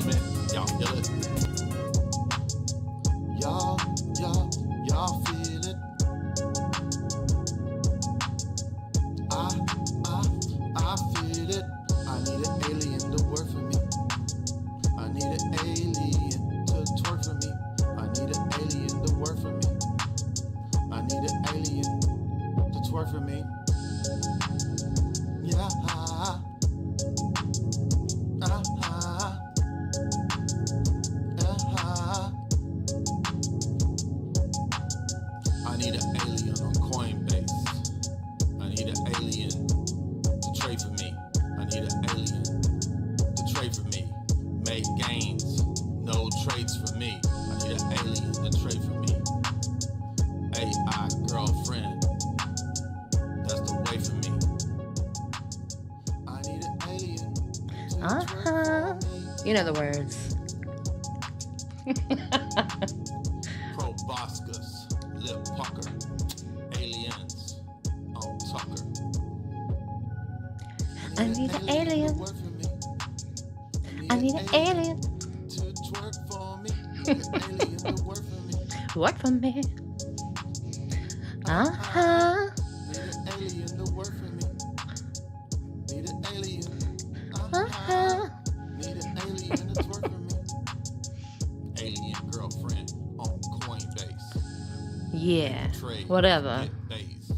smooth, man. Y'all feel it? Y'all feel it? I feel it. I need an alien to work for me. I need an alien to twerk for me. I need an alien to work for me. I need an alien to twerk for me. Yeah. I need an alien on Coinbase. I need an alien to trade for me. I need an alien to trade for me. Make gains, no trades for me. I need an alien to trade for me. AI girlfriend, that's the way for me. I need an alien to trade for me. You know the words. Proboscis, lip pucker, aliens on Tucker. I need an alien. I need an alien to twerk for me. Need an alien to work for me. work for me. Need an alien to work for me. Need an alien. Need an alien to twerk for me. Alien girlfriend on Coinbase. Yeah, Trade, whatever. Get base.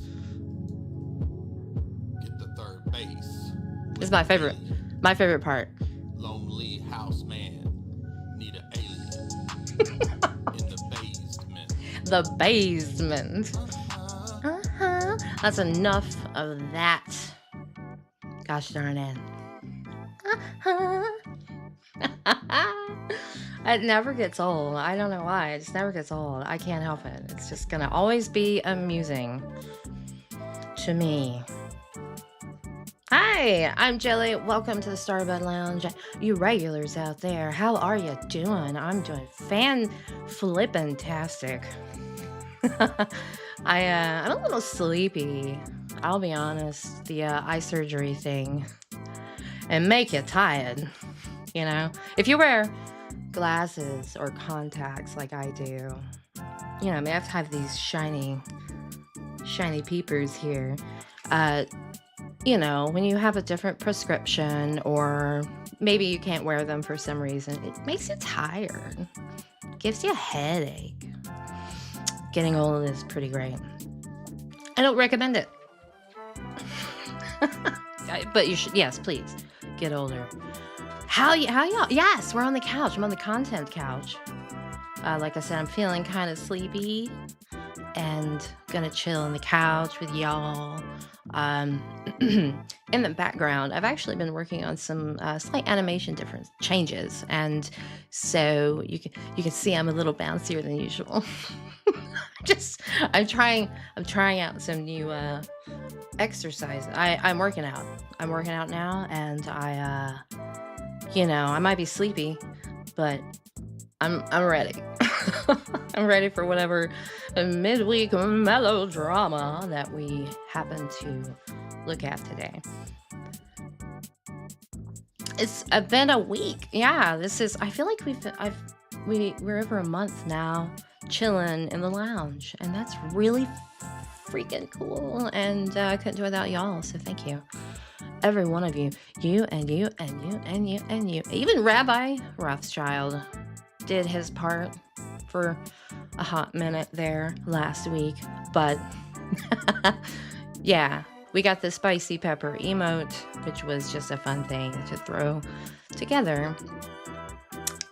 Get the third base. This is my favorite. My favorite part. Lonely house man. Need an alien. In the basement. The basement. That's enough of that. Gosh darn it. It never gets old. I don't know why. It just never gets old. I can't help it. It's just gonna always be amusing to me. Hi, I'm Jelly. Welcome to the Starbud Lounge. You regulars out there, how are you doing? I'm doing fan-flippin-tastic. I'm a little sleepy. I'll be honest. The eye surgery thing and make you tired. You know, if you wear glasses or contacts like I do, you know, I mean, I have to have these shiny peepers here. You know, when you have a different prescription or maybe you can't wear them for some reason, it makes you tired. Gives you a headache. Getting old is pretty great. I don't recommend it. But you should, yes, please, get older. How y'all? Yes, we're on the couch. I'm on the content couch. Like I said, I'm feeling kind of sleepy and gonna chill on the couch with y'all. In the background, I've actually been working on some slight animation different changes, and so you can see I'm a little bouncier than usual. I'm trying out some new exercises. I'm working out. I'm working out now, and I might be sleepy, but I'm ready. I'm ready for whatever midweek melodrama that we happen to look at today. It's been a week. Yeah, I feel like we're over a month now chilling in the lounge, and that's really freaking cool, and I couldn't do it without y'all, so thank you. Every one of you. You and you and you and you and you. Even Rabbi Rothschild did his part for a hot minute there last week, but yeah, we got the spicy pepper emote, which was just a fun thing to throw together.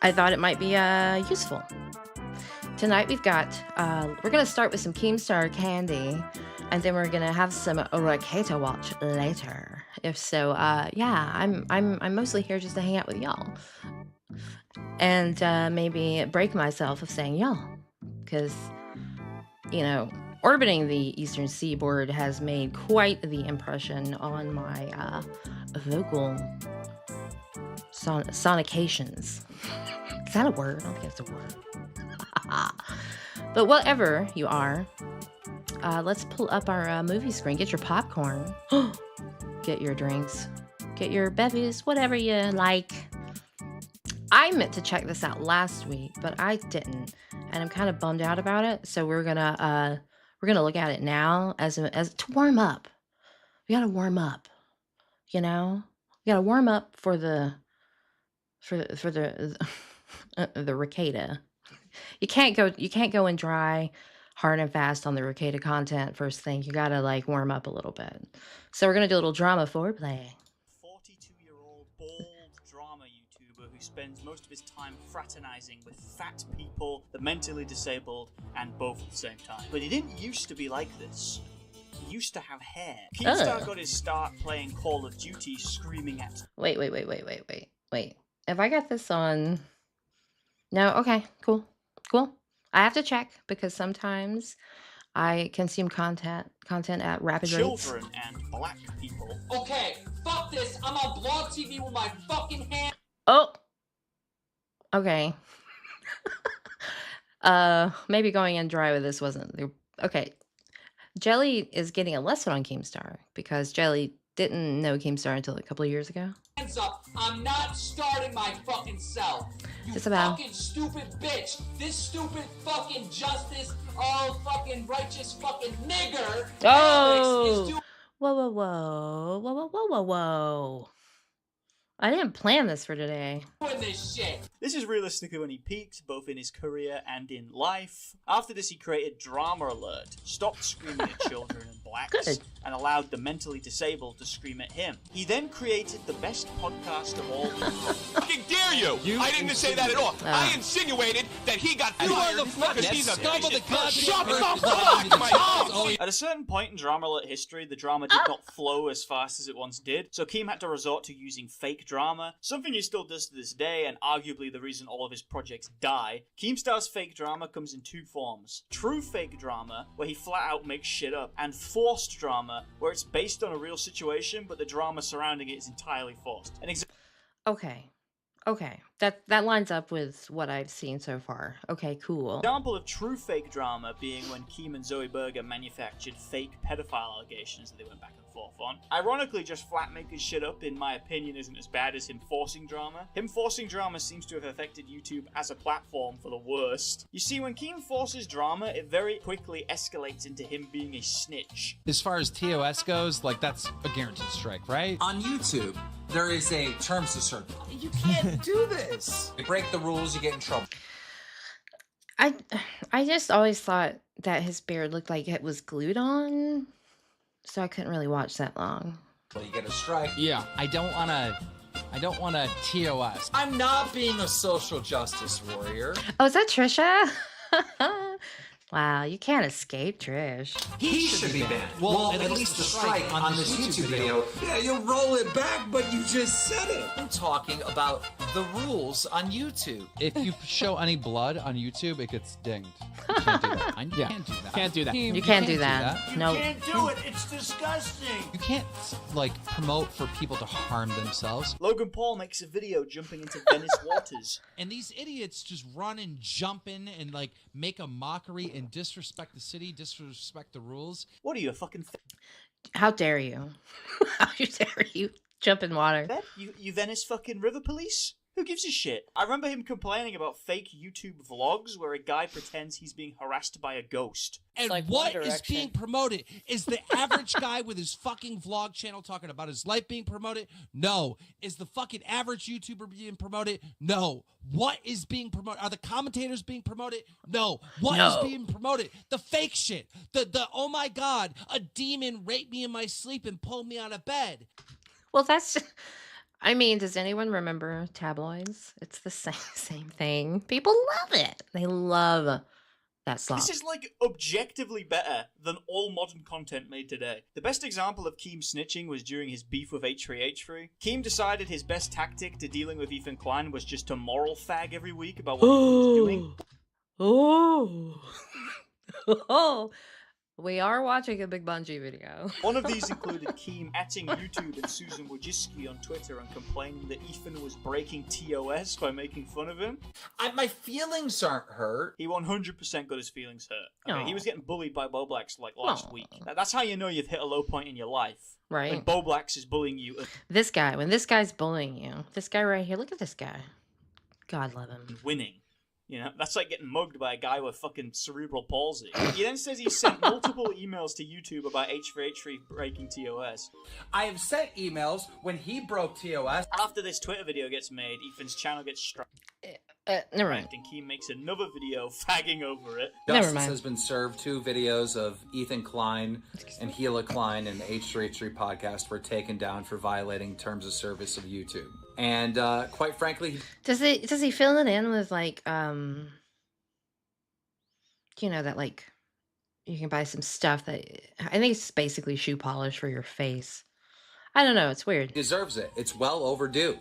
I thought it might be useful. Tonight we've got, we're going to start with some Keemstar candy, and then we're going to have some rekieta watch later. If so, yeah, I'm mostly here just to hang out with y'all. And maybe break myself of saying y'all, because, you know, orbiting the eastern seaboard has made quite the impression on my vocal sonications. Is that a word? I don't think that's a word. But whatever you are, let's pull up our movie screen. Get your popcorn. Get your drinks. Get your bevies, whatever you like. I meant to check this out last week, but I didn't, and I'm kind of bummed out about it. So we're gonna look at it now as to warm up. We gotta warm up, you know. We gotta warm up for the the rekieta. You can't go in dry, hard and fast on the rekieta content first thing. You gotta like warm up a little bit. So we're gonna do a little drama foreplay. 42-year-old bald drama YouTuber who spends most of his time fraternizing with fat people, the mentally disabled, and both at the same time. But he didn't used to be like this. He used to have hair. Keemstar got his start playing Call of Duty, screaming at... Wait. If I got this on... No, okay, cool. I have to check because sometimes I consume content at rapid rates. children and black people. Okay, fuck this. I'm on Blog TV with my fucking hand. Oh. Okay. Maybe going in dry with this wasn't okay. Jelly is getting a lesson on Keemstar because Jelly didn't know Keemstar until a couple of years ago. Hands up. I'm not starting my fucking self. You Isabel. fucking stupid bitch. This stupid fucking justice, all fucking righteous fucking nigger. Alex is doing Whoa. I didn't plan this for today. this shit. This is realistically when he peaked, both in his career and in life. After this, he created Drama Alert, stopped screaming at children and blacks, Good. and allowed the mentally disabled to scream at him. He then created the best podcast of all time. Fucking dare you! I didn't say that at all. I insinuated that he got fired because he's a scum of the goddamn Shut the earth. fuck, my mouth! At a certain point in Drama Alert history, the drama did not flow as fast as it once did, so Keem had to resort to using fake drama, something he still does to this day, and arguably the reason all of his projects die. Keemstar's fake drama comes in two forms. True fake drama, where he flat out makes shit up, and forced drama, where it's based on a real situation, but the drama surrounding it is entirely forced. Okay. That lines up with what I've seen so far. Okay, cool. Example of true fake drama being when Keem and Zoe Berger manufactured fake pedophile allegations that they went back and forth on. Ironically, just flat making shit up, in my opinion, isn't as bad as him forcing drama. Him forcing drama seems to have affected YouTube as a platform for the worst. You see, when Keem forces drama, it very quickly escalates into him being a snitch. As far as TOS goes, like that's a guaranteed strike, right? On YouTube, there is a terms to serve. You can't do this. You break the rules, you get in trouble. I just always thought that his beard looked like it was glued on, so I couldn't really watch that long. Well, you get a strike. Yeah, I don't wanna TOS. I'm not being a social justice warrior. Oh, is that Trisha? Wow, you can't escape Trish. He should be banned. Well, at least a strike on this YouTube video. Yeah, you'll roll it back, but you just said it. I'm talking about the rules on YouTube. If you show any blood on YouTube, it gets dinged. You can't do that. Yeah. Can't do that. Can't do that. You can't do that. No. Can't do it. It's disgusting. You can't like promote for people to harm themselves. Logan Paul makes a video jumping into Venice waters. And these idiots just run and jump in and like make a mockery and disrespect the city, disrespect the rules. What are you, a fucking How dare you? How dare you jump in water? You Venice fucking river police? Who gives a shit? I remember him complaining about fake YouTube vlogs where a guy pretends he's being harassed by a ghost. And like what One is Direction. being promoted? Is the average guy with his fucking vlog channel talking about his life being promoted? No. Is the fucking average YouTuber being promoted? No. What is being promoted? Are the commentators being promoted? No. What is being promoted? The fake shit. The oh my god, a demon raped me in my sleep and pulled me out of bed. Well, that's. I mean, does anyone remember tabloids? It's the same thing. People love it. They love that slop. This is like objectively better than all modern content made today. The best example of Keem snitching was during his beef with H3H3. Keem decided his best tactic to dealing with Ethan Klein was just to moral fag every week about what he was doing. Oh. We are watching a Big Bungee video. One of these included Keem atting YouTube and Susan Wojcicki on Twitter and complaining that Ethan was breaking TOS by making fun of him. My feelings aren't hurt. He 100% got his feelings hurt. Okay? Aw. He was getting bullied by Boblax like last Aw. week. That's how you know you've hit a low point in your life. Right. When Boblax is bullying you. This guy, when this guy's bullying you, this guy right here, look at this guy. God love him. winning. You know, that's like getting mugged by a guy with fucking cerebral palsy. He then says he sent multiple emails to YouTube about H3H3 breaking TOS. I have sent emails when he broke TOS. After this Twitter video gets made, Ethan's channel gets struck. Never mind. And Keem makes another video fagging over it. Never Justice mind. has been served 2 videos of Ethan Klein and Gila Klein and the H3H3 podcast were taken down for violating terms of service of YouTube. And quite frankly, Does he fill it in with like you know, that like you can buy some stuff that I think it's basically shoe polish for your face. I don't know, it's weird. he deserves it. It's well overdue.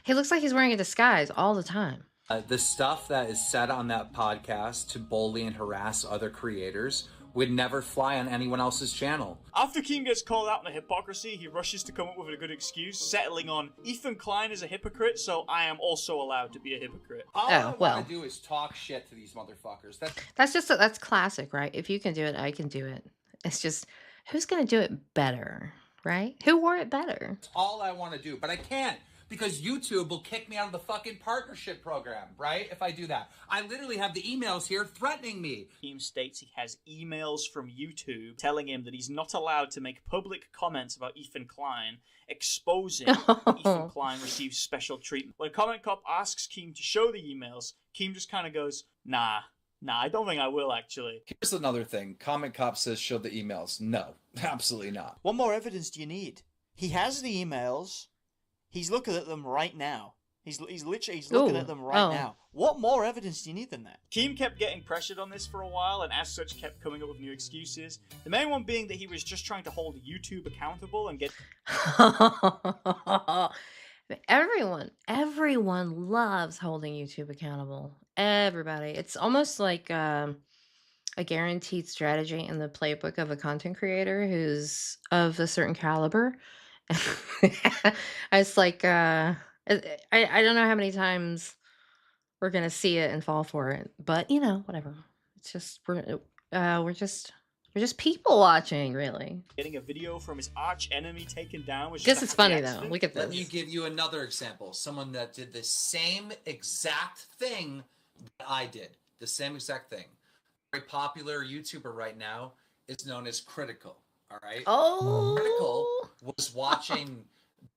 He looks like he's wearing a disguise all the time. The stuff that is said on that podcast to bully and harass other creators would never fly on anyone else's channel. After Keem gets called out on the hypocrisy, he rushes to come up with a good excuse, settling on, Ethan Klein is a hypocrite, so I am also allowed to be a hypocrite. All Oh, I well. want to do is talk shit to these motherfuckers. That's classic, right? If you can do it, I can do it. It's just who's gonna do it better, right? Who wore it better? That's all I want to do, but I can't. Because YouTube will kick me out of the fucking partnership program, right? If I do that. I literally have the emails here threatening me. Keem states he has emails from YouTube telling him that he's not allowed to make public comments about Ethan Klein, exposing that Ethan Klein receives special treatment. When Comment Cop asks Keem to show the emails, Keem just kind of goes, nah, I don't think I will, actually. Here's another thing. Comment Cop says show the emails. No, absolutely not. What more evidence do you need? He has the emails. He's looking at them right now. He's looking at them right now. What more evidence do you need than that? Keem kept getting pressured on this for a while, and as such kept coming up with new excuses. The main one being that he was just trying to hold YouTube accountable and get... Everyone loves holding YouTube accountable. Everybody. It's almost like a guaranteed strategy in the playbook of a content creator who's of a certain caliber. It's like I don't know how many times we're gonna see it and fall for it, but you know, whatever. It's just we're just people watching, really. Getting a video from his arch enemy taken down was This just is a funny happy though. accident. Look at Let me this. give you another example. Someone that did the same exact thing that I did. The same exact thing. A very popular YouTuber right now is known as Critical. All right? Critical Oh, was watching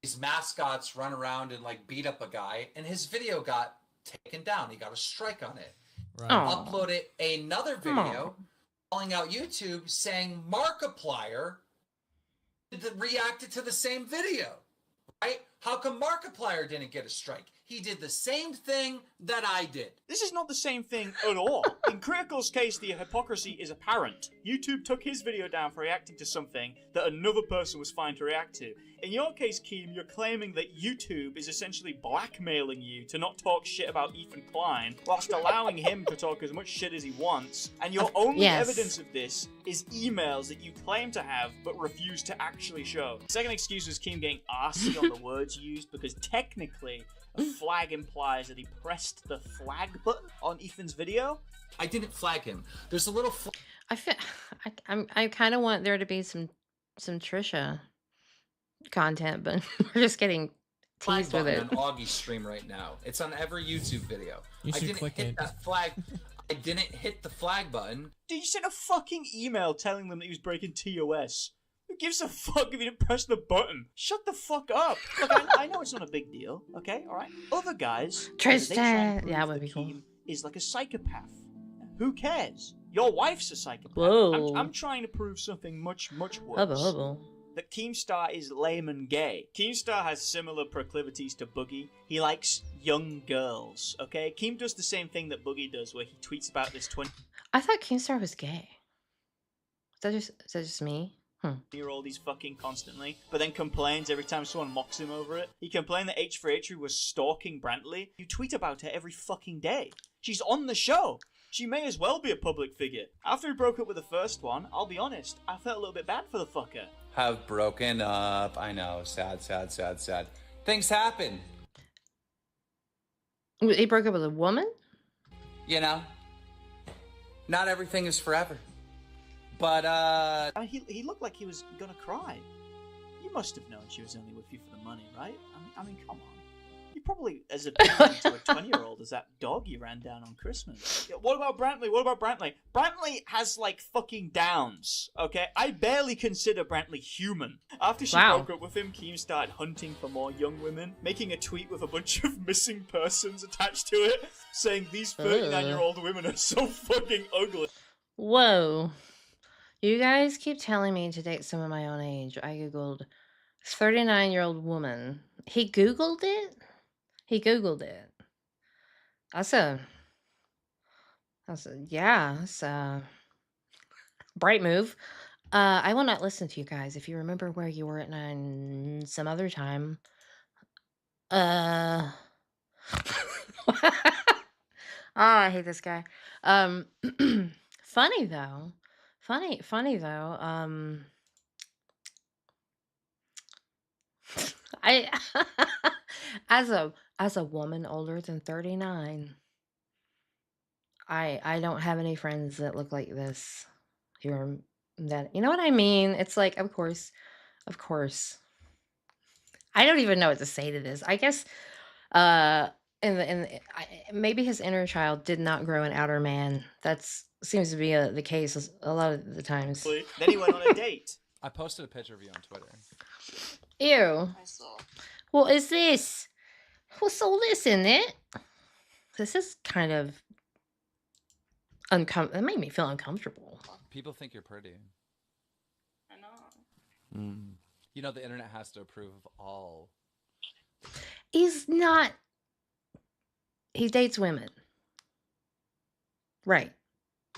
these mascots run around and like beat up a guy, and his video got taken down. He got a strike on it. Right. Aw. Uploaded another video calling out YouTube saying Markiplier reacted to the same video. Right? How come Markiplier didn't get a strike? He did the same thing that I did. This is not the same thing at all. In Critical's case, the hypocrisy is apparent. YouTube took his video down for reacting to something that another person was fine to react to. In your case, Keem, you're claiming that YouTube is essentially blackmailing you to not talk shit about Ethan Klein, whilst allowing him to talk as much shit as he wants, and your only yes. evidence of this is emails that you claim to have but refuse to actually show. The second excuse was Keem getting arsey on the words used, because technically, a flag implies that he pressed the flag button on Ethan's video. I didn't flag him. There's a little I kind of want there to be some Trisha content, but we're just getting flag teased with button it. on Augie's stream right now. It's on every YouTube video. You I should didn't click hit it. that flag. I didn't hit the flag button. Dude, you sent a fucking email telling them that he was breaking TOS. Who gives a fuck if you didn't press the button? Shut the fuck up. Look, I know it's not a big deal, okay? Alright? Other guys, they try and Tristan. prove Yeah, would that be cool. Keem is like a psychopath. Who cares? Your wife's a psychopath. Whoa. I'm trying to prove something much worse. Hubba hubba. That Keemstar is lame and gay. Keemstar has similar proclivities to Boogie. He likes young girls, okay? Keem does the same thing that Boogie does, where he tweets about this I thought Keemstar was gay. Is that just me? 20-year-old he's fucking constantly, but then complains every time someone mocks him over it. He complained that H3H3 was stalking Brantley. You tweet about her every fucking day. She's on the show. She may as well be a public figure. After he broke up with the first one, I'll be honest, I felt a little bit bad for the fucker. Have broken up. I know. Sad. Things happen. He broke up with a woman? You know? Not everything is forever. But, I mean, he looked like he was gonna cry. You must have known she was only with you for the money, right? I mean, come on. You're probably as appealing to a 20-year-old as that dog you ran down on Christmas. Yeah, what about Brantley? What about Brantley? Brantley has, like, fucking downs, okay? I barely consider Brantley human. After she broke up with him, Keem started hunting for more young women, making a tweet with a bunch of missing persons attached to it, saying these 39-year-old women are so fucking ugly. Whoa. You guys keep telling me to date someone my own age. I googled 39-year-old woman. He googled it? He googled it. That's a bright move. I will not listen to you guys. If you remember where you were at some other time. Oh, I hate this guy. Funny though. Funny though. I as a woman older than 39, I don't have any friends that look like this. You know what I mean? It's like, of course. I don't even know what to say to this. I guess maybe his inner child did not grow an outer man. That's seems to be the case a lot of the times. Then he went on a date. I posted a picture of you on Twitter. Ew. I saw. What is this? What's all this in it? This is kind of it made me feel uncomfortable. People think you're pretty. I know. You know the internet has to approve of all. He's not. He dates women. Right.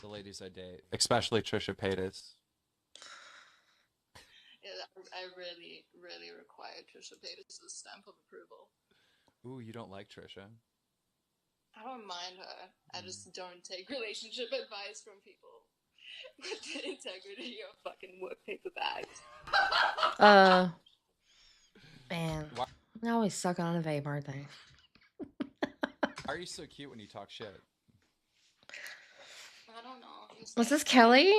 The ladies I date, especially Trisha Paytas. Yeah, I really, really require Trisha Paytas' stamp of approval. Ooh, you don't like Trisha? I don't mind her. I just don't take relationship advice from people with the integrity of fucking work paper bags. Man, they always sucking on a vape, aren't they? Why are you so cute when you talk shit? I don't know. Was this Kelly?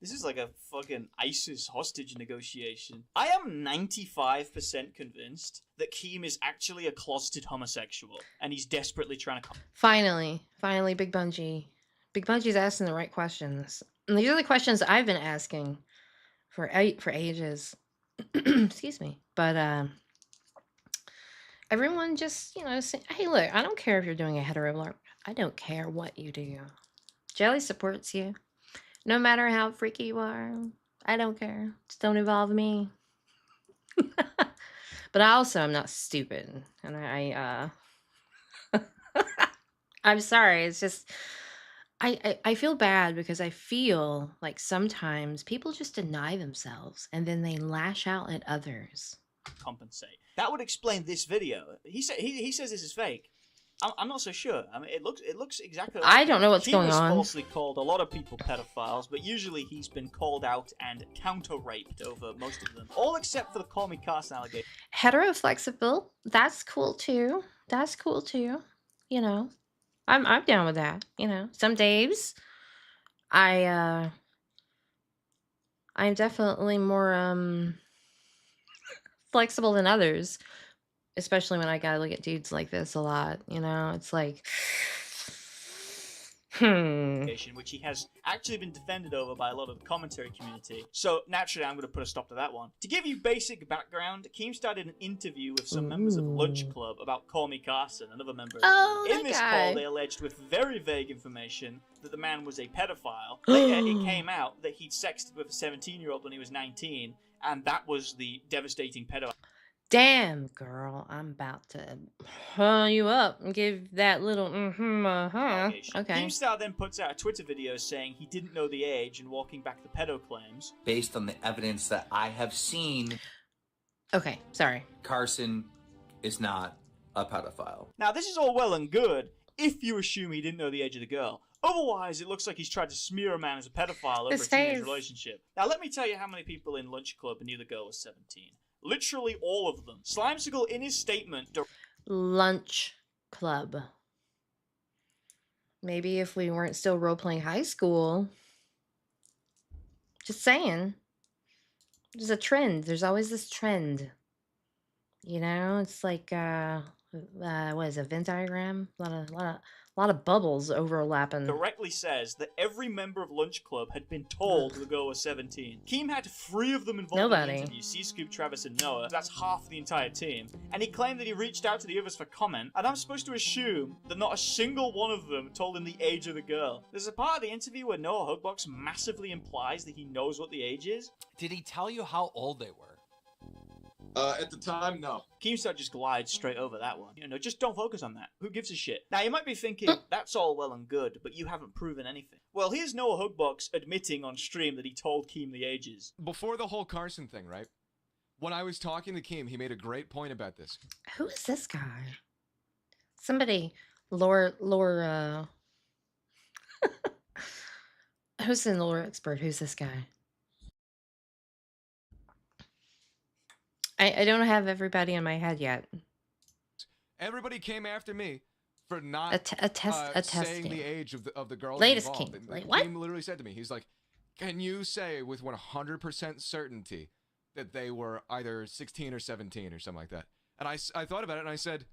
This is like a fucking ISIS hostage negotiation. I am 95% convinced that Keem is actually a closeted homosexual, and he's desperately trying to... Finally, Big Bungie. Big Bungie's asking the right questions. And these are the questions I've been asking for ages. Excuse me. But everyone just, say, hey, look, I don't care if you're doing a hetero LARP. I don't care what you do. Jelly supports you. No matter how freaky you are, I don't care. Just don't involve me. But I also am not stupid. And I'm sorry. It's just, I feel bad because I feel like sometimes people just deny themselves and then they lash out at others. Compensate. That would explain this video. He says this is fake. I'm not so sure. I mean, it looks exactly like I don't know what's going on. He was falsely called a lot of people pedophiles, but usually he's been called out and counter-raped over most of them. All except for the Call Me Carson allegation. Hetero-flexible, that's cool too. I'm down with that. Some days I'm definitely more flexible than others. Especially when I gotta look at dudes like this a lot, it's like, Which he has actually been defended over by a lot of the commentary community. So naturally, I'm going to put a stop to that one. To give you basic background, Keemstar did an interview with some members of Lunch Club about Call Me Carson, another member. In this call, they alleged with very vague information that the man was a pedophile. Later, it came out that he'd sexted with a 17-year-old when he was 19, and that was the devastating pedo. Damn, girl, I'm about to hull you up and give that little Okay. Keemstar then puts out a Twitter video saying he didn't know the age and walking back the pedo claims. Based on the evidence that I have seen... Okay, sorry. Carson is not a pedophile. Now, this is all well and good if you assume he didn't know the age of the girl. Otherwise, it looks like he's tried to smear a man as a pedophile over a teenage relationship. Now, let me tell you how many people in Lunch Club knew the girl was 17. Literally all of them. Slimesicle, in his statement... Lunch Club. Maybe if we weren't still role-playing high school. Just saying. There's a trend. There's always this trend. You know, it's like what is it, a Venn diagram? A lot of bubbles overlapping. Correctly says that every member of Lunch Club had been told the girl was 17. Keem had 3 of them involved in the interview: C-Scoop, Travis, and Noah. That's half the entire team. And he claimed that he reached out to the others for comment, and I'm supposed to assume that not a single one of them told him the age of the girl. There's a part of the interview where Noah Hugbox massively implies that he knows what the age is. Did he tell you how old they were? At the time, no. Keemstar just glides straight over that one. You know, just don't focus on that. Who gives a shit? Now, you might be thinking, that's all well and good, but you haven't proven anything. Well, here's Noah Hugbox admitting on stream that he told Keem the ages. Before the whole Carson thing, right? When I was talking to Keem, he made a great point about this. Who is this guy? Somebody, lore, who's the lore expert? Who's this guy? I don't have everybody in my head yet. Everybody came after me for not saying the age of the girls Latest involved. Keem. Like, what? Keem literally said to me, he's like, can you say with 100% certainty that they were either 16 or 17 or something like that? And I thought about it and I said,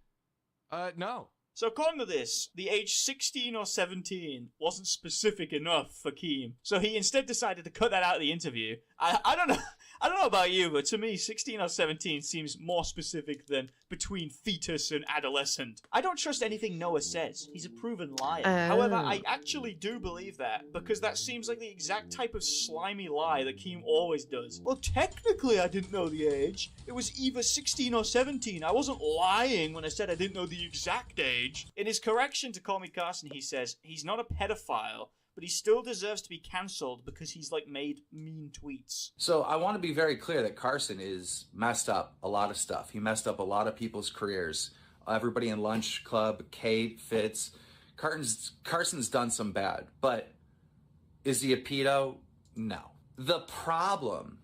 no. So according to this, the age 16 or 17 wasn't specific enough for Keem. So he instead decided to cut that out of the interview. I don't know. I don't know about you, but to me, 16 or 17 seems more specific than between fetus and adolescent. I don't trust anything Noah says. He's a proven liar. However, I actually do believe that, because that seems like the exact type of slimy lie that Keem always does. Well, technically, I didn't know the age. It was either 16 or 17. I wasn't lying when I said I didn't know the exact age. In his correction to Call Me Carson, he says he's not a pedophile, but he still deserves to be cancelled because he's, like, made mean tweets. So I want to be very clear that Carson is messed up a lot of stuff. He messed up a lot of people's careers. Everybody in Lunch Club, Kate, Fitz. Carson's done some bad, but is he a pedo? No. The problem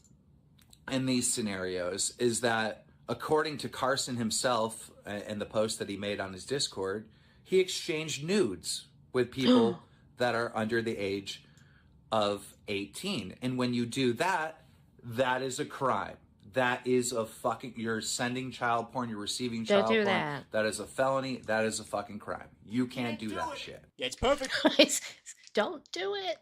in these scenarios is that, according to Carson himself and the post that he made on his Discord, he exchanged nudes with people that are under the age of 18. And when you do that, that is a crime. That is a fucking, you're sending child porn, you're receiving child porn. That is a felony. That is a fucking crime. You can't do that shit. Yeah, it's perfect. Don't do it.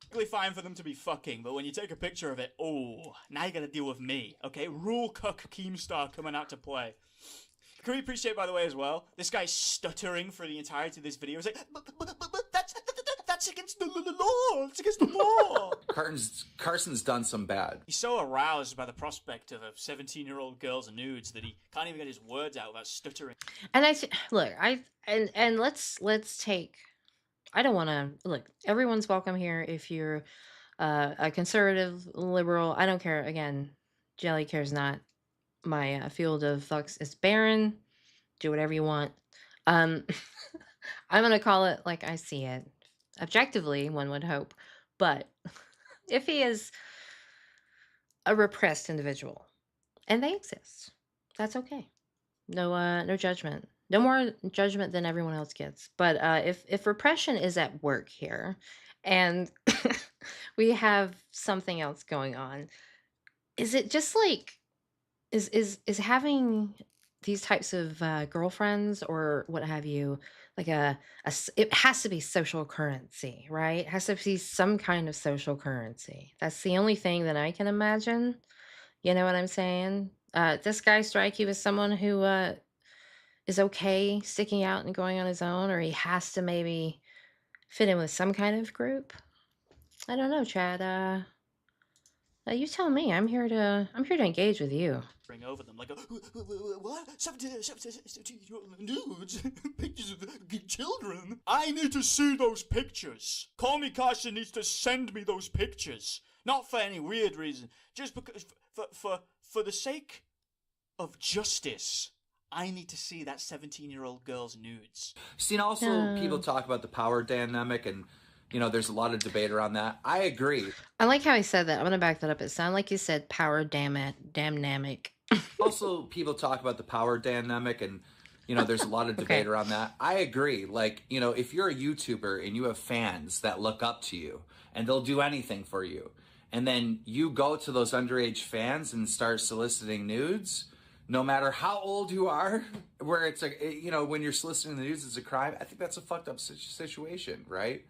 Perfectly fine for them to be fucking, but when you take a picture of it, oh, now you gotta deal with me, okay? Rule cuck Keemstar coming out to play. Can we appreciate, by the way, as well, this guy's stuttering for the entirety of this video. He's like, but that's against the law. It's against the law. Carson's done some bad. He's so aroused by the prospect of a 17-year-old girl's nudes that he can't even get his words out without stuttering. And let's take. I don't want to look. Everyone's welcome here. If you're a conservative, liberal, I don't care. Again, Jelly cares not. My field of flux is barren. Do whatever you want. I'm gonna call it like I see it. Objectively, one would hope, but if he is a repressed individual, and they exist, that's okay. No judgment. No more judgment than everyone else gets. But if repression is at work here, and we have something else going on, is it just like is having these types of girlfriends or what have you, like it has to be social currency, right? It has to be some kind of social currency. That's the only thing that I can imagine. You know what I'm saying? This guy strike you as someone who is okay sticking out and going on his own, or he has to maybe fit in with some kind of group? I don't know, Chad. You tell me. I'm here to engage with you. Bring over them like, what? 17-year-old nudes? Pictures of children? I need to see those pictures. Call Me Carson needs to send me those pictures. Not for any weird reason. Just because, for the sake of justice. I need to see that 17-year-old girl's nudes. See, also people talk about the power dynamic, and you know, there's a lot of debate around that. I agree. I like how he said that. I'm gonna back that up. It sounded like you said power dynamic. Also, people talk about the power dynamic, and you know, there's a lot of debate around that. I agree. Like, you know, if you're a YouTuber and you have fans that look up to you and they'll do anything for you, and then you go to those underage fans and start soliciting nudes, no matter how old you are, where it's when you're soliciting the nudes, it's a crime. I think that's a fucked up situation, right?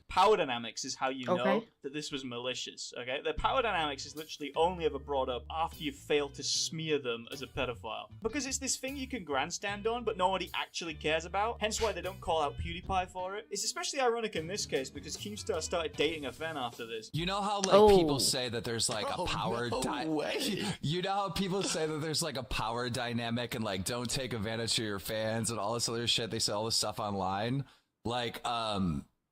Power dynamics is how you know that this was malicious, okay? The power dynamics is literally only ever brought up after you fail to smear them as a pedophile. Because it's this thing you can grandstand on, but nobody actually cares about, hence why they don't call out PewDiePie for it. It's especially ironic in this case, because Keemstar started dating a fan after this. You know how, people say that there's, a power... You know how people say that there's, a power dynamic and, don't take advantage of your fans and all this other shit? They say all this stuff online.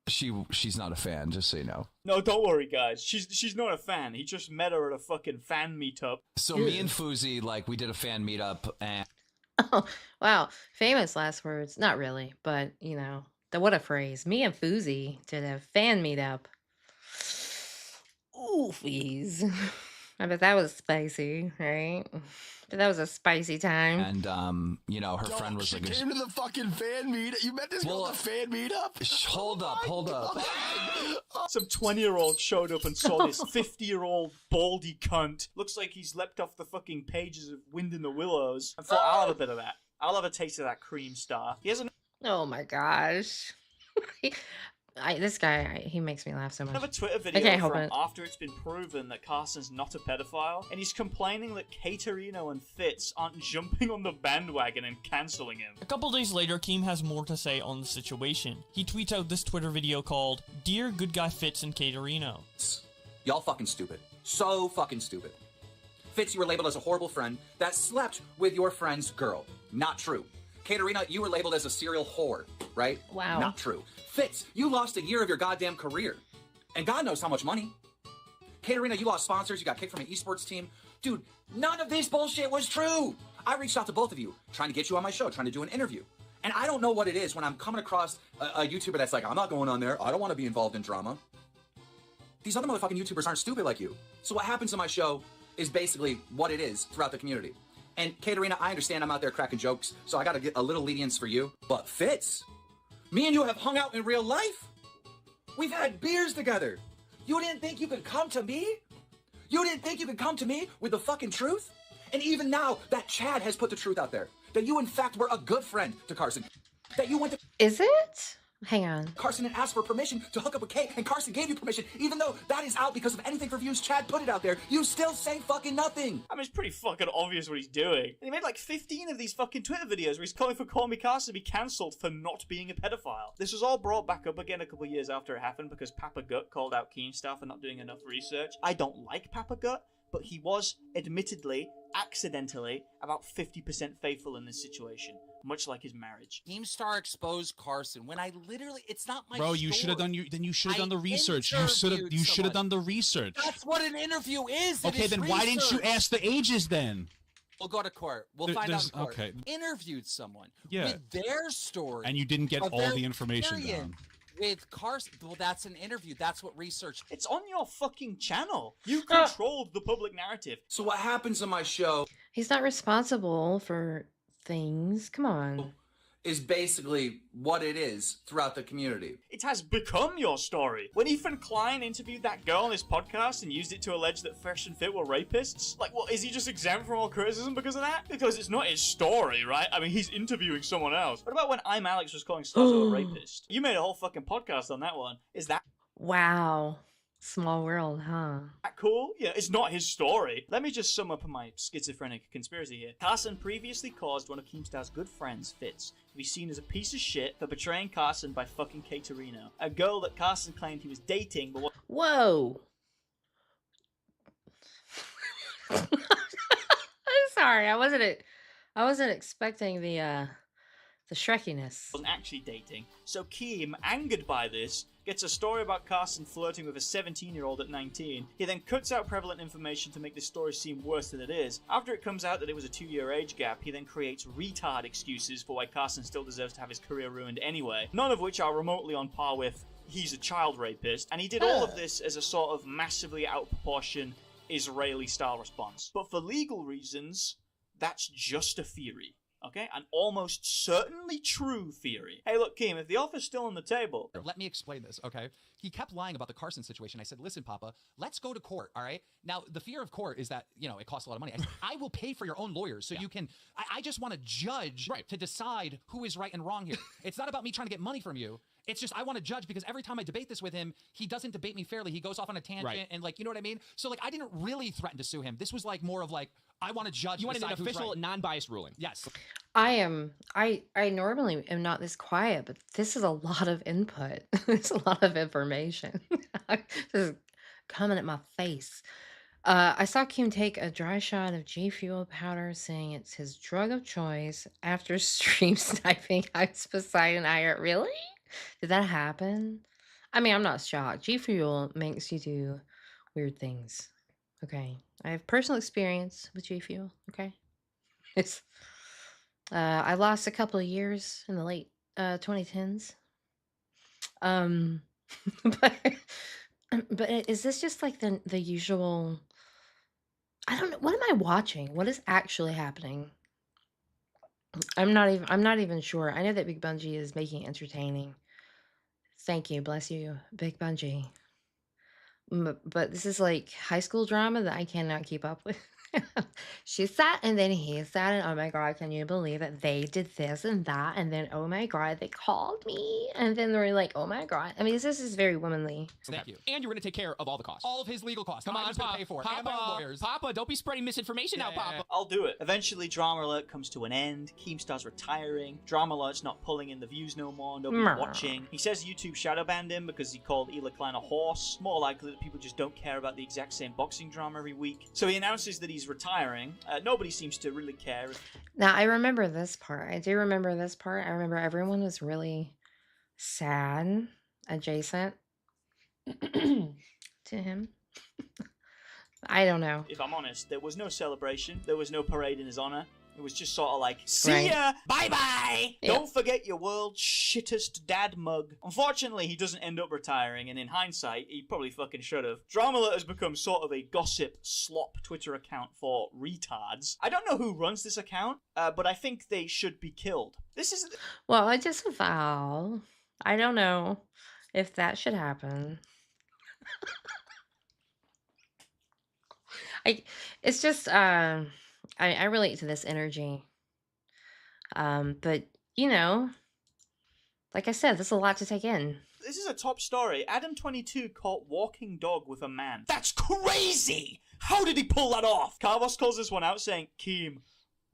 She's not a fan, just so you know. No, don't worry, guys. She's not a fan. He just met her at a fucking fan meetup. So me and Fuzi, we did a fan meetup, and... Oh, wow. Famous last words. Not really, but, what a phrase. Me and Fuzi did a fan meetup. Oofies. I bet that was spicy, right? But that was a spicy time. And, her friend was she came to the fucking fan meet. You met this girl at the fan meetup? Hold up. Some 20-year-old showed up and saw this 50-year-old baldy cunt. Looks like he's leapt off the fucking pages of Wind in the Willows. And thought, I'll have a bit of that. I'll have a taste of that Keemstar. He hasn't... Oh my gosh. This guy, he makes me laugh so much. I have a Twitter video from after it's been proven that Carson's not a pedophile, and he's complaining that Caterino and Fitz aren't jumping on the bandwagon and cancelling him. A couple days later, Keem has more to say on the situation. He tweets out this Twitter video called, "Dear Good Guy Fitz and Caterino." Y'all fucking stupid. So fucking stupid. Fitz, you were labeled as a horrible friend that slept with your friend's girl. Not true. Caterina, you were labeled as a serial whore, right? Wow. Not true. Fitz, you lost a year of your goddamn career. And God knows how much money. Caterina, you lost sponsors, you got kicked from an esports team. Dude, none of this bullshit was true. I reached out to both of you, trying to get you on my show, trying to do an interview. And I don't know what it is when I'm coming across a YouTuber that's like, I'm not going on there, I don't want to be involved in drama. These other motherfucking YouTubers aren't stupid like you. So what happens on my show is basically what it is throughout the community. And Caterina, I understand I'm out there cracking jokes, so I gotta get a little lenience for you. But Fitz, me and you have hung out in real life. We've had beers together. You didn't think you could come to me? You didn't think you could come to me with the fucking truth? And even now, that Chad has put the truth out there. That you, in fact, were a good friend to Carson. That you went to... Is it? Hang on. Carson and asked for permission to hook up with Kate, and Carson gave you permission, even though that is out because of anything for views. Chad put it out there. You still say fucking nothing. I mean, it's pretty fucking obvious what he's doing. And he made 15 of these fucking Twitter videos where he's calling for Call Me Carson to be cancelled for not being a pedophile. This was all brought back up again a couple of years after it happened because Papa Gut called out Keemstar for not doing enough research. I don't like Papa Gut, but he was, admittedly, accidentally, about 50% faithful in this situation. Much like his marriage. Keemstar exposed Carson when I literally, it's not my Bro, story. you should have done you should have done the research. You should have done the research. That's what an interview is. Okay, then why didn't you ask the ages then? We'll go to court. We'll find out in court. Okay. Interviewed someone Yeah. with their story. And you didn't get all the information down. With Carson, well, that's an interview. That's what research. It's on your fucking channel. You controlled the public narrative. So what happens on my show... He's not responsible for things. Come on. ...is basically what it is throughout the community. It has become your story. When Ethan Klein interviewed that girl on his podcast and used it to allege that Fresh and Fit were rapists, is he just exempt from all criticism because of that? Because it's not his story, right? I mean, he's interviewing someone else. What about when I'm Alex was calling Stazo a rapist? You made a whole fucking podcast on that one. Is that... Wow. Small world, huh? That cool? Yeah, it's not his story. Let me just sum up my schizophrenic conspiracy here. Carson previously caused one of Keemstar's good friends, Fitz, to be seen as a piece of shit for betraying Carson by fucking Caterino, a girl that Carson claimed he was dating, but... Whoa! I'm sorry, I wasn't expecting the Shrekiness. Wasn't actually dating. So Keem, angered by this, gets a story about Carson flirting with a 17-year-old at 19. He then cuts out prevalent information to make this story seem worse than it is. After it comes out that it was a 2-year age gap, he then creates retard excuses for why Carson still deserves to have his career ruined anyway, none of which are remotely on par with he's a child rapist, and he did all of this as a sort of massively out of proportion Israeli-style response. But for legal reasons, that's just a theory. Okay? An almost certainly true theory. Hey, look, Keem, if the offer's still on the table... Let me explain this, okay? He kept lying about the Carson situation. I said, listen, Papa, let's go to court, all right? Now, the fear of court is that, you know, it costs a lot of money. I said, I will pay for your own lawyers so you can... I just want to judge to decide who is right and wrong here. It's not about me trying to get money from you. It's just I want to judge because every time I debate this with him, he doesn't debate me fairly. He goes off on a tangent and like, you know what I mean? So like I didn't really threaten to sue him. This was like more of like, I want to judge. You wanted an official, non-biased ruling. Yes. I normally am not this quiet, but this is a lot of input. It's a lot of information. This is coming at my face. I saw Kim take a dry shot of G Fuel powder, saying it's his drug of choice after stream sniping Ice Poseidon IR. Really? Did that happen? I mean, I'm not shocked. G Fuel makes you do weird things. Okay. I have personal experience with G Fuel. Okay. It's I lost a couple of years in the late 2010s. But is this just like the usual? I don't know. What am I watching? What is actually happening? I'm not even sure. I know that Big Bungie is making it entertaining. Thank you, bless you, Big Bungie. But this is like high school drama that I cannot keep up with. She sat and then he sat and oh my god, can you believe it? They did this and that and then oh my god, they called me and then they're like, oh my god. I mean, this is very womanly. Thank you. And you're going to take care of all the costs. All of his legal costs. Come on, Papa. Pay for it. And my lawyers. Papa, don't be spreading misinformation now, Papa. I'll do it. Eventually, Drama Alert comes to an end. Keemstar's retiring. Drama Alert's not pulling in the views no more. Nobody's watching. He says YouTube shadow banned him because he called Ela Klein a horse. More likely that people just don't care about the exact same boxing drama every week. So he announces that he's retiring. Nobody seems to really care. Now, I remember this part. I do remember this part. I remember everyone was really sad, adjacent to him. I don't know. If I'm honest, there was no celebration. There was no parade in his honor. It was just sort of like, see ya, bye-bye! Yeah. Don't forget your world's shittest dad mug. Unfortunately, he doesn't end up retiring, and in hindsight, he probably fucking should have. Dramalert has become sort of a gossip slop Twitter account for retards. I don't know who runs this account, but I think they should be killed. This is... Well, I just vow. I don't know if that should happen. It's just, I relate to this energy. But, you know, like I said, there's a lot to take in. This is a top story. Adam22 caught walking dog with a man. That's crazy! How did he pull that off? Carvos calls this one out saying, Keem,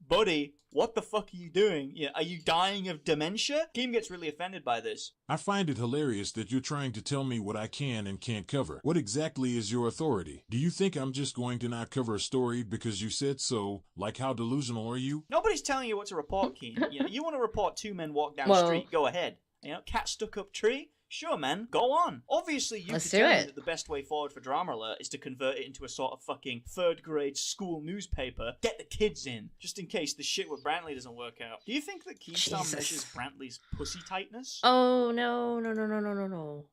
buddy, what the fuck are you doing? Yeah, are you dying of dementia? Keem gets really offended by this. I find it hilarious that you're trying to tell me what I can and can't cover. What exactly is your authority? Do you think I'm just going to not cover a story because you said so? Like, how delusional are you? Nobody's telling you what to report, Keem. You want to report two men walk down the street, go ahead. You know, cat stuck up tree? Sure, man, go on. Obviously, you determined that the best way forward for Drama Alert is to convert it into a sort of fucking third-grade school newspaper. Get the kids in, just in case the shit with Brantley doesn't work out. Do you think that Keemstar measures Brantley's pussy tightness? Oh, no. No.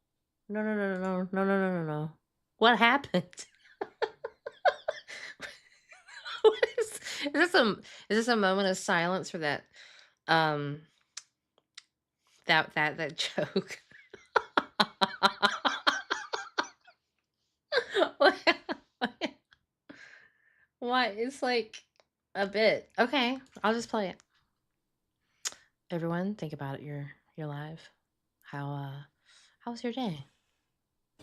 What happened? Is this a moment of silence for that that joke? What? It's like a bit. Okay, I'll just play it. Everyone, think about it. You're live. How was your day?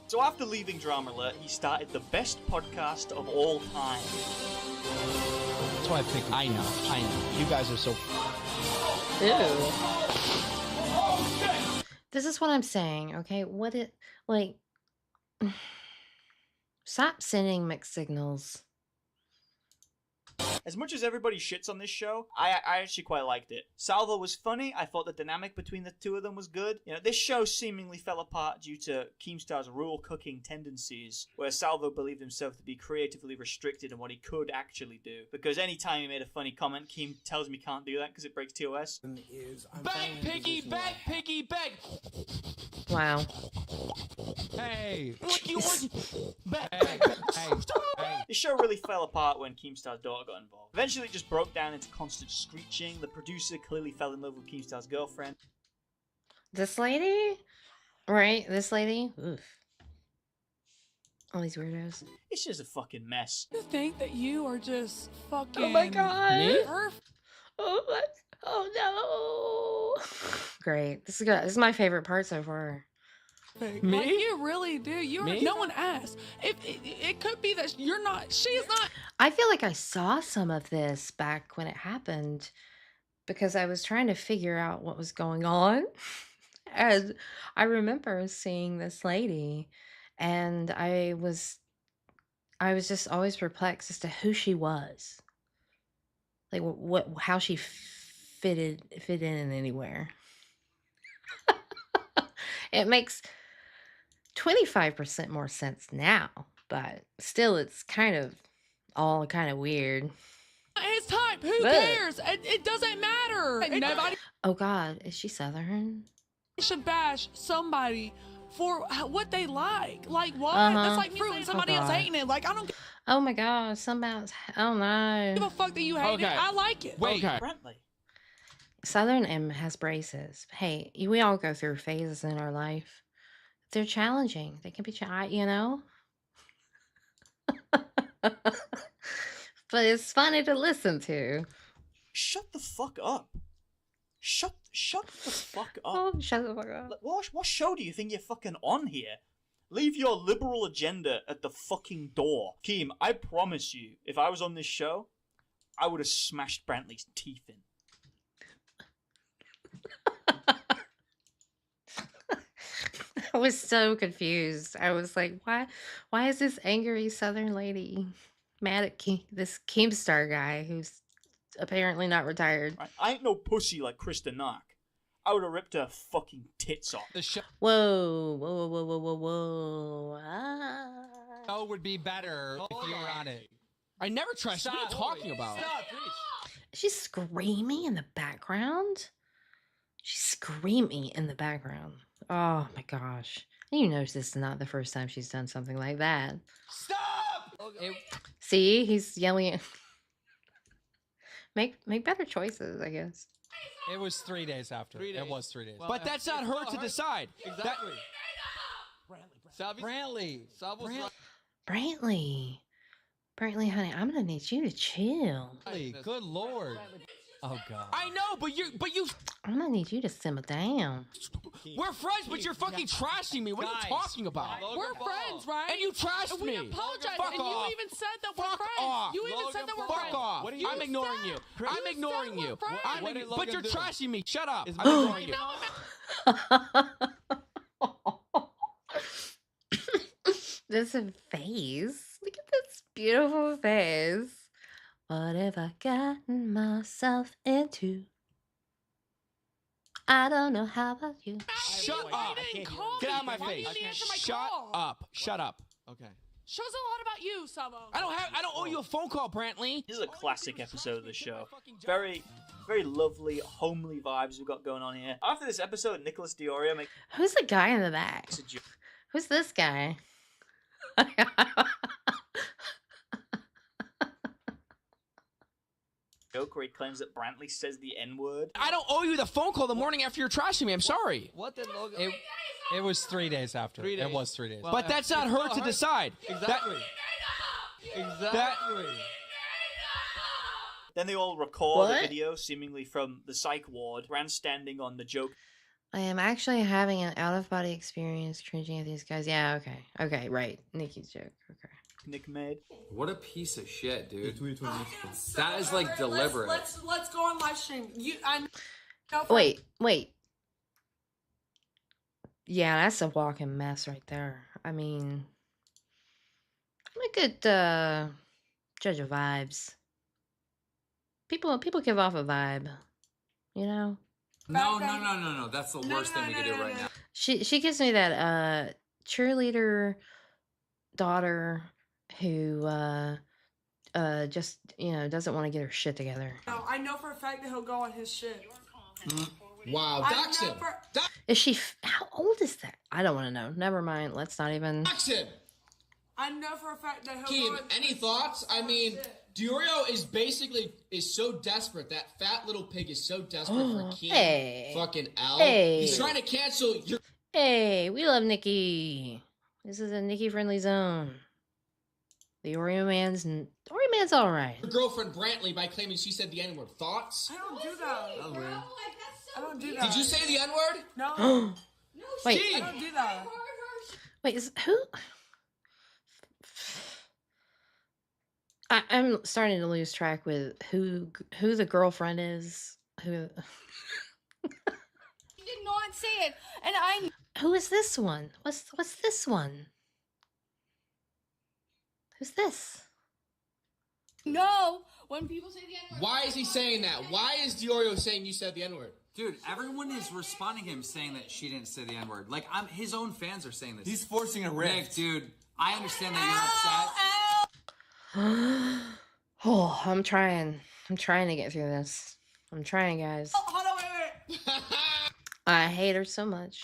So after leaving Drama Alert, he started the best podcast of all time. That's why I think I know. You guys are so... Ew. This is what I'm saying, okay? Stop sending mixed signals. As much as everybody shits on this show, I actually quite liked it. Salvo was funny. I thought the dynamic between the two of them was good. You know, this show seemingly fell apart due to Keemstar's rule-cooking tendencies, where Salvo believed himself to be creatively restricted in what he could actually do. Because anytime he made a funny comment, Keem tells me he can't do that because it breaks TOS. Beg, piggy, beg, piggy, beg! Wow. Hey! What you want? Hey! The show really fell apart when Keemstar's daughter got involved. Eventually, it just broke down into constant screeching. The producer clearly fell in love with Keemstar's girlfriend. This lady? Right? This lady? Oof. All these weirdos. It's just a fucking mess. To think that you are just fucking. Oh my god. Me? Oh no. Great. This is good. This is my favorite part so far. Me? Like, you really do. No one asked. If it could be that you're not. She's not. I feel like I saw some of this back when it happened because I was trying to figure out what was going on. And I remember seeing this lady and I was just always perplexed as to who she was. Like how she fit in anywhere. It makes 25% more sense now, but still it's kind of weird. His type. Who cares? It doesn't matter. Nobody Oh god, is she Southern? should bash somebody for what they like. Like what? Uh-huh. That's like me saying somebody else God. hating it. Like I don't Oh my god, somebody's oh no. give a fuck that you hate it. I like it. Wait, Brantley. Southern M has braces. Hey, we all go through phases in our life. They're challenging. They can be, you know? But it's funny to listen to. Shut the fuck up. Shut the fuck up. Oh, shut the fuck up. What show do you think you're fucking on here? Leave your liberal agenda at the fucking door. Keem, I promise you, if I was on this show, I would have smashed Brantley's teeth in. I was so confused. I was like, why is this angry Southern lady mad at this keemstar guy who's apparently not retired? I ain't no pussy like Krista Nark. I would have ripped her fucking tits off. Whoa, whoa, whoa, whoa, whoa, whoa. Ah. Show would be better if you were on it. I never trust. What are you talking about? She's screaming in the background. She's screaming in the background. Oh my gosh. And you notice this is not the first time she's done something like that. Stop! See, he's yelling at make better choices, I guess. It was 3 days after. It was 3 days. But that's not her to decide. Exactly. Brantley. Brantley, honey, I'm gonna need you to chill. Good lord. Oh god. I know, but you. I'm gonna need you to simmer down. We're friends, but you're fucking trashing me. What are you talking about? We're friends, right? And you trashed we me. apologize. Fuck and off. you even said that we're Fuck friends. off. You even said that we're Fuck friends. off. I'm ignoring you. I'm ignoring you. But you're trashing me. Shut up. I'm ignoring you. This face. Look at this beautiful face. What have I gotten myself into? I don't know how about you. Shut up. Get out of my face. Shut up. Shut up. Okay. Shows a lot about you, Sabo. I don't owe you a phone call, Brantley. This is a classic episode of the show. Very, very lovely, homely vibes we've got going on here. After this episode, Nicholas Diorio makes... Who's the guy in the back? Who's this guy? joke where he claims that Brantley says the N-word. I don't owe you the phone call the morning after you're trashing me. I'm sorry. What did Logan... It was 3 days after. 3 days. It was 3 days. Well, but that's not her to decide. Exactly. Exactly. Then they all record a video, seemingly from the psych ward, grandstanding on the joke. I am actually having an out-of-body experience cringing at these guys. Yeah, okay. Okay, right. Nikki's joke. Okay. Nick made. What a piece of shit, dude. That is like deliberate. Let's go on live stream. Wait. Yeah, that's a walking mess right there. I mean, I'm a good judge of vibes. People give off a vibe, you know? No. That's the worst thing we could do right now. She gives me that cheerleader daughter who just, doesn't want to get her shit together. No, I know for a fact that he'll go on his shit. Wow, dox him. Is she how old is that? I don't want to know. Never mind. Let's not even. Dox him. I know for a fact that Keem, any thoughts? I mean, Diorio is so desperate. That fat little pig is so desperate for Keem. Hey. Fucking L. Hey. He's trying to cancel your. Hey, we love Nikki. This is a Nikki-friendly zone. The Oreo Man's all right. Your girlfriend Brantley by claiming she said the N-word. Thoughts? I don't do that. Oh, weird. I don't do that. Did you say the N-word? No. Wait. I don't do that. Wait, who? I'm starting to lose track with who the girlfriend is. Who? You did not say it, and I. Who is this one? What's this one? Who's this? No, when people say the N-word. Why is he saying that? Why is Diorio saying you said the N-word? Dude, everyone is responding to him saying that she didn't say the N-word. Like, his own fans are saying this. He's forcing a rift. Nick, dude, I understand that you're upset. Oh, I'm trying to get through this. I'm trying, guys. Oh, hold on, wait. I hate her so much.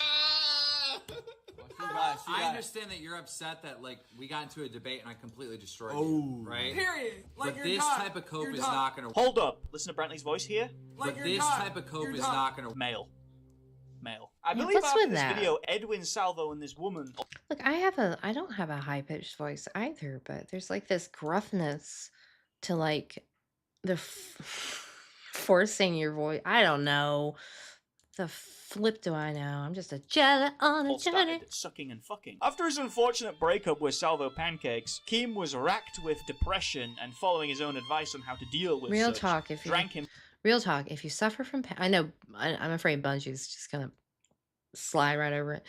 I understand that you're upset that, like, we got into a debate and I completely destroyed you, right? Period. Like, but this type of cope is not going to... Hold up. Listen to Brantley's voice here. But this type of cope is not going to... Male. I believe what's after with this that? video, Edwin Salvo and this woman... Look, I don't have a high-pitched voice either, but there's like this gruffness to like the forcing your voice. I don't know. The flip do I know? I'm just a jelly on a jelly. started sucking and fucking. After his unfortunate breakup with Salvo Pancakes, Keem was racked with depression and following his own advice on how to deal with Real such, talk, if you suffer from I know I'm afraid Bungie's just gonna slide right over it.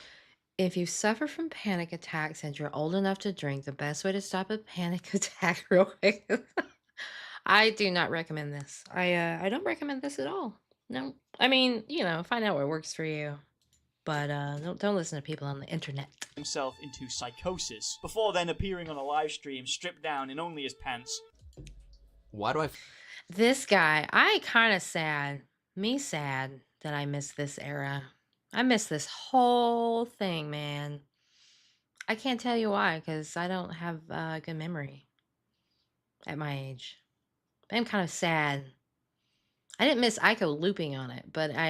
If you suffer from panic attacks and you're old enough to drink, the best way to stop a panic attack real quick. I do not recommend this. I don't recommend this at all. No. I mean, find out what works for you. But don't listen to people on the internet. Himself into psychosis, before then appearing on a live stream stripped down in only his pants. Why do I... This guy, I kind of sad that I missed this era. I missed this whole thing, man. I can't tell you why, because I don't have a good memory at my age. I'm kind of sad. I didn't miss Ico looping on it, but I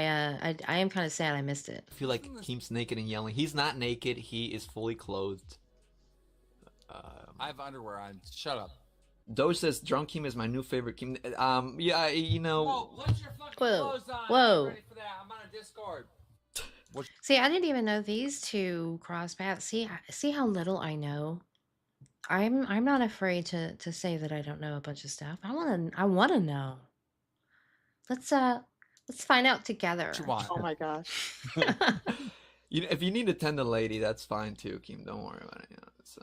am kind of sad I missed it. I feel like Keem's naked and yelling. He's not naked. He is fully clothed. I have underwear on. Shut up. Doge says, Drunk Keem is my new favorite Keem. Yeah, Whoa, what's your fucking clothes on? Whoa. I'm ready for that. I'm on a Discord. See, I didn't even know these two cross paths. See how little I know. I'm not afraid to say that I don't know a bunch of stuff. I wanna know. Let's find out together. Oh my gosh. If you need to tend a lady, that's fine too, Keem. Don't worry about it. It's,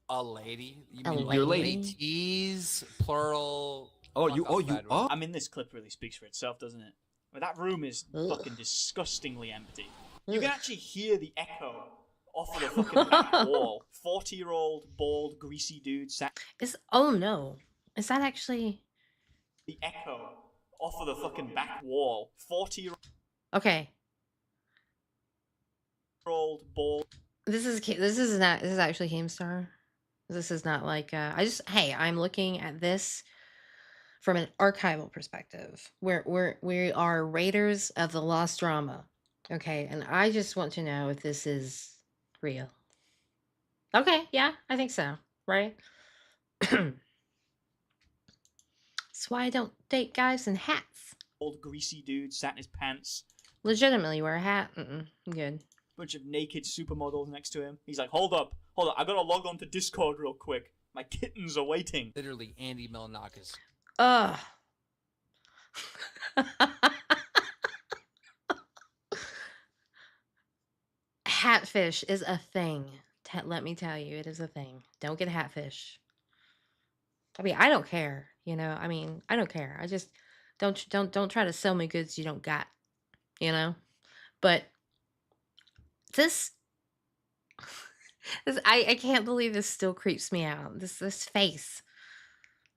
A lady? You A mean Your like lady. T's, plural. I mean, this clip really speaks for itself, doesn't it? I mean, that room is fucking disgustingly empty. You can actually hear the echo off of the fucking back wall. 40-year-old, bald, greasy dude sat... Oh no. Is that actually... The echo off of the fucking back wall. 40-year-old... Okay. Bald... This is actually Keemstar. This is not like I'm looking at this from an archival perspective. We are raiders of the lost drama. Okay, and I just want to know if this is real. Okay, yeah, I think so. Right? That's why I don't date guys in hats. Old greasy dude sat in his pants. Legitimately wear a hat. I'm good. Bunch of naked supermodels next to him. He's like, hold up, I gotta log on to Discord real quick. My kittens are waiting. Literally Andy Milonakis. Ugh. Hatfish is a thing. Let me tell you, it is a thing. Don't get hatfish. I mean, I don't care. I don't care. I just don't try to sell me goods you don't got. But this I can't believe this still creeps me out. This face.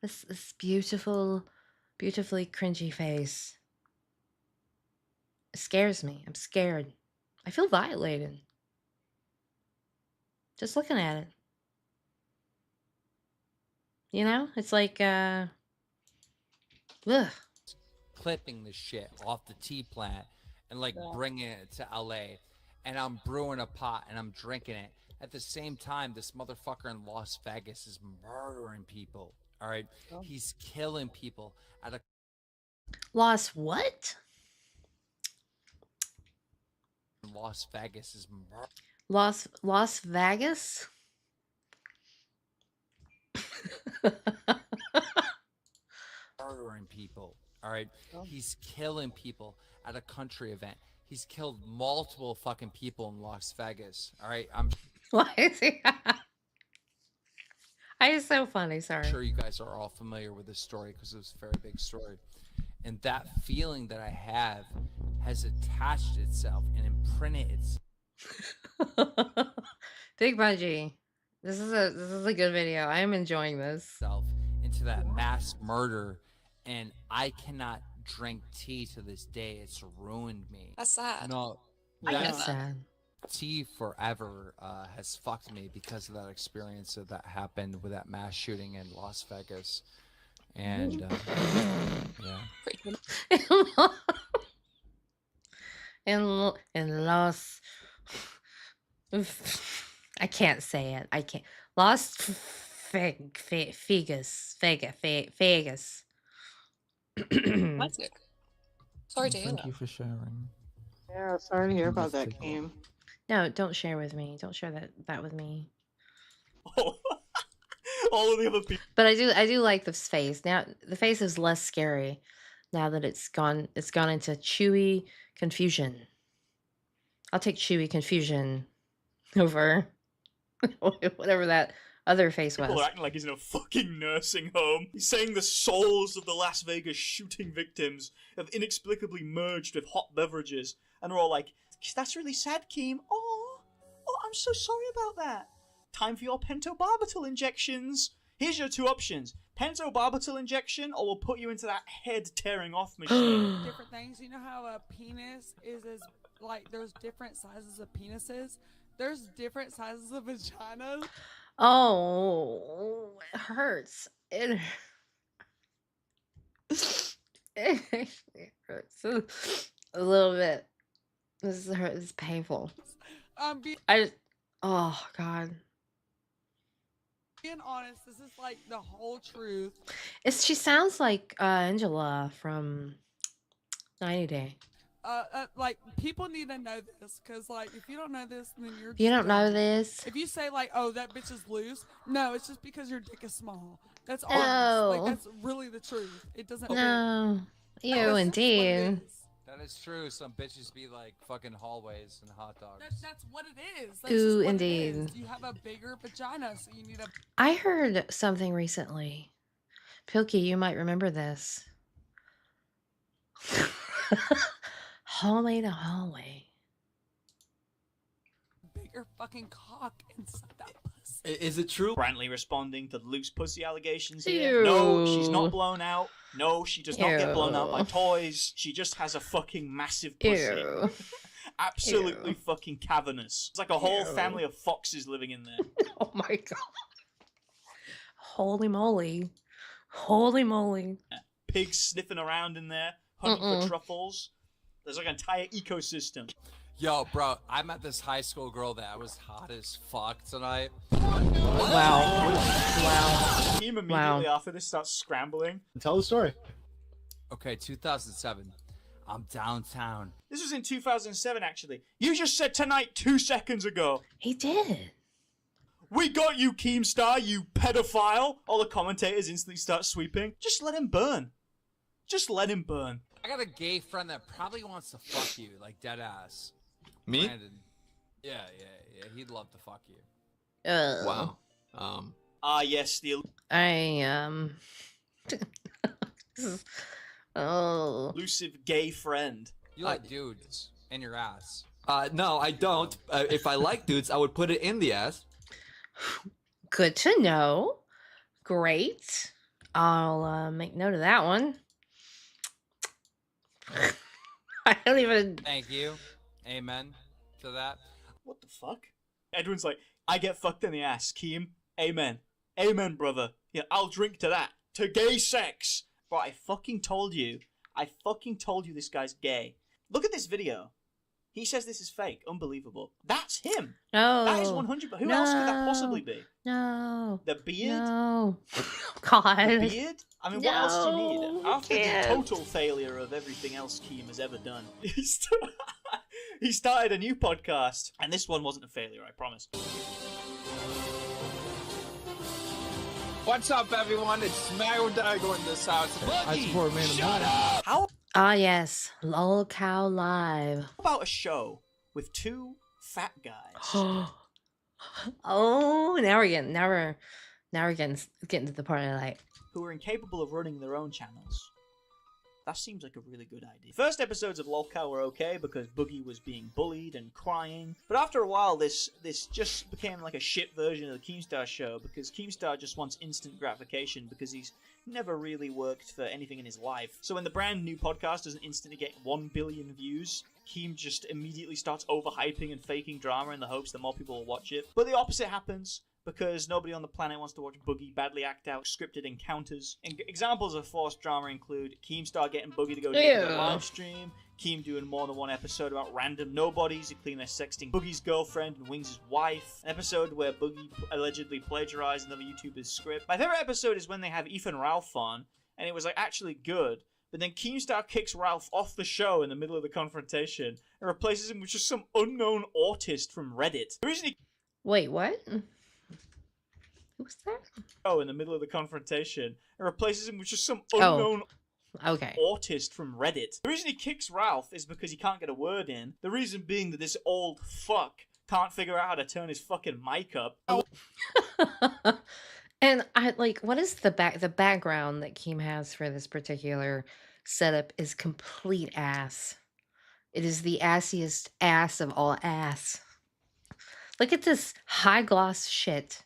This beautifully cringy face. It scares me. I'm scared. I feel violated. Just looking at it. You know, it's like ugh. Clipping the shit off the tea plant and like bringing it to LA, and I'm brewing a pot and I'm drinking it. At the same time, this motherfucker in Las Vegas is murdering people. All right, he's killing people at a Las what? Las Vegas is Las Vegas? murdering people. All right, he's killing people at a country event. He's killed multiple fucking people in Las Vegas. All right, I'm Why is he? It's so funny. Sorry. sure you guys are all familiar with this story because it was a very big story. And that feeling that I have has attached itself and imprinted Big Budgie. This is a good video. I am enjoying this. itself into that mass murder, and I cannot drink tea to this day. It's ruined me. That's sad. No, I get that sad. tea forever has fucked me because of that experience that happened with that mass shooting in Las Vegas. And yeah. in Las I can't say it. I can't. Las Vegas. Classic. Sorry to hear Thank that. you for sharing. Yeah, sorry to hear about that, Keem. No, don't share with me. Don't share that with me. All of the other people. But I do like this face. Now the face is less scary now that it's gone into chewy confusion. I'll take chewy confusion over whatever that other face was. People are acting like he's in a fucking nursing home. He's saying the souls of the Las Vegas shooting victims have inexplicably merged with hot beverages, and they're all like, "That's really sad, Keem. Oh, I'm so sorry about that. Time for your pentobarbital injections. Here's your two options: pentobarbital injection, or we'll put you into that head-tearing off machine." Different things. You know how a penis is like there's different sizes of penises. There's different sizes of vaginas. Oh, it hurts. It hurts a little bit. This is painful. Oh God. Being honest, this is like the whole truth. She sounds like Angela from 90 Day. Like people need to know this because like if you don't know this, then you're. You just don't know dumb. this? If you say like, "Oh, that bitch is loose," no, it's just because your dick is small. That's No. honest. Like that's really the truth. It doesn't. No. No, You it's indeed. That is true. Some bitches be like fucking hallways and hot dogs. That's what it is. That's Ooh, just what indeed. It is. You have a bigger vagina, so you need a. I heard something recently. Pilkey, you might remember this. Hallway to hallway. Bigger fucking cock inside that pussy. Is it true? Brantley responding to the loose pussy allegations Ew. here. No, she's not blown out. No, she does not get blown out by Ew. toys. She just has a fucking massive pussy. Ew. Absolutely Ew. fucking cavernous. It's like a whole Ew. family of foxes living in there. Oh my God. Holy moly. Holy moly. Pigs sniffing around in there, hunting Mm-mm. for truffles. There's like an entire ecosystem. Yo, bro, I met this high school girl that was hot as fuck tonight. Wow. Wow. Team immediately after this starts scrambling. Tell the story. Okay, 2007. I'm downtown. This was in 2007, actually. You just said tonight 2 seconds ago. He did. We got you, Keemstar, you pedophile. All the commentators instantly start sweeping. Just let him burn. Just let him burn. I got a gay friend that probably wants to fuck you, like dead ass. Me? Brandon. Yeah. He'd love to fuck you. Wow. Yes, the Oh. elusive gay friend. You like dudes in your ass. No, I don't. If I like dudes, I would put it in the ass. Good to know. Great. I'll make note of that one. I don't even. Thank you. Amen to that. What the fuck? Edwin's like, I get fucked in the ass. Keem, amen. Amen, brother. Yeah, I'll drink to that. To gay sex. Bro, I fucking told you this guy's gay. Look at this video. He says this is fake. Unbelievable. That's him. No. That is 100. Who else could that possibly be? No. The beard? No. God. The beard? I mean, what else do you need? No, After the can't. total failure of everything else Keem has ever done, he started a new podcast, and this one wasn't a failure, I promise. What's up, everyone? It's Mario Dago in this house. I support man. Shut up! How Ah, yes. Lol Cow Live. about a show with two fat guys? Oh, now we're getting to the part I like. Who are incapable of running their own channels. That seems like a really good idea. First episodes of LOLcow were okay because Boogie was being bullied and crying. But after a while, this just became like a shit version of the Keemstar show because Keemstar just wants instant gratification because he's never really worked for anything in his life. So when the brand new podcast doesn't instantly get 1 billion views, Keem just immediately starts overhyping and faking drama in the hopes that more people will watch it. But the opposite happens, because nobody on the planet wants to watch Boogie badly act out scripted encounters. Examples of forced drama include Keemstar getting Boogie to go to the live stream, Keem doing more than one episode about random nobodies who claim they're sexting Boogie's girlfriend and Wings' wife, an episode where Boogie allegedly plagiarized another YouTuber's script. My favorite episode is when they have Ethan Ralph on, and it was like actually good, but then Keemstar kicks Ralph off the show in the middle of the confrontation and replaces him with just some unknown autist from Reddit. The reason he Wait, what? Who's that? Oh, in the middle of the confrontation and replaces him with just some unknown autist from Reddit. The reason he kicks Ralph is because he can't get a word in. The reason being that this old fuck can't figure out how to turn his fucking mic up. And I like, what is the background that Keem has for this particular setup is complete ass. It is the assiest ass of all ass. Look at this high gloss shit.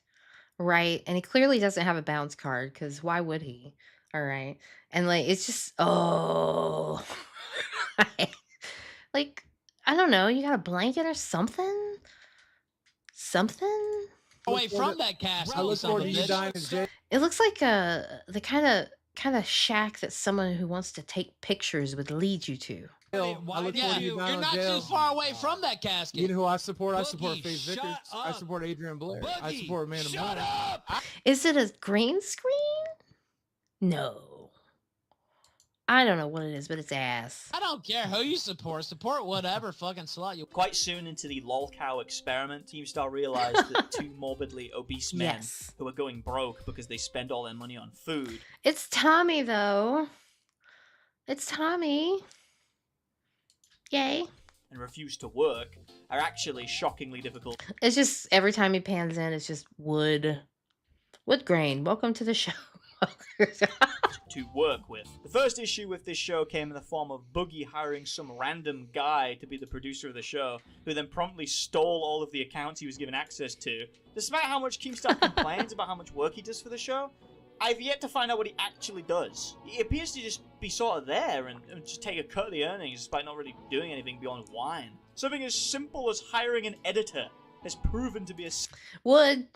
Right, and he clearly doesn't have a bounce card, because why would he? All right, and like, it's just, oh. Like, I don't know, you got a blanket or something? Something? Away from that cast. I look forward to you dying in jail. It looks like the kind of shack that someone who wants to take pictures would lead you to. I look forward to you dying You're in not jail. too far away from that casket. You know who I support? I support Boogie, Faith Vickers. shut I up. support Adrian Blair. I Boogie, support Amanda shut Miller. up. Is it a green screen? No. I don't know what it is, but it's ass. I don't care who you support. Support whatever fucking slut you. Quite soon into the LOLcow experiment, Keemstar realized that two morbidly obese men Yes. who are going broke because they spend all their money on food. It's Tommy, though. It's Tommy. Yay. And refuse to work are actually shockingly difficult It's just every time he pans in, it's just wood. Wood grain. Welcome to the show. to work with. The first issue with this show came in the form of Boogie hiring some random guy to be the producer of the show, who then promptly stole all of the accounts he was given access to. Despite how much Keemstar complains about how much work he does for the show, I've yet to find out what he actually does. He appears to just be sort of there and just take a cut of the earnings despite not really doing anything beyond whine. Something as simple as hiring an editor has proven to be a... Wood.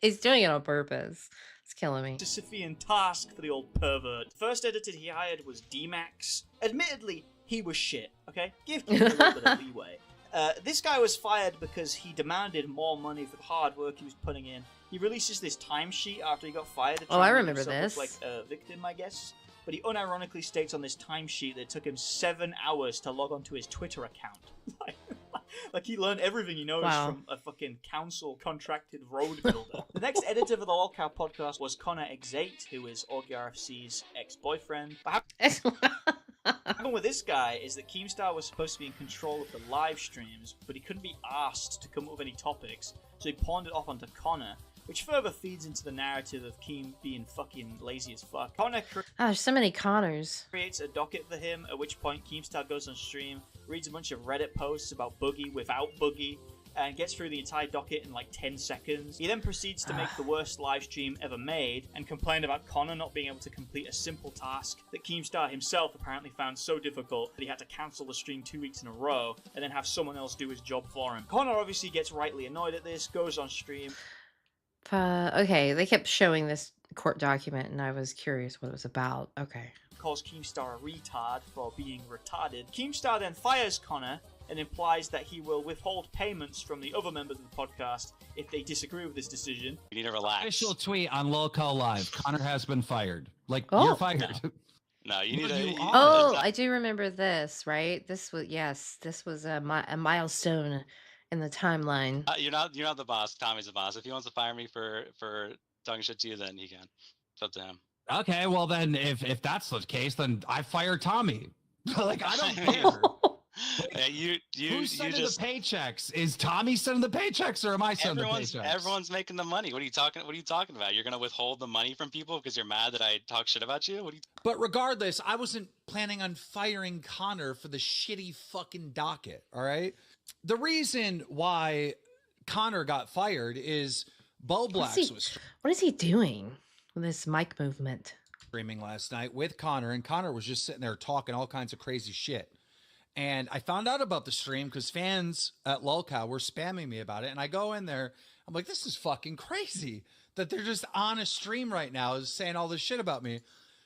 He's doing it on purpose. It's killing me. Sisyphean task for the old pervert. First editor he hired was D-Max. Admittedly, he was shit, okay? Give him a little bit of leeway. This guy was fired because he demanded more money for the hard work he was putting in. He releases this timesheet after he got fired. Oh, I to make remember himself this. look like a victim, I guess. But he unironically states on this timesheet that it took him 7 hours to log onto his Twitter account. Like he learned everything he knows from a fucking council contracted road builder. The next editor for the LOLcow podcast was Connor X8, who is OrgRFC's ex-boyfriend. What happened with this guy is that Keemstar was supposed to be in control of the live streams, but he couldn't be asked to come up with any topics, so he pawned it off onto Connor, which further feeds into the narrative of Keem being fucking lazy as fuck. Connor there's so many Connors. creates a docket for him, at which point Keemstar goes on stream, reads a bunch of Reddit posts about Boogie without Boogie, and gets through the entire docket in like 10 seconds. He then proceeds to make the worst live stream ever made, and complained about Connor not being able to complete a simple task that Keemstar himself apparently found so difficult that he had to cancel the stream 2 weeks in a row, and then have someone else do his job for him. Connor obviously gets rightly annoyed at this, goes on stream. Okay, they kept showing this court document, and I was curious what it was about. Okay. Calls Keemstar a retard for being retarded. Keemstar then fires Connor and implies that he will withhold payments from the other members of the podcast if they disagree with this decision. You need to relax. Official tweet on Lolco Live. Connor has been fired. Like, Oh. you're fired. No, you need to. Oh, I do remember this, right? This was a milestone in the timeline. You're not the boss. Tommy's the boss. If he wants to fire me for talking shit to you, then he can. It's up to him. Okay, well then, if that's the case, then I fire Tommy. Like, I don't care. Who's sending the paychecks? Is Tommy sending the paychecks, or am I sending the paychecks? Everyone's making the money. What are you talking about? You're gonna withhold the money from people because you're mad that I talk shit about you? But regardless, I wasn't planning on firing Connor for the shitty fucking docket, all right? The reason why Connor got fired is Bo Blacks was What is he doing with this mic movement? streaming last night with Connor, and Connor was just sitting there talking all kinds of crazy shit. And I found out about the stream because fans at Lolcow were spamming me about it. And I go in there, I'm like, this is fucking crazy that they're just on a stream right now saying all this shit about me.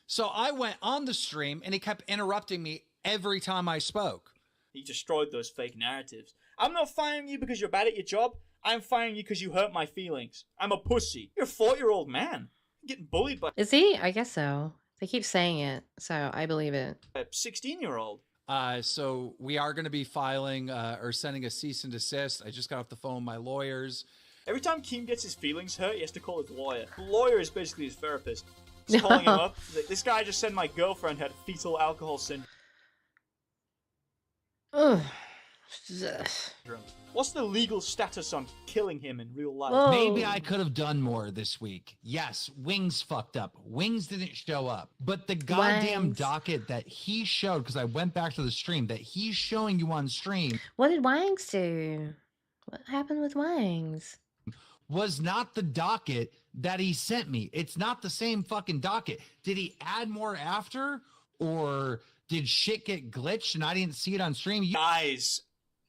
So I went on the stream and he kept interrupting me every time I spoke. He destroyed those fake narratives. I'm not firing you because you're bad at your job. I'm firing you because you hurt my feelings. I'm a pussy. You're a 40-year-old man. I'm getting bullied by Is he? I guess so. They keep saying it, so I believe it. a 16-year-old. So we are going to be filing or sending a cease and desist. I just got off the phone with my lawyers. Every time Keem gets his feelings hurt, he has to call his lawyer. The lawyer is basically his therapist. He's calling him up. He's like, this guy just said my girlfriend had fetal alcohol syndrome. Ugh. What's the legal status on killing him in real life? Maybe I could have done more this week. Yes, Wings fucked up. Wings didn't show up. But the goddamn Wangs. docket that he showed, because I went back to the stream, that he's showing you on stream What did Wangs do? What happened with Wangs? was not the docket that he sent me. It's not the same fucking docket. Did he add more after? Or did shit get glitched and I didn't see it on stream? Guys,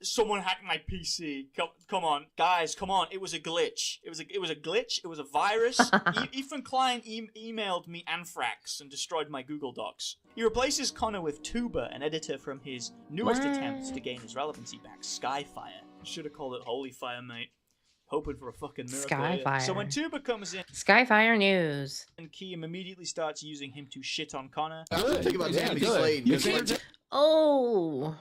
someone hacked my PC. Come on, guys, come on. It was a glitch. It was a glitch. It was a virus. Ethan Klein emailed me anthrax and destroyed my Google Docs. He replaces Connor with Tuba, an editor from his newest attempt to gain his relevancy back, Skyfire. Should have called it Holy Fire, mate. Hoping for a fucking miracle. Skyfire. So when Tuba comes in, Skyfire News. and Keem immediately starts using him to shit on Connor. I really think about Tammy Slade. Oh.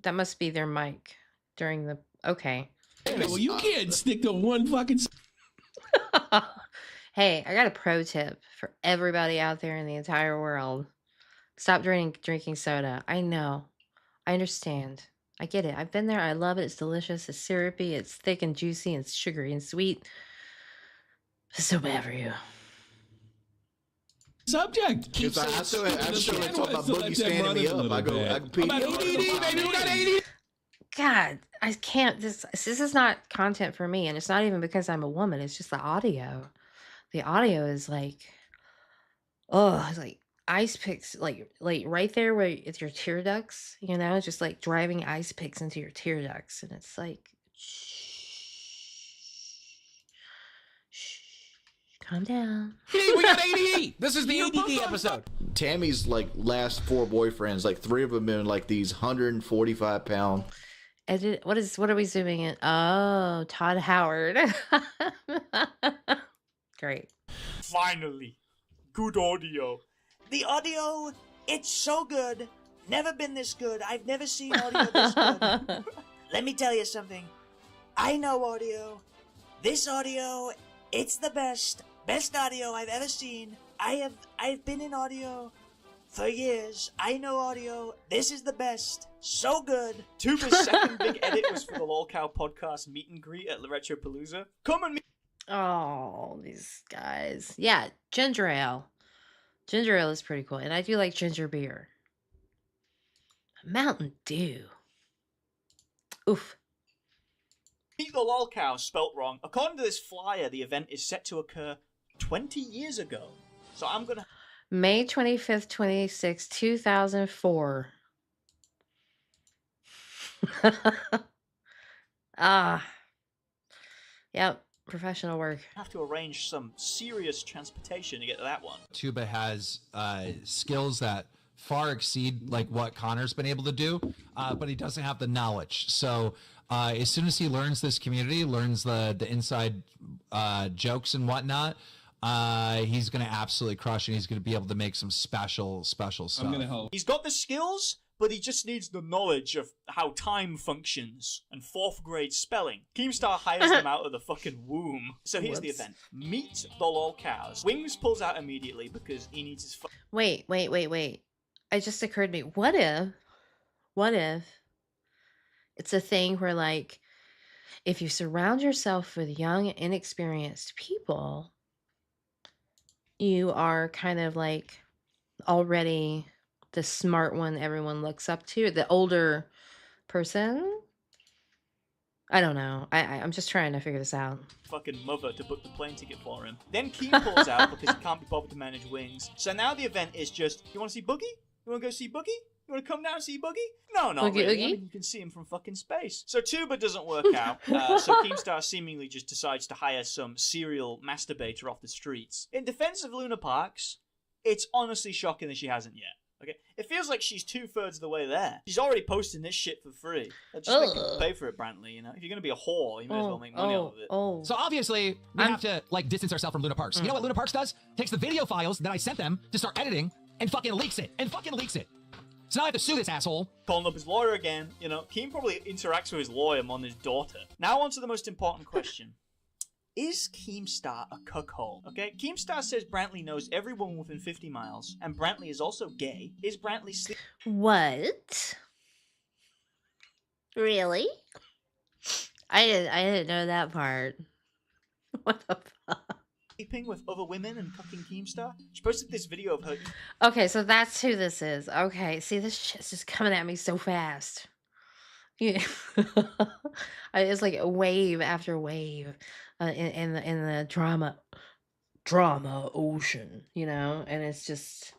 That must be their mic during the... Okay. Well, you can't stick to one fucking... Hey, I got a pro tip for everybody out there in the entire world. Stop drinking soda. I know. I understand. I get it. I've been there. I love it. It's delicious. It's syrupy. It's thick and juicy. And it's sugary and sweet. It's so bad for you. Subject. Because I still talk about Boogie standing me up. I can pee. God, I can't. This is not content for me. And it's not even because I'm a woman. It's just the audio. The audio is like, oh, it's like ice picks, like right there where it's your tear ducts, you know, just like driving ice picks into your tear ducts. And it's like, shh, calm down. We got ADD. This is the ADD episode. Tammy's like last 4 boyfriends, like 3 of them been like these 145-pound. What are we zooming in? Oh, Todd Howard. Great. Finally, good audio. The audio, it's so good. Never been this good. I've never seen audio this good. Let me tell you something. I know audio. This audio, it's the best audio I've ever seen. I've been in audio for years. I know audio. This is the best. So good. Tuba's second big edit was for the Lolcow podcast meet and greet at Retropalooza. Come and meet. Oh, these guys. Yeah, ginger ale. Ginger ale is pretty cool. And I do like ginger beer. Mountain Dew. Oof. Meet the Lolcow, spelt wrong. According to this flyer, the event is set to occur 20 years ago. So I'm gonna... May 25th, 26th, 2004. Ah. Yep. Professional work. Have to arrange some serious transportation to get to that one. Tuba has skills that far exceed like what Connor's been able to do, but he doesn't have the knowledge. So as soon as he learns this community, learns the inside jokes and whatnot, he's going to absolutely crush, and he's going to be able to make some special stuff. I'm gonna help. He's got the skills, but he just needs the knowledge of how time functions and 4th grade spelling. Keemstar hires them out of the fucking womb. So here's the event. Meet the lol cows. Wings pulls out immediately because he needs his Wait. It just occurred to me. What if it's a thing where, like, if you surround yourself with young, inexperienced people, you are kind of like already the smart one everyone looks up to, the older person? I don't know. I'm just trying to figure this out. fucking mother to book the plane ticket for him. Then Keem pulls out because he can't be bothered to manage Wings. So now the event is just, you want to see Boogie? You want to go see Boogie? You want to come down and see Boogie? No, not Oogie really. Oogie? I mean, you can see him from fucking space. So Tuba doesn't work out. So Keemstar seemingly just decides to hire some serial masturbator off the streets. In defense of Luna Parks, it's honestly shocking that she hasn't yet. Okay, it feels like she's 2/3 of the way there. She's already posting this shit for free. Just make people pay for it, Brantley. You know, if you're gonna be a whore, you may as well make money off of it. So obviously, we have to like distance ourselves from Luna Parks. You know what Luna Parks does? Takes the video files that I sent them to start editing and fucking leaks it. So now I have to sue this asshole. Calling up his lawyer again. You know, Keem probably interacts with his lawyer more than his daughter. Now on to the most important question. Is Keemstar a cuckold? Okay, Keemstar says Brantley knows every woman within 50 miles, and Brantley is also gay. Is Brantley What? Really? I didn't know that part. What the fuck? sleeping with other women and cucking Keemstar? She posted this video of her. Okay, so that's who this is. Okay, see, this shit's just coming at me so fast. Yeah. It's like a wave after wave in the drama ocean, you know, and it's just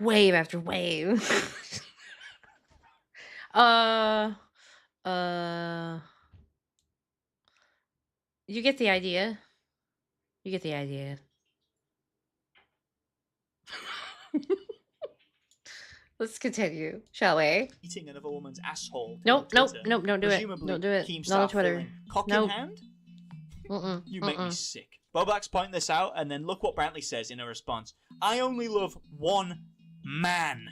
wave after wave. You get the idea. Let's continue, shall we? Eating another woman's asshole. Nope, don't do it. Presumably, Don't do it. Keemstar Not on Twitter. feeling cock Nope. in hand? You make me sick. Bobak's pointing this out, and then look what Brantley says in a response. I only love one man.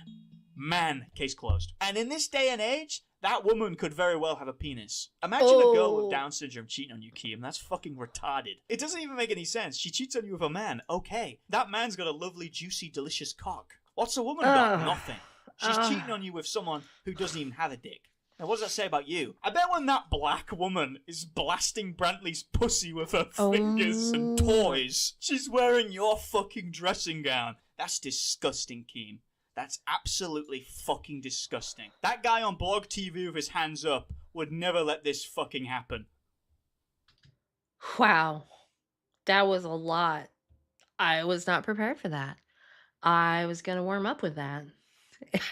Man, case closed. And in this day and age, that woman could very well have a penis. Imagine a girl with Down syndrome cheating on you, Keem. That's fucking retarded. It doesn't even make any sense. She cheats on you with a man. Okay. That man's got a lovely, juicy, delicious cock. What's a woman got? Nothing. She's cheating on you with someone who doesn't even have a dick. Now, what does that say about you? I bet when that black woman is blasting Brantley's pussy with her fingers and toys, she's wearing your fucking dressing gown. That's disgusting, Keem. That's absolutely fucking disgusting. That guy on Blog TV with his hands up would never let this fucking happen. Wow. That was a lot. I was not prepared for that. I was going to warm up with that.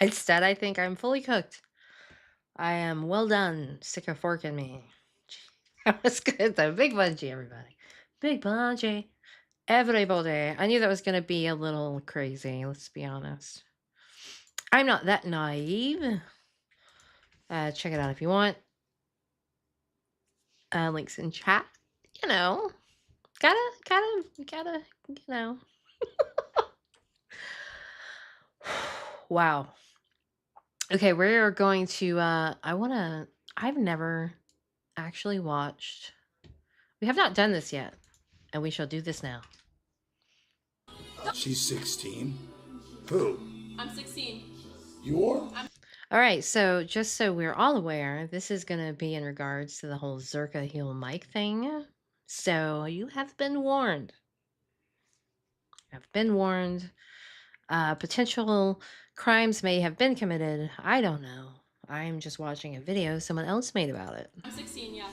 Instead, I think I'm fully cooked. I am well done. Stick a fork in me. That was good. The big bungee, everybody. Big bungee. Everybody. I knew that was going to be a little crazy, let's be honest. I'm not that naive. Check it out if you want. Links in chat. You know. Gotta, you know. Wow. Okay, we're going to, I've never actually watched, we have not done this yet, and we shall do this now. She's 16. Who? I'm 16. You're? All right, so just so we're all aware, this is going to be in regards to the whole Zerka heel mic thing. So you have been warned. Potential crimes may have been committed. I don't know. I'm just watching a video someone else made about it. I'm 16, yeah.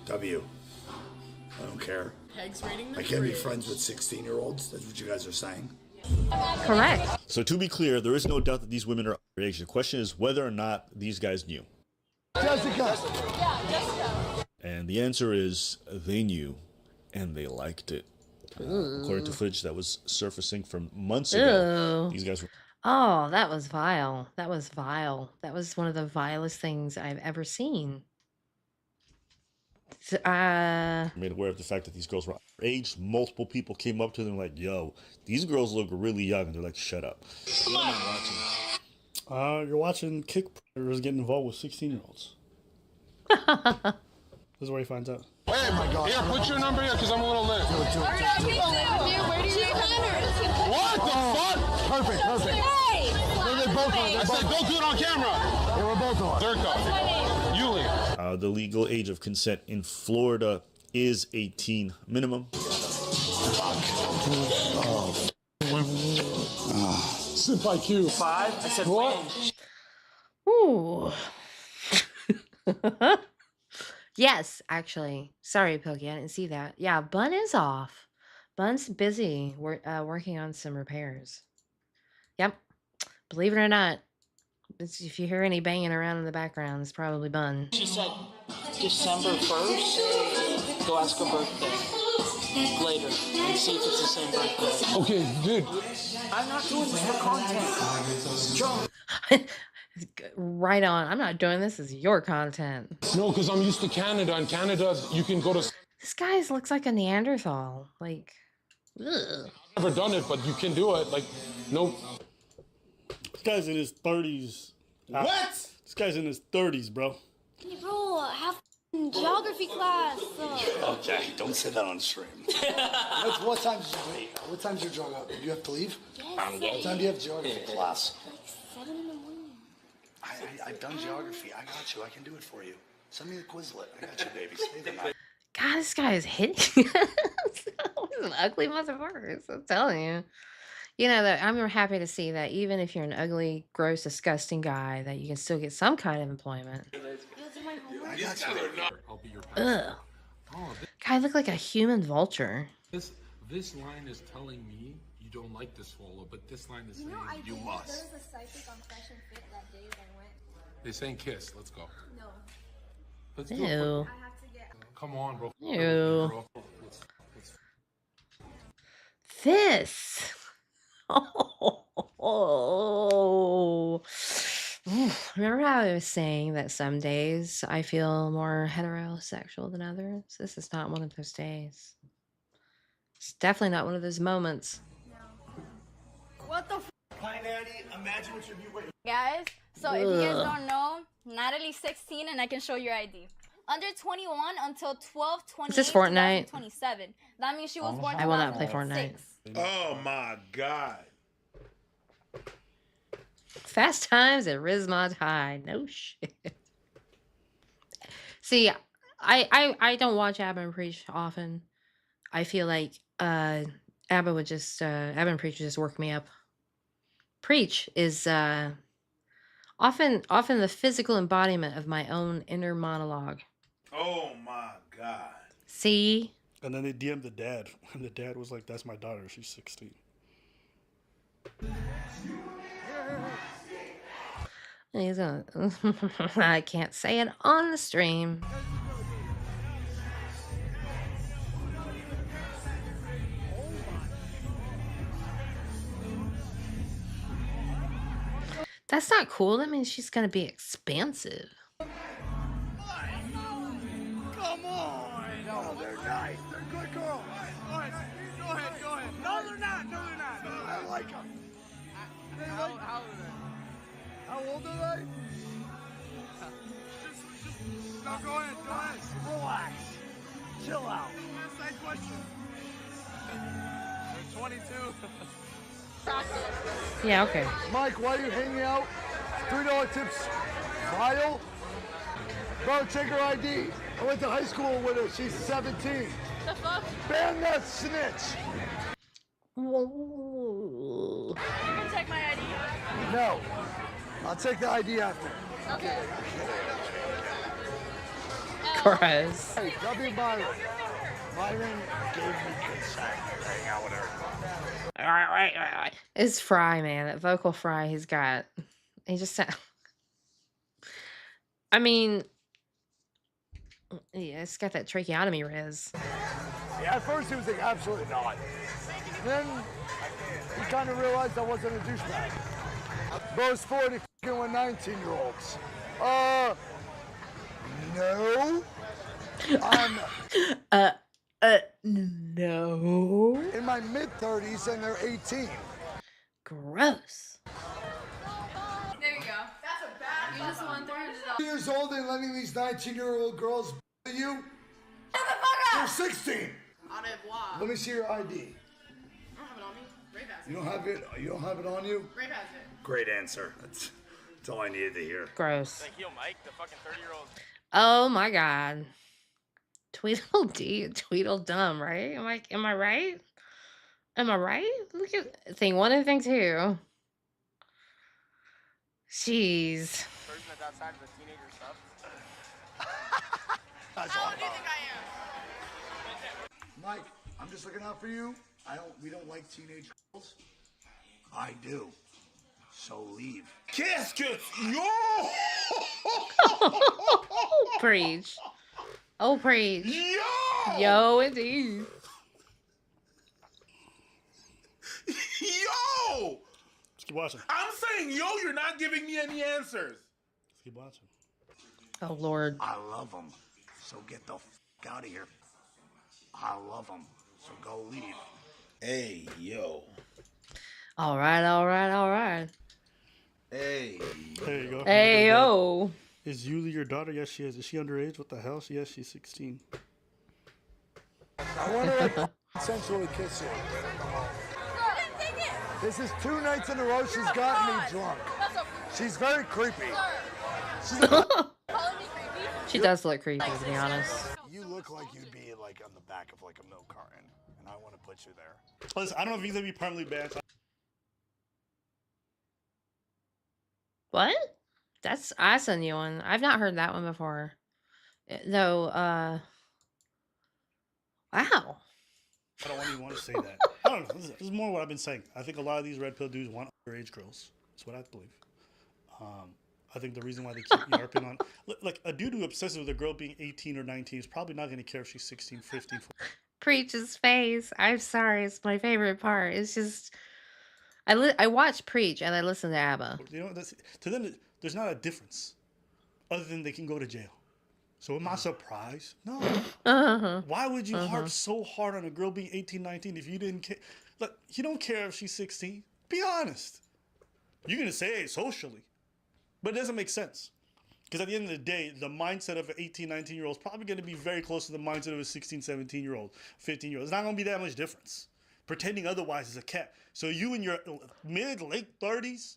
W. I don't care. Peg's rating I can't be friends with 16-year-olds. That's what you guys are saying. Correct. So to be clear, there is no doubt that these women are underage. The question is whether or not these guys knew. Jessica. Yeah, Jessica. And the answer is they knew, and they liked it. According to footage that was surfacing from months ago, Ew. these guys were Oh, that was vile. That was vile. That was one of the vilest things I've ever seen. made aware of the fact that these girls were underage. Multiple people came up to them like, yo, these girls look really young. And they're like, shut up. What am I watching? You're watching kick predators get involved with 16-year-olds. This is where he finds out. Hey, oh my God. Here, put your number here because I'm a little lit. What the fuck? Perfect, perfect. They're both on. I said, don't do it on camera. They were both on. Durka. Yuli. The legal age of consent in Florida is 18 minimum. Simp IQ. 5. I said what? Ooh. Yes, actually. Sorry, Pokey, I didn't see that. Yeah, Bun is off. Bun's busy working on some repairs. Yep. Believe it or not, if you hear any banging around in the background, it's probably Bun. She said December 1st. Go ask her birthday later and see if it's the same birthday. Okay, dude. I'm not doing this for content. John. Right on. I'm not doing this as your content. No, because I'm used to Canada. In Canada, you can go to... This guy looks like a Neanderthal. Like, ugh. Never done it, but you can do it. Like, nope. This guy's in his 30s. What? This guy's in his 30s, bro. Hey, bro, I have geography class. Okay, don't say that on stream. What time did you wait? What time did you drug up? Do you have to leave? Yes, What time do you have geography class? 7 in the morning. I've done geography. I got you. I can do it for you. Send me the Quizlet. I got you, baby. Stay the night. God, this guy is hitting. He's an ugly motherfucker. I'm telling you. You know, that I'm happy to see that even if you're an ugly, gross, disgusting guy, that you can still get some kind of employment. I got you. Ugh. Guy look like a human vulture. This line is telling me you don't like to swallow, but this line is saying you must. There was a psychic on Fashion Fit that day that I went. They're saying kiss. Let's go. No. Let's do Ew. it. I have to get. Come on, bro. Ew. This. Oh. Remember how I was saying that some days I feel more heterosexual than others? This is not one of those days. It's definitely not one of those moments. What the f? Hi, Natty. Imagine what you're doing. Guys, so if you guys Ugh. don't know, Natalie's 16 and I can show your ID. Under 21 until 12/28 Is this Fortnite? 2027. That means she was born I will not play 2006. Fortnite. Oh my God. Fast Times at Rizmont High. No shit. See, I don't watch Abba and Preach often. I feel like Abba and Preach would just work me up. Preach is often the physical embodiment of my own inner monologue. Oh my God. See? And then they DM'd the dad. And the dad was like, that's my daughter. She's 16. He's I can't say it on the stream. That's not cool. That means she's gonna be expansive. Come on! No, they're nice. They're good girls. Go ahead. No, they're not. I like them. How old are they? How old are they? No, go ahead. Relax. Chill out. Ask that question. They're 22. Yeah, okay. Mike, why are you hanging out? $3 tips. File? Bro, check her ID. I went to high school with her. She's 17. The fuck? Ban that snitch. Whoa. You can check my ID. No. I'll take the ID after. Okay. Gross. Hey, W. Byron. Byron gave me consent to hang out with her. It's Fry, man. That vocal fry he's got. He just sound. I mean, yeah, it's got that tracheotomy riz. Yeah, at first he was like, absolutely not. Then he kind of realized I wasn't a douchebag. Bro's 40 f***ing with 19-year-olds. No. I'm No. in my mid-30s and they're 18. Gross. There you go. That's a bad. You just won $300. Years old and letting these 19-year-old girls you? Shut the fuck You're up! 16. Au revoir. Let me see your ID. I don't have it on me. Rape has it. You don't have it? You don't have it on you? Rape has it. Great answer. That's all I needed to hear. Gross. Thank you, Mike, the fucking 30-year-old. Oh my god. Tweedledee, Tweedledum, right? Am I right? Am I right? Look at thing one and thing two. Jeez. Person that's outside of the teenager stuff. That's How all old do you about. think I am? Mike, I'm just looking out for you. We don't like teenage girls. I do. So leave. Caskets, yo! Preach. Oh, preach. Yo! Yo, indeed. Yo! Let's keep watching. I'm saying, yo, you're not giving me any answers. Let's keep watching. Oh, Lord. I love them. So get the f*** out of here. I love them. So go leave. Hey, yo. All right, all right, all right. Hey. There you go. Hey, yo. Is Yuli your daughter? Yes, she is. Is she underage? What the hell? Yes, she's 16. I want to consensually kiss you. This is 2 nights in a row she's gotten me drunk. She's very creepy. She's She does look creepy, to be honest. You look like you'd be like on the back of like a milk carton, and I want to put you there. Listen, I don't know if he's gonna be permanently banned. What? That's a new one. I've not heard that one before. Though, wow. I don't even want to say that. I don't know. This is more what I've been saying. I think a lot of these red pill dudes want underage girls. That's what I believe. I think the reason why they keep yarping on, like a dude who obsesses with a girl being 18 or 19 is probably not going to care if she's 16, 15. Preach's face. I'm sorry. It's my favorite part. It's just, I watch Preach and I listen to ABBA. You know, to them, there's not a difference other than they can go to jail. So am I surprised? No. Why would you harp so hard on a girl being 18, 19 if you didn't care? Look, you don't care if she's 16. Be honest. You're going to say it socially. But it doesn't make sense. Because at the end of the day, the mindset of an 18, 19-year-old is probably going to be very close to the mindset of a 16, 17-year-old, 15-year-old. It's not going to be that much difference. Pretending otherwise is a cat. So you in your late 30s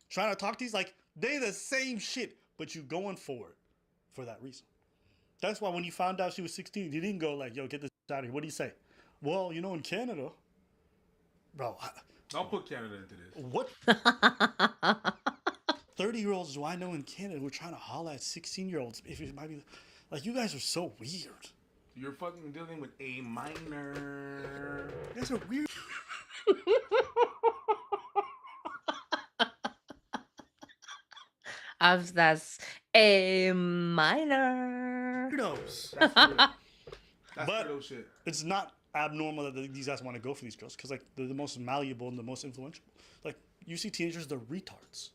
trying to talk to these, like, they the same shit, but you going for it for that reason. That's why when you found out she was 16, you didn't go like, yo, get this out of here. What do you say? Well, you know, in Canada, bro. I'll put Canada into this. What? 30-year-olds do I know in Canada who are trying to holla at 16-year-olds? If it might be, like, you guys are so weird. You're fucking dealing with A minor. You guys are weird. That's A minor. Weirdos. That's But real shit. it's not abnormal that these guys want to go for these girls because, like, they're the most malleable and the most influential. Like, you see teenagers, they're retards.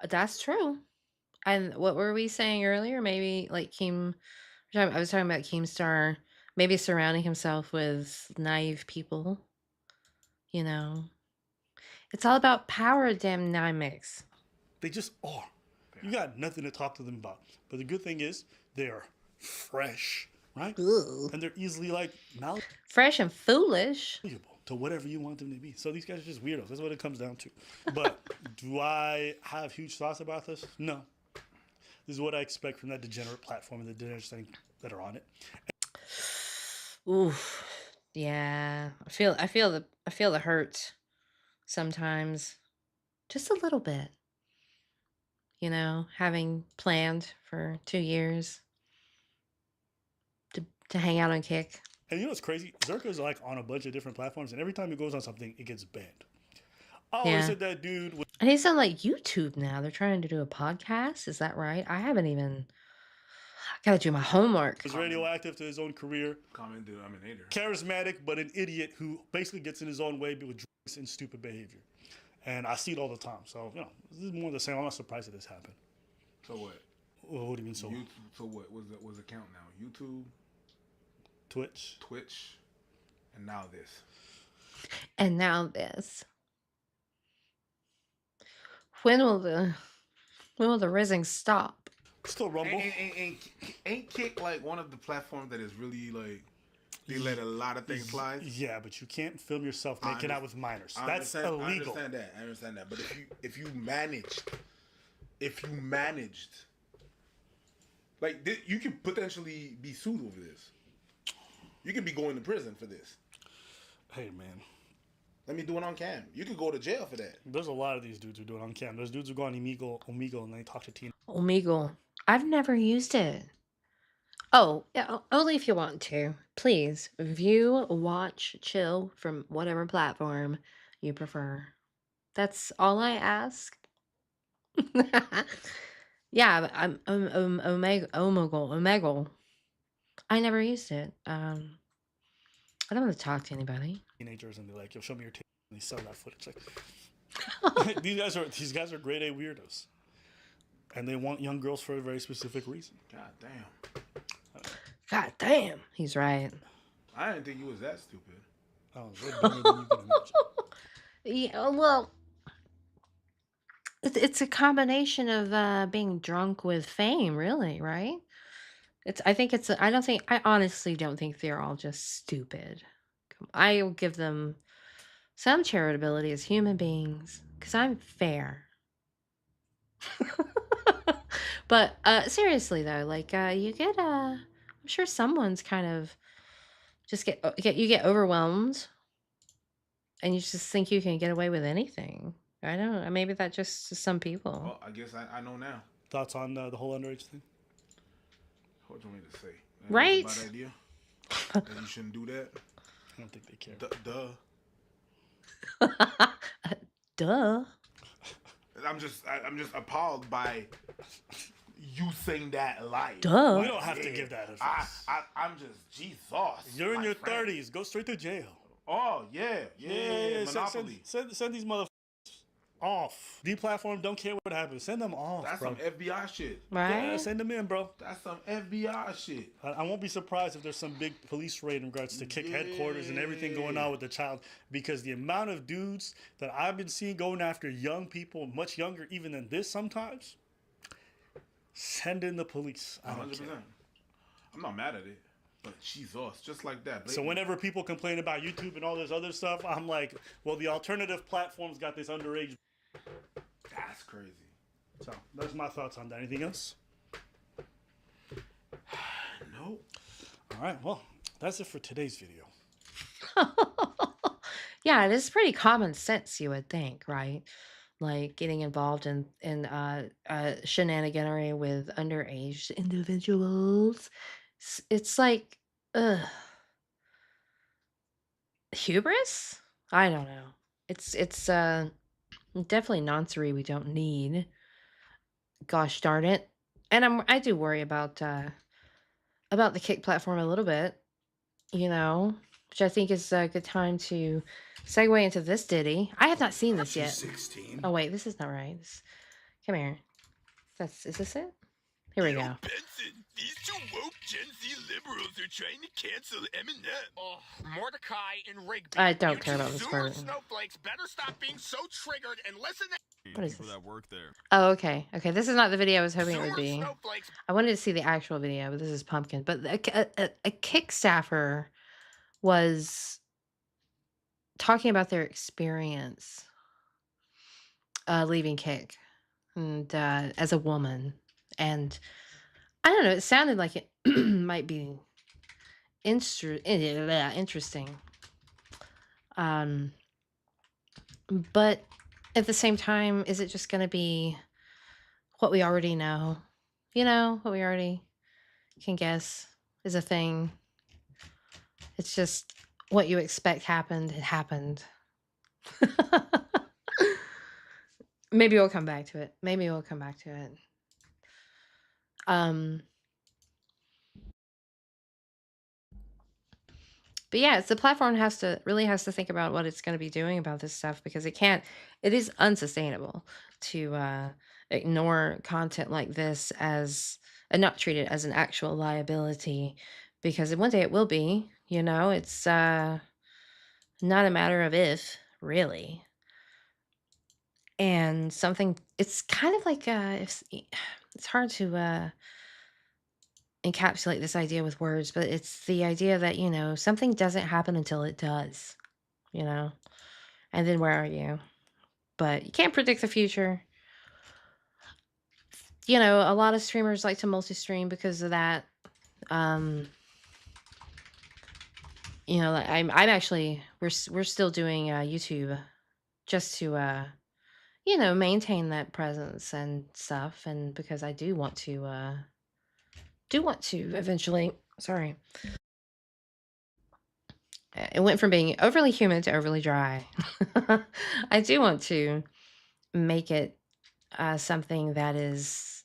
That's true. And what were we saying earlier? Maybe like I was talking about Keemstar, maybe surrounding himself with naive people. You know, it's all about power dynamics. They just are. You got nothing to talk to them about. But the good thing is they're fresh, right? And they're easily like malleable Fresh and foolish. to whatever you want them to be. So these guys are just weirdos. That's what it comes down to. But do I have huge thoughts about this? No. This is what I expect from that degenerate platform and the degenerates that are on it. Oof. Yeah. I feel the hurt sometimes. Just a little bit. You know, having planned for 2 years to hang out and kick. And you know what's crazy? Zerka's like on a bunch of different platforms, and every time he goes on something, it gets banned. Oh, Yeah. is it that dude with And he's on like YouTube now. They're trying to do a podcast. Is that right? I haven't even. Gotta do my homework. was radioactive to his own career? Common denominator. Charismatic, but an idiot who basically gets in his own way with drugs and stupid behavior. And I see it all the time. So, you know, this is more of the same. I'm not surprised that this happened. So what? Well, what do you mean so what? So what was the count now? YouTube, Twitch, and now this. And now this. When will the rizzing stop? Still Rumble. Ain't Kick like one of the platforms that is really like they let a lot of things slide? Yeah, but you can't film yourself making out with minors. That's I illegal. I understand that. But if you managed, like you could potentially be sued over this. You could be going to prison for this. Hey man, let me do it on cam. You could go to jail for that. There's a lot of these dudes who do it on cam. There's dudes who go on Omegle and they talk to teen. Omegle. I've never used it. Oh, yeah, only if you want to. Please view, watch, chill from whatever platform you prefer. That's all I ask. Yeah, I'm Omegle. I never used it. I don't want to talk to anybody. Teenagers and they're like, "Yo, show me your titties," and they sell that footage. Like, these guys are grade A weirdos, and they want young girls for a very specific reason. God damn. God damn, he's right. I didn't think you was that stupid. Oh, way dumber than you can imagine. Yeah, well, it's a combination of being drunk with fame, really, right? I honestly don't think they're all just stupid. I'll give them some charitability as human beings because I'm fair. But seriously though, like you get I'm sure someone's kind of just get overwhelmed and you just think you can get away with anything. I don't know. Maybe that just is some people. Well, I guess I know now. Thoughts on the whole underage thing? What do you want me to say? Right? Bad idea. That you shouldn't do that. I don't think they care. Duh. I'm just appalled by you saying that live. Duh. We don't have to give that advice. I'm just Jesus. You're in your 30s. Go straight to jail. Oh yeah. Monopoly. Send these motherfuckers off. Deplatform. Don't care what happens. Send them off. That's bro. some FBI shit. Right? Yeah, send them in, bro. That's some FBI shit. I won't be surprised if there's some big police raid in regards to Kick headquarters and everything going on with the child, because the amount of dudes that I've been seeing going after young people, much younger even than this sometimes, send in the police. I don't 100%. care. I'm not mad at it, but Jesus, just like that. So whenever people complain about YouTube and all this other stuff, I'm like, well, the alternative platforms got this underage. That's crazy. So that's my thoughts on that. Anything else? No. All right. Well, that's it for today's video. Yeah, it is pretty common sense, you would think, right? Like getting involved in shenaniganery with underage individuals. It's like, hubris? I don't know. It's definitely nonsense we don't need. Gosh darn it. And I do worry about the Kick platform a little bit, you know, which I think is a good time to segue into this ditty. I have not seen this yet. 16. Oh wait, this is not right. Come here. Is this it? Here we go. Benson, these two woke Gen Z liberals are trying to cancel Eminem. Oh, Mordecai and Rigby. I don't care about this Zoomer part. snowflakes better stop being so triggered and listen to... What is for this? that work there. Oh, okay. Okay, this is not the video I was hoping it would Zoomer be. snowflakes. I wanted to see the actual video, but this is Pumpkin. But a Kick staffer was talking about their experience leaving Kick and as a woman. And I don't know, it sounded like it might be interesting. But at the same time, is it just going to be what we already know? You know, what we already can guess is a thing. It's just what you expect happened. It happened. Maybe we'll come back to it. Maybe we'll come back to it. But yeah, it's the platform really has to think about what it's going to be doing about this stuff, because it is unsustainable to ignore content like this as and not treat it as an actual liability, because one day it will be, it's not a matter of if, really. And it's kind of like it's hard to encapsulate this idea with words, but it's the idea that, something doesn't happen until it does, and then where are you? But you can't predict the future. A lot of streamers like to multi-stream because of that. Like I'm actually, we're still doing YouTube just to maintain that presence and stuff, and because I do want to eventually, sorry. It went from being overly humid to overly dry. I do want to make it something that is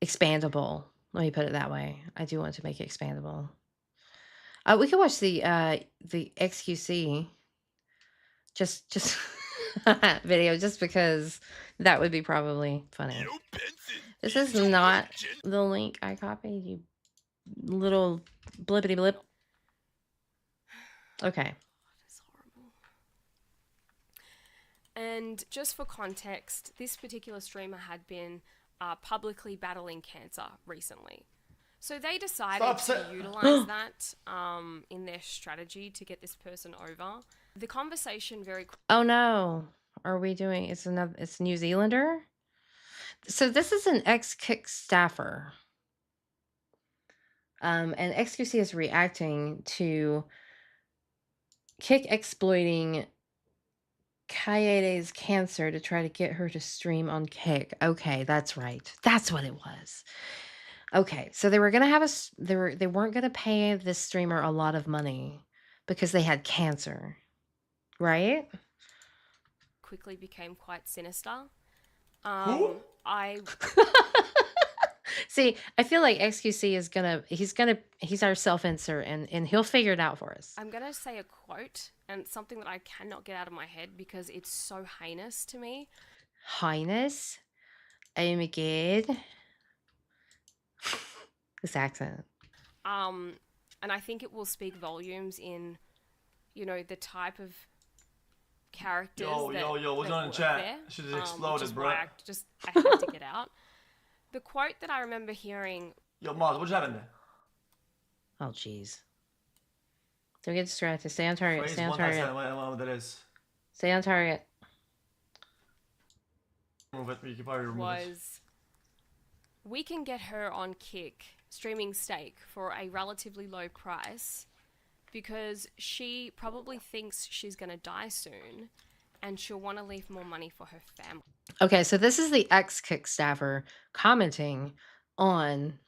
expandable. Let me put it that way. I do want to make it expandable. We can watch the XQC just video, just because that would be probably funny. This is not the link I copied, you little blippity blip. Okay. And just for context, this particular streamer had been publicly battling cancer recently. So they decided to utilize that in their strategy to get this person over. The conversation Oh no. Are we doing it's New Zealander? So this is an ex-Kick staffer. And XQC is reacting to Kick exploiting Kaede's cancer to try to get her to stream on Kick. Okay, that's right. That's what it was. Okay, so they were gonna have they weren't gonna pay this streamer a lot of money because they had cancer, right? quickly became quite sinister. I See, I feel like XQC is he's our self-insert, and he'll figure it out for us. I'm gonna say a quote, and it's something that I cannot get out of my head because it's so heinous to me. Highness? Oh my god. This accent. And I think it will speak volumes in, the type of characters what's on in chat? She just exploded, bro. I had to get out. The quote that I remember hearing. Yo, Mars, what's happening? Oh, jeez. Don't get distracted. Stay on target. Stay on target. What that is. Stay on target. Remove it. You can probably remove it. We can get her on Kick streaming steak for a relatively low price because she probably thinks she's going to die soon and she'll want to leave more money for her family. Okay, so this is the ex-Kick staffer commenting on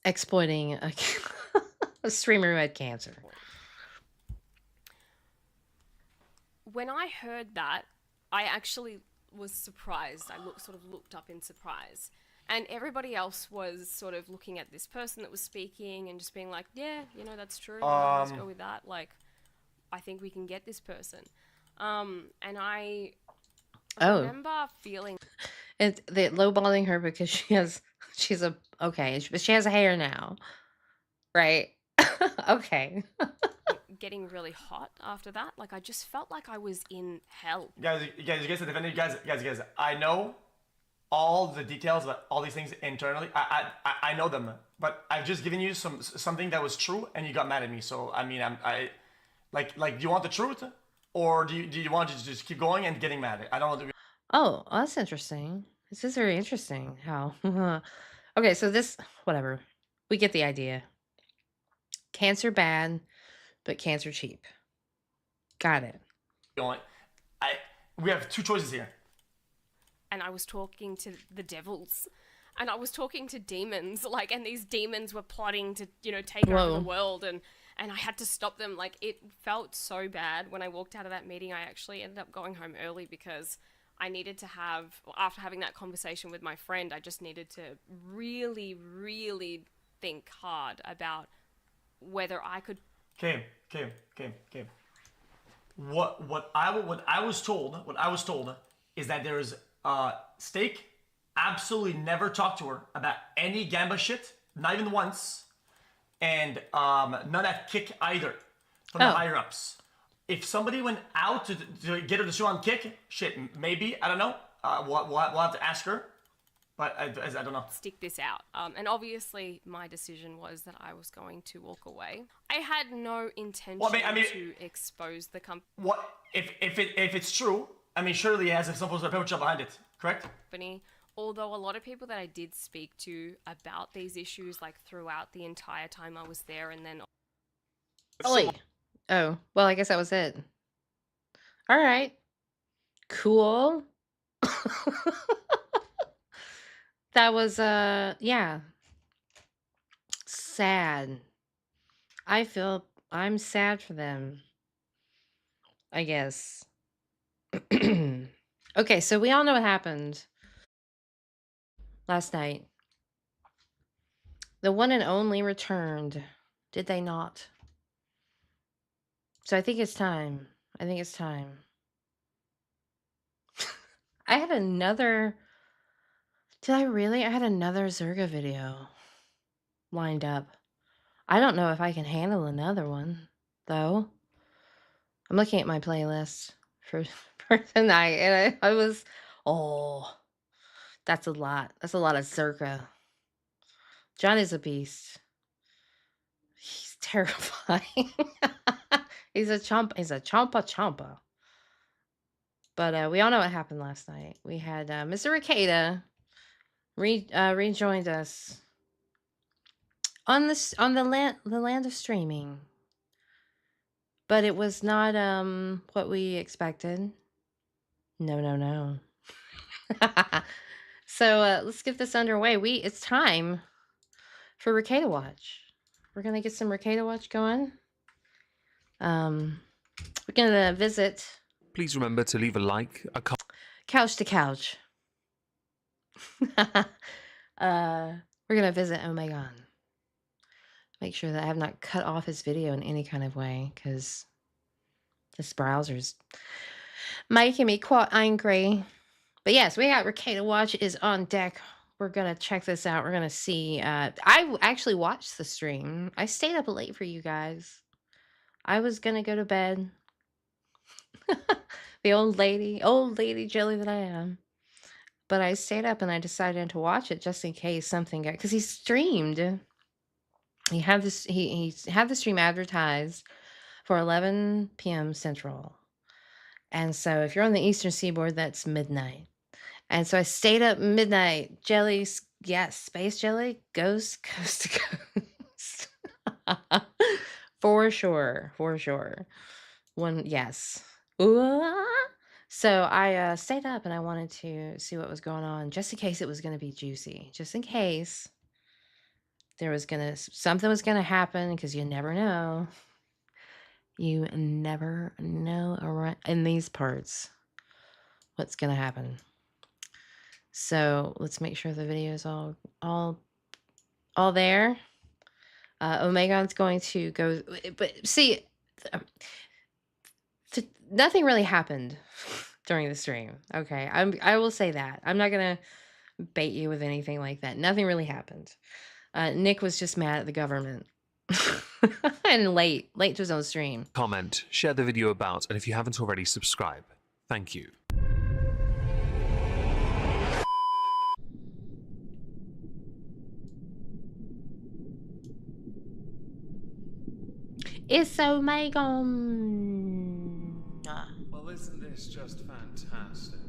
exploiting a streamer who had cancer. When I heard that, I actually was surprised. I looked up in surprise. And everybody else was sort of looking at this person that was speaking and just being like, yeah, that's true. Let's go with that. Like, I think we can get this person. And I remember feeling... And they're lowballing her because she has hair now. Right? Okay. Getting really hot after that. Like, I just felt like I was in hell. Guys, you guys are defending. Guys, I know all the details about all these things internally. I know them, but I've just given you something that was true, and you got mad at me. So I mean, do you want the truth, or do you want to just keep going and getting mad? I don't know. Oh, that's interesting. This is very interesting. How? Okay, so whatever. We get the idea. Cancer bad, but cancer cheap. Got it. We have two choices here. And I was talking to the devils, and I was talking to demons, and these demons were plotting to, take over the world, and and I had to stop them. Like, it felt so bad when I walked out of that meeting. I actually ended up going home early because I needed to have, after having that conversation with my friend, I just needed to really, really think hard about whether I could. Kim. What I was told is that there is Steak absolutely never talked to her about any Gamba shit, not even once, and none at Kick either from the higher ups. If somebody went out to get her to sue on Kick, shit, maybe, I don't know. We'll have to ask her, but I don't know. Stick this out. And obviously my decision was that I was going to walk away. I had no intention to expose the company. What if it's true? I mean, surely it has some sort of paper trail behind it, correct? Although a lot of people that I did speak to about these issues, like throughout the entire time I was there, and then. Oh, well, I guess that was it. All right. Cool. That was, yeah. Sad. I'm sad for them. I guess. Okay, so we all know what happened last night. The one and only returned, did they not? So I think it's time. I had another... Did I really? I had another Zerga video lined up. I don't know if I can handle another one, though. I'm looking at my playlist for tonight, and I was... Oh, that's a lot. That's a lot of Zerga. John is a beast. He's terrifying. He's a chompa. But we all know what happened last night. We had Mr. Rekieta rejoined us on the land of streaming. But it was not what we expected. No. So let's get this underway. It's time for Rekieta Watch. We're gonna get some Rekieta Watch going. We're gonna visit. Please remember to leave a like, a comment. Couch to couch. We're gonna visit Omegon. Make sure that I have not cut off his video in any kind of way, because this browser's making me quite angry. But yes, we got Rekieta Watch is on deck. We're gonna check this out. We're gonna see. I actually watched the stream. I stayed up late for you guys. I was gonna go to bed. The old lady Jelly that I am. But I stayed up and I decided to watch it just in case something got, because he streamed. He had this. He had the stream advertised for 11 p.m. Central, and so if you're on the Eastern Seaboard, that's midnight. And so I stayed up midnight. Jelly's, yes, Space Jelly goes coast to coast. For sure. Yes. Ooh. So I stayed up and I wanted to see what was going on, just in case it was going to be juicy. Just in case something was going to happen, because you never know. You never know in these parts what's going to happen. So let's make sure the video is all there. Omegon's going to go, but see, nothing really happened during the stream. Okay, I will say that. I'm not gonna bait you with anything like that. Nothing really happened. Nick was just mad at the government. And late to his own stream. Comment, share the video about, and if you haven't already, subscribe. Thank you. It's Omegon. Well, isn't this just fantastic?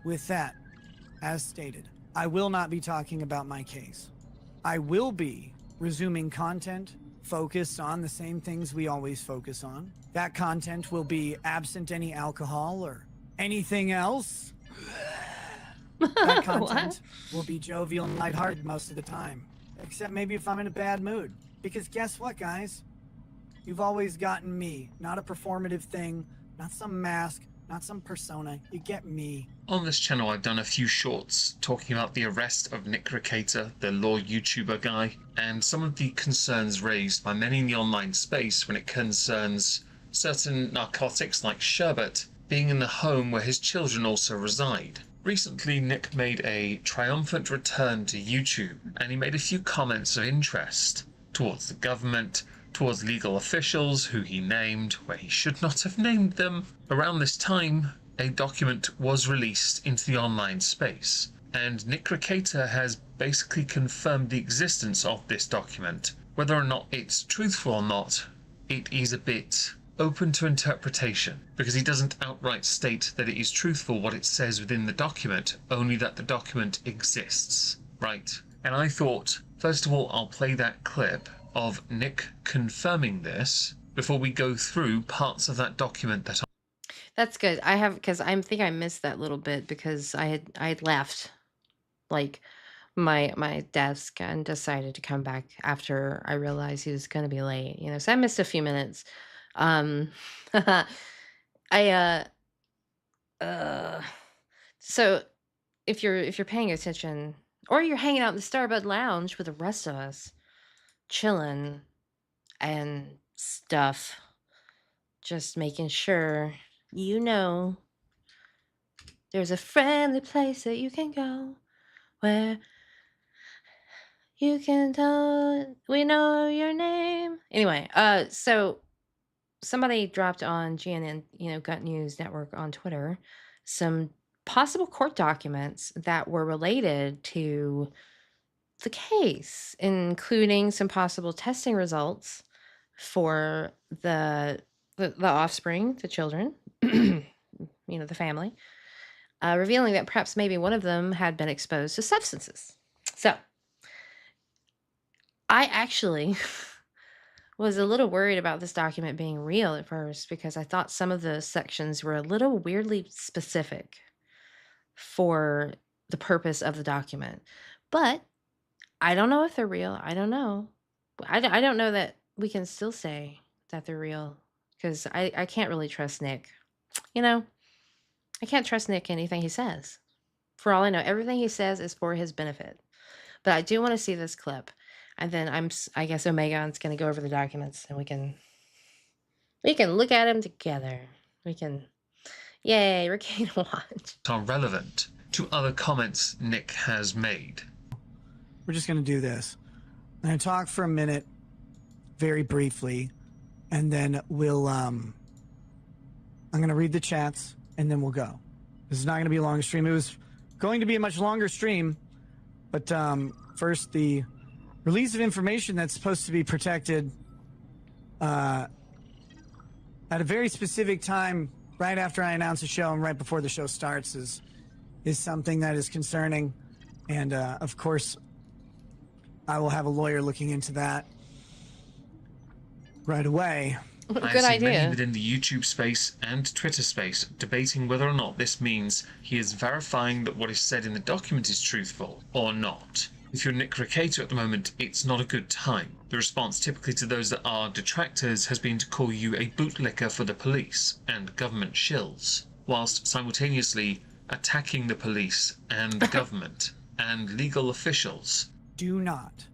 With that, as stated, I will not be talking about my case. I will be resuming content focused on the same things we always focus on. That content will be absent any alcohol or anything else. That content will be jovial and lighthearted most of the time. Except maybe if I'm in a bad mood. Because guess what, guys? You've always gotten me. Not a performative thing, not some mask, not some persona. You get me. On this channel, I've done a few shorts talking about the arrest of Nick Rekieta, the law YouTuber guy, and some of the concerns raised by many in the online space when it concerns certain narcotics like sherbet being in the home where his children also reside. Recently, Nick made a triumphant return to YouTube, and he made a few comments of interest towards the government, towards legal officials who he named where he should not have named them. Around this time, a document was released into the online space, and Nick Rekieta has basically confirmed the existence of this document. Whether or not it's truthful or not, it is a bit open to interpretation, because he doesn't outright state that it is truthful what it says within the document, only that the document exists, right? And I thought, first of all, I'll play that clip of Nick confirming this before we go through parts of that document that That's good. I have, because I think I missed that little bit because I had left like my desk and decided to come back after I realized he was going to be late. You know, so I missed a few minutes. I so if you're paying attention, or you're hanging out in the Starbucks Lounge with the rest of us, chilling and stuff, just making sure you know there's a friendly place that you can go where you can tell we know your name. Anyway, so somebody dropped on GNN, Gut News Network on Twitter, some possible court documents that were related to the case, including some possible testing results for the offspring, the children, the family, revealing that perhaps maybe one of them had been exposed to substances. So I actually was a little worried about this document being real at first, because I thought some of the sections were a little weirdly specific for the purpose of the document. But I don't know if they're real. I don't know. I don't know that we can still say that they're real, because I can't really trust Nick. I can't trust Nick anything he says. For all I know, everything he says is for his benefit. But I do want to see this clip. And then I guess Omegon's going to go over the documents, and we can look at them together. Yay, Ricky watch. are relevant to other comments Nick has made. We're just going to do this. I'm going to talk for a minute, very briefly, and then we'll, I'm going to read the chats, and then we'll go. This is not going to be a long stream. It was going to be a much longer stream, but first, the release of information that's supposed to be protected at a very specific time, right after I announce a show and right before the show starts, is something that is concerning. And of course, I will have a lawyer looking into that right away. Good idea. Many within the YouTube space and Twitter space debating whether or not this means he is verifying that what is said in the document is truthful or not. If you're Nick Rekieta at the moment, it's not a good time. The response typically to those that are detractors has been to call you a bootlicker for the police and government shills, whilst simultaneously attacking the police and the government and legal officials. Do not.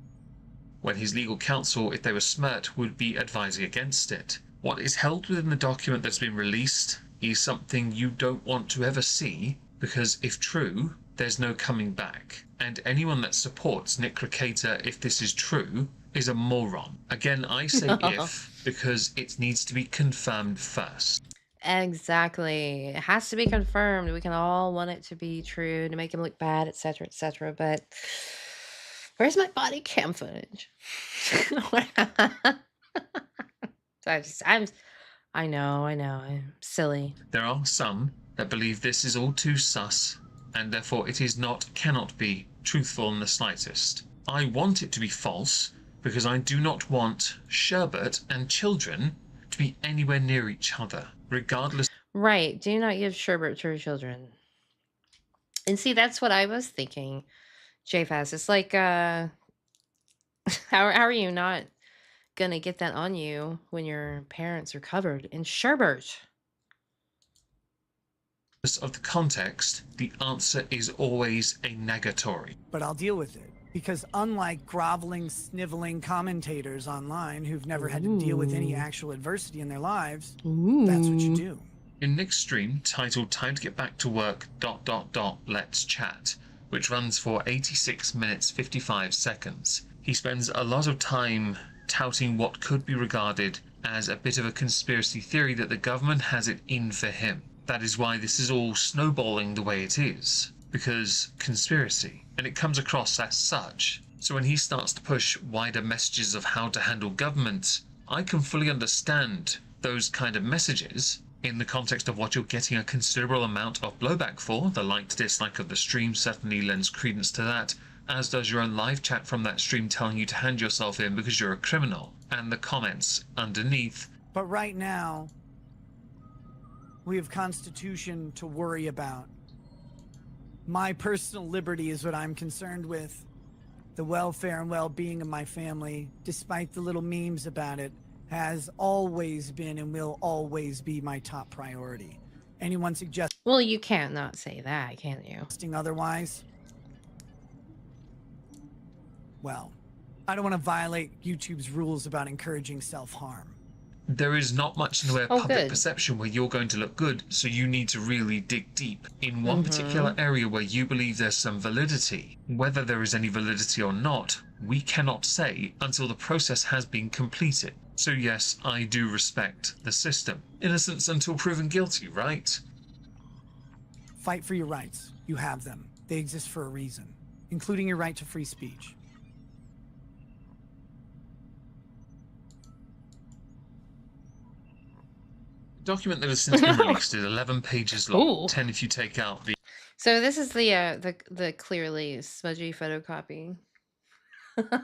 When his legal counsel, if they were smart, would be advising against it. What is held within the document that's been released is something you don't want to ever see, because if true, there's no coming back. And anyone that supports Nick Rekieta, if this is true, is a moron. Again, I say if, because it needs to be confirmed first. Exactly. It has to be confirmed. We can all want it to be true, to make him look bad, etc., etc. But where's my body cam footage? I know, I'm silly. There are some that believe this is all too sus, and therefore it is not, cannot be, truthful in the slightest. I want it to be false, because I do not want sherbet and children to be anywhere near each other, regardless. Right, do not give sherbet to your children. And see, that's what I was thinking, JFAS. It's like, How are you not gonna get that on you when your parents are covered in sherbet? Of the context, the answer is always a negatory. But I'll deal with it. Because unlike groveling, sniveling commentators online who've never had to deal with any actual adversity in their lives, that's what you do. In Nick's stream, titled Time to Get Back to Work, ... Let's Chat, which runs for 86 minutes 55 seconds, he spends a lot of time touting what could be regarded as a bit of a conspiracy theory that the government has it in for him. That is why this is all snowballing the way it is. Because conspiracy, and it comes across as such. So when he starts to push wider messages of how to handle government, I can fully understand those kind of messages in the context of what you're getting a considerable amount of blowback for. The like to dislike of the stream certainly lends credence to that, as does your own live chat from that stream telling you to hand yourself in because you're a criminal, and the comments underneath. But right now, we have Constitution to worry about. My personal liberty is what I'm concerned with. The welfare and well-being of my family, despite the little memes about it, has always been and will always be my top priority. Anyone suggesting Well, you can't not say that, can you? Otherwise? Well, I don't want to violate YouTube's rules about encouraging self-harm. There is not much in the way of Oh, public good. perception where you're going to look good, so you need to really dig deep in one particular area where you believe there's some validity. Whether there is any validity or not, we cannot say until the process has been completed. So yes, I do respect the system. Innocence until proven guilty, right? Fight for your rights. You have them. They exist for a reason, including your right to free speech. Document that has since been released is 11 pages long, Ooh. 10 if you take out the So this is the clearly smudgy photocopy. A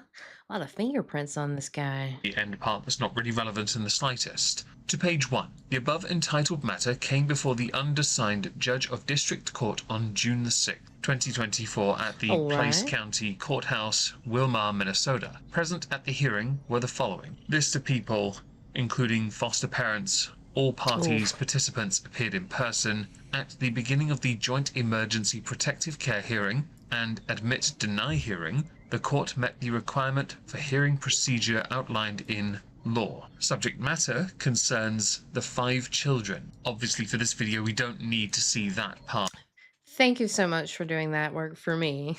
lot of fingerprints on this guy. end part that's not really relevant in the slightest. To page 1. The above entitled matter came before the undersigned Judge of District Court on June the 6th, 2024 at the All Place right. County Courthouse, Wilmar, Minnesota. Present at the hearing were the following. List of people, including foster parents. All parties participants appeared in person at the beginning of the Joint Emergency Protective Care hearing and admit-deny hearing. The court met the requirement for hearing procedure outlined in law. Subject matter concerns the 5 children. Obviously for this video we don't need to see that part. Thank you so much for doing that work for me.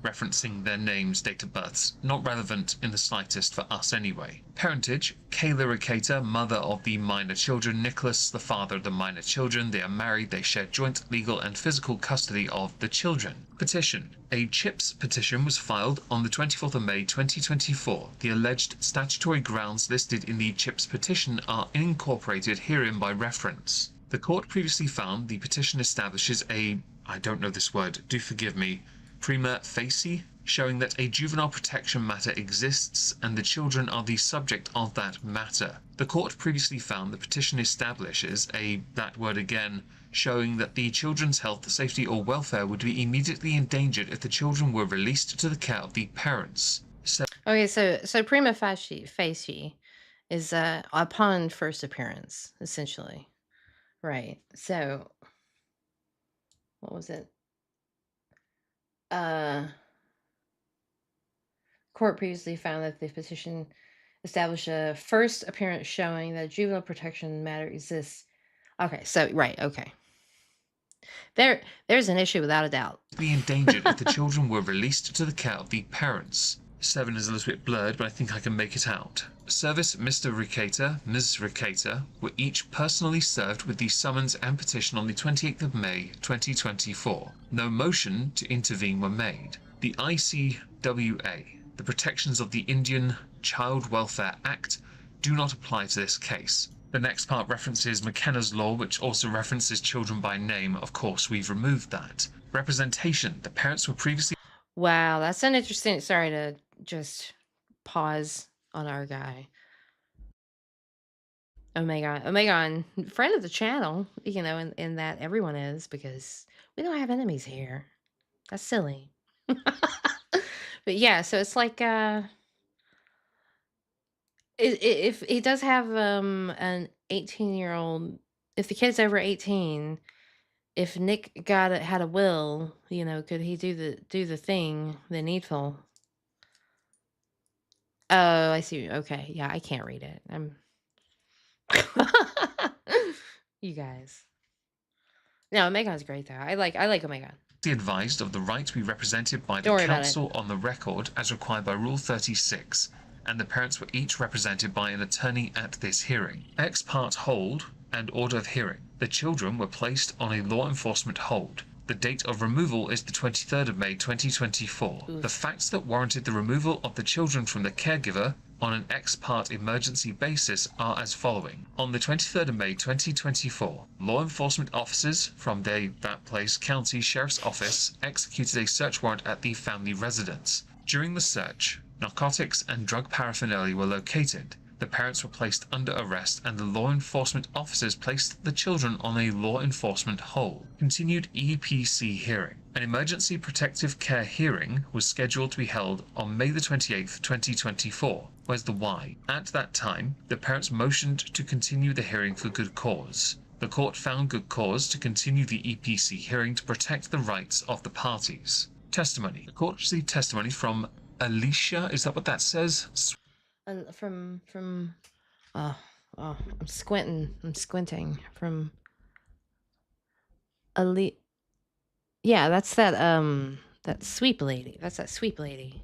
Referencing their names, date of births, not relevant in the slightest for us anyway. Parentage, Kayla Rekieta, mother of the minor children, Nicholas, the father of the minor children. They are married, they share joint legal and physical custody of the children. Petition. A CHIPS petition was filed on the 24th of May 2024. The alleged statutory grounds listed in the CHIPS petition are incorporated herein by reference. The court previously found the petition establishes a, I don't know this word, do forgive me, prima facie, showing that a juvenile protection matter exists and the children are the subject of that matter. The court previously found the petition establishes a, that word again, showing that the children's health, safety or welfare would be immediately endangered if the children were released to the care of the parents. Okay, so prima facie is upon first appearance, essentially. Right. So what was it? Court previously found that the petition established a first appearance showing that juvenile protection matter exists. Okay, so right, okay. There's an issue without a doubt. Be endangered if the children were released to the care of the parents. 7 is a little bit blurred, but I think I can make it out. Service Mr. Rekieta, Ms. Rekieta were each personally served with the summons and petition on the 28th of May 2024. No motion to intervene were made. The ICWA, the protections of the Indian Child Welfare Act, do not apply to this case. The next part references McKenna's law, which also references children by name. Of course, we've removed that. Representation. The parents were previously... Wow, that's an interesting... Sorry to just pause on our guy. Omega, friend of the channel, you know, in that everyone is, because we don't have enemies here. That's silly. But yeah, so it's like if he does have an 18-year-old, if the kid's over 18, if Nick had a will, you know, could he do the thing, the needful? Oh, I see. Okay, yeah, I can't read it. I'm you guys. No, Omegon's great though. I like Omegon. Advised of the right to be represented by the Don't worry about council on the record as required by Rule 36, and the parents were each represented by an attorney at this hearing. Ex parte hold and order of hearing. The children were placed on a law enforcement hold. The date of removal is the 23rd of May 2024. The facts that warranted the removal of the children from the caregiver on an ex parte emergency basis are as following. On the 23rd of May 2024, law enforcement officers from that place county sheriff's office executed a search warrant at the family residence. During the search, narcotics and drug paraphernalia were located. The parents were placed under arrest and the law enforcement officers placed the children on a law enforcement hold. Continued EPC hearing. An emergency protective care hearing was scheduled to be held on May the 28th, 2024. Where's the why? At that time, the parents motioned to continue the hearing for good cause. The court found good cause to continue the EPC hearing to protect the rights of the parties. Testimony. The court received testimony from Alicia, is that what that says? From I'm squinting from yeah, that's that sweep lady. That's that sweep lady.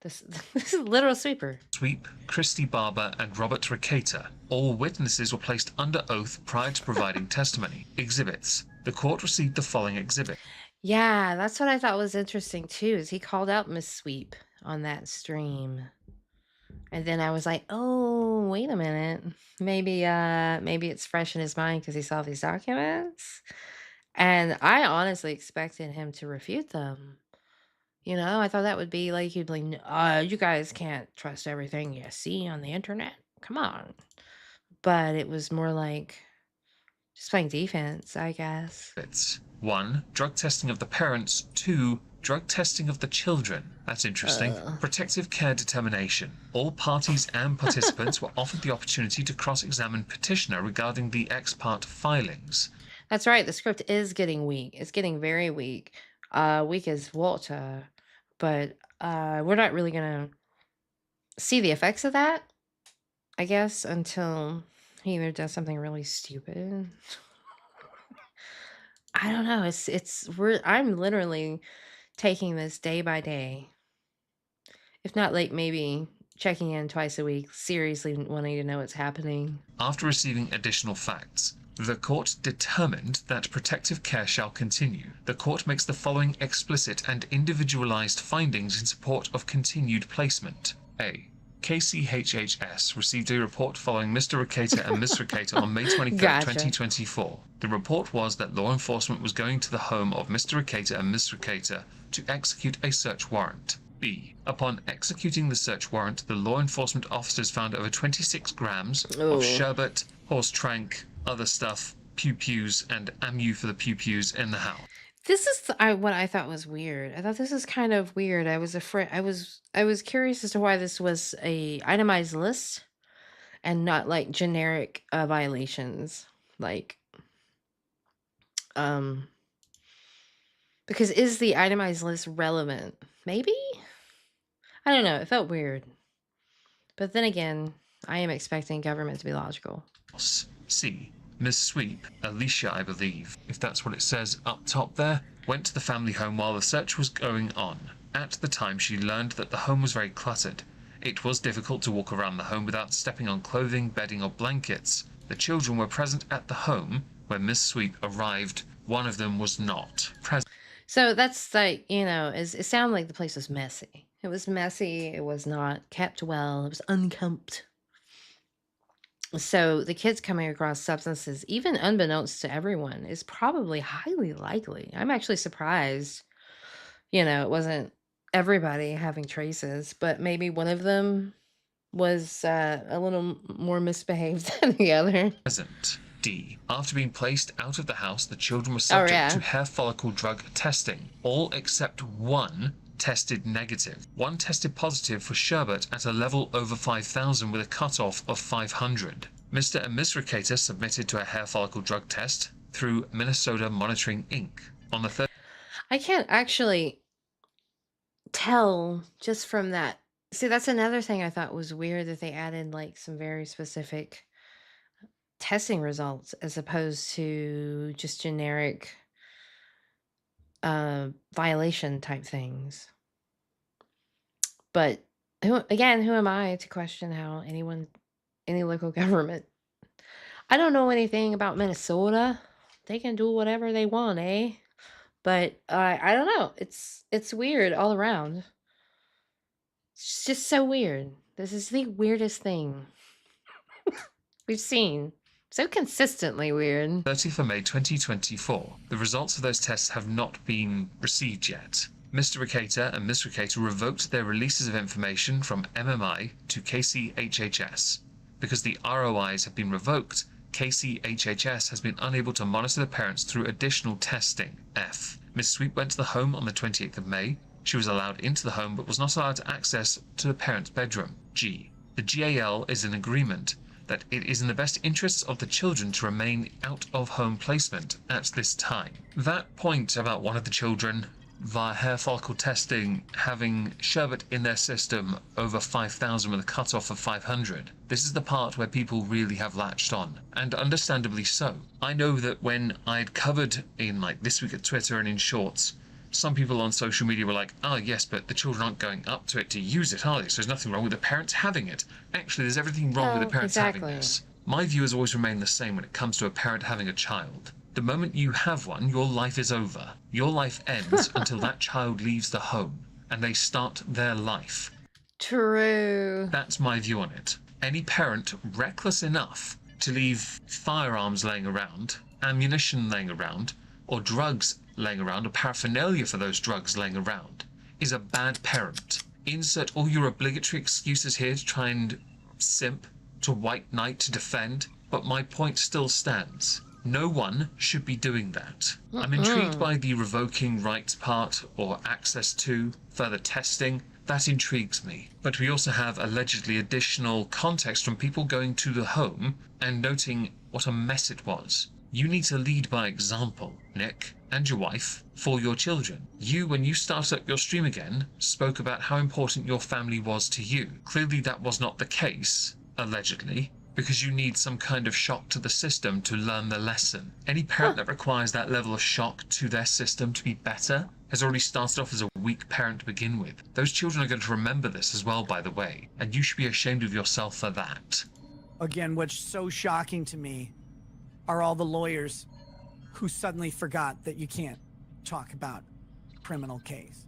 This is a literal sweeper. Sweep, Christy Barber, and Robert Rekieta. All witnesses were placed under oath prior to providing testimony. Exhibits. The court received the following exhibit. Yeah, that's what I thought was interesting too, is he called out Miss Sweep on that stream. And then I was like, oh, wait a minute. Maybe it's fresh in his mind because he saw these documents. And I honestly expected him to refute them. You know, I thought that would be like, he'd be like, you guys can't trust everything you see on the internet. Come on. But it was more like just playing defense, I guess. It's 1. Drug testing of the parents. 2. Drug testing of the children. That's interesting. Protective care determination. All parties and participants were offered the opportunity to cross-examine petitioner regarding the ex parte filings. That's right. The script is getting weak. It's getting very weak. Weak as water. But we're not really going to see the effects of that, I guess, until he either does something really stupid. I don't know. I'm literally taking this day by day. If not, like, maybe checking in twice a week, seriously wanting to know what's happening. After receiving additional facts, the court determined that protective care shall continue. The court makes the following explicit and individualized findings in support of continued placement. A. KCHHS received a report following Mr. Rekieta and Ms. Rekieta on May 23, 2024. The report was that law enforcement was going to the home of Mr. Rekieta and Ms. Rekieta to execute a search warrant. B. Upon executing the search warrant, the law enforcement officers found over 26 grams of sherbet, horse trank, other stuff, pew-pews, and ammu for the pew-pews in the house. This is what I thought was weird. I thought this is kind of weird. I was afraid. I was curious as to why this was a itemized list and not like generic violations. Like, because is the itemized list relevant? Maybe? I don't know. It felt weird. But then again, I am expecting government to be logical. C. Ms. Sweep, Alicia, I believe, if that's what it says up top there, went to the family home while the search was going on. At the time, she learned that the home was very cluttered. It was difficult to walk around the home without stepping on clothing, bedding, or blankets. The children were present at the home when Ms. Sweep arrived. One of them was not present. So that's like, you know, it sounded like the place was messy. It was messy. It was not kept well. It was unkempt. So the kids coming across substances, even unbeknownst to everyone, is probably highly likely. I'm actually surprised, you know, it wasn't everybody having traces, but maybe one of them was a little more misbehaved than the other. Present. D. After being placed out of the house, the children were subject to hair follicle drug testing. All except one tested negative. One tested positive for sherbet at a level over 5,000 with a cutoff of 500. Mr. and Ms. Rekieta submitted to a hair follicle drug test through Minnesota Monitoring Inc. on the 3rd. I can't actually tell just from that. See, that's another thing I thought was weird, that they added like some very specific testing results as opposed to just generic violation type things. But who am I to question how any local government? I don't know anything about Minnesota. They can do whatever they want, eh? But I don't know. It's weird all around. It's just so weird. This is the weirdest thing we've seen. So consistently weird. 30th of May 2024. The results of those tests have not been received yet. Mr. Rekieta and Ms. Rekieta revoked their releases of information from MMI to KCHHS. Because the ROIs have been revoked, KCHHS has been unable to monitor the parents through additional testing. F. Ms. Sweet went to the home on the 28th of May. She was allowed into the home but was not allowed access to the parents' bedroom. G. The GAL is in agreement that it is in the best interests of the children to remain out of home placement at this time. That point about one of the children via hair follicle testing having sherbet in their system over 5,000 with a cutoff of 500. This is the part where people really have latched on, and understandably so. I know that when I'd covered in like This Week at Twitter and in Shorts, some people on social media were like, oh yes, but the children aren't going up to it to use it, are they? So there's nothing wrong with the parents having it. Actually, there's everything wrong with the parents having this. My view has always remained the same when it comes to a parent having a child. The moment you have one, your life is over. Your life ends until that child leaves the home and they start their life. True. That's my view on it. Any parent reckless enough to leave firearms laying around, ammunition laying around, or drugs laying around, or paraphernalia for those drugs laying around, is a bad parent. Insert all your obligatory excuses here to try and simp, to white knight, to defend, but my point still stands. No one should be doing that. I'm intrigued by the revoking rights part, or access to, further testing. That intrigues me. But we also have allegedly additional context from people going to the home and noting what a mess it was. You need to lead by example, Nick, and your wife, for your children. You, when you started up your stream again, spoke about how important your family was to you. Clearly that was not the case, allegedly, because you need some kind of shock to the system to learn the lesson. Any parent that requires that level of shock to their system to be better has already started off as a weak parent to begin with. Those children are going to remember this as well, by the way, and you should be ashamed of yourself for that. Again, what's so shocking to me are all the lawyers who suddenly forgot that you can't talk about criminal case.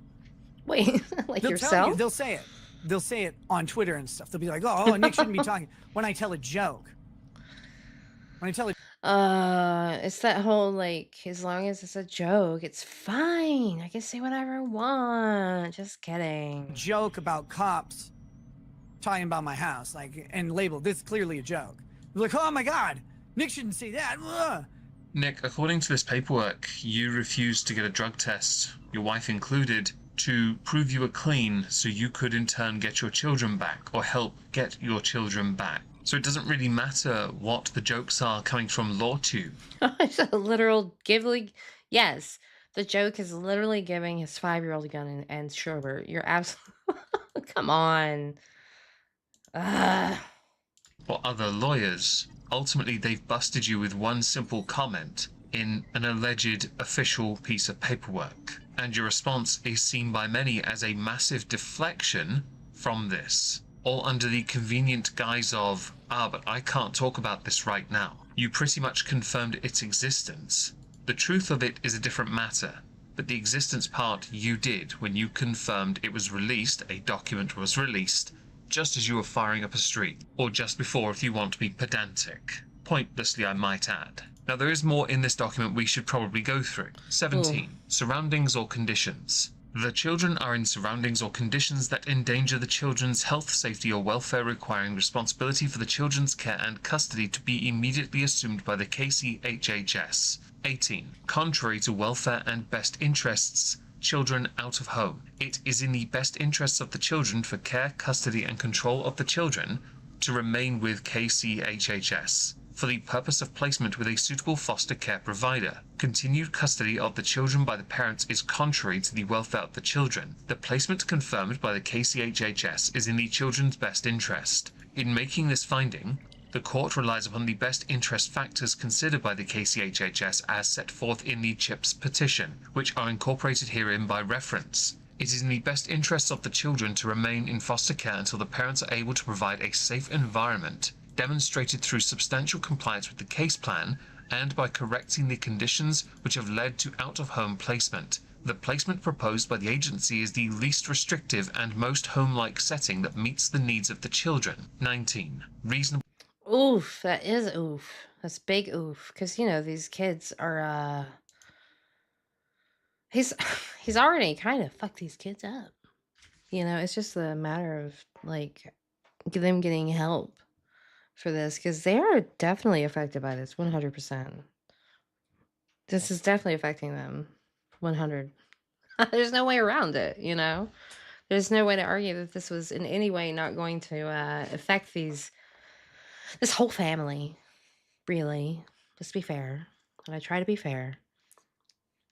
Wait, like They'll yourself? tell you, they'll say it. They'll say it on Twitter and stuff. They'll be like, oh, Nick shouldn't be talking. When I tell a joke. When I tell a It's that whole like, as long as it's a joke, it's fine. I can say whatever I want. Just kidding. joke about cops talking about my house, like, and label this is clearly a joke. They're like, oh my God, Nick shouldn't say that. Ugh. Nick, according to this paperwork, you refused to get a drug test, your wife included, to prove you were clean so you could in turn get your children back, or help get your children back. So it doesn't really matter what the jokes are coming from LawTube. It's a literal yes. The joke is literally giving his 5-year-old a gun and sherbet. You're absolutely come on. Or other lawyers. Ultimately, they've busted you with one simple comment in an alleged official piece of paperwork. And your response is seen by many as a massive deflection from this. All under the convenient guise of, but I can't talk about this right now. You pretty much confirmed its existence. The truth of it is a different matter, but the existence part you did when you confirmed it was released, a document was released, just as you were firing up a stream, or just before if you want to be pedantic. Pointlessly, I might add. Now, there is more in this document we should probably go through. 17. Surroundings or conditions. The children are in surroundings or conditions that endanger the children's health, safety, or welfare, requiring responsibility for the children's care and custody to be immediately assumed by the KCHHS. 18. Contrary to welfare and best interests children out of home. It is in the best interests of the children for care, custody, and control of the children to remain with KCHHS for the purpose of placement with a suitable foster care provider. Continued custody of the children by the parents is contrary to the welfare of the children. The placement confirmed by the KCHHS is in the children's best interest. In making this finding, the court relies upon the best interest factors considered by the KCHHS as set forth in the CHIPS petition, which are incorporated herein by reference. It is in the best interests of the children to remain in foster care until the parents are able to provide a safe environment, demonstrated through substantial compliance with the case plan and by correcting the conditions which have led to out-of-home placement. The placement proposed by the agency is the least restrictive and most home-like setting that meets the needs of the children. 19. Reasonable. Oof, that is oof. That's big oof. Because, you know, these kids are, he's already kind of fucked these kids up. You know, it's just a matter of, like, them getting help for this. Because they are definitely affected by this, 100%. This is definitely affecting them, 100. There's no way around it, you know? There's no way to argue that this was in any way not going to affect this whole family, really. Just be fair. And I try to be fair.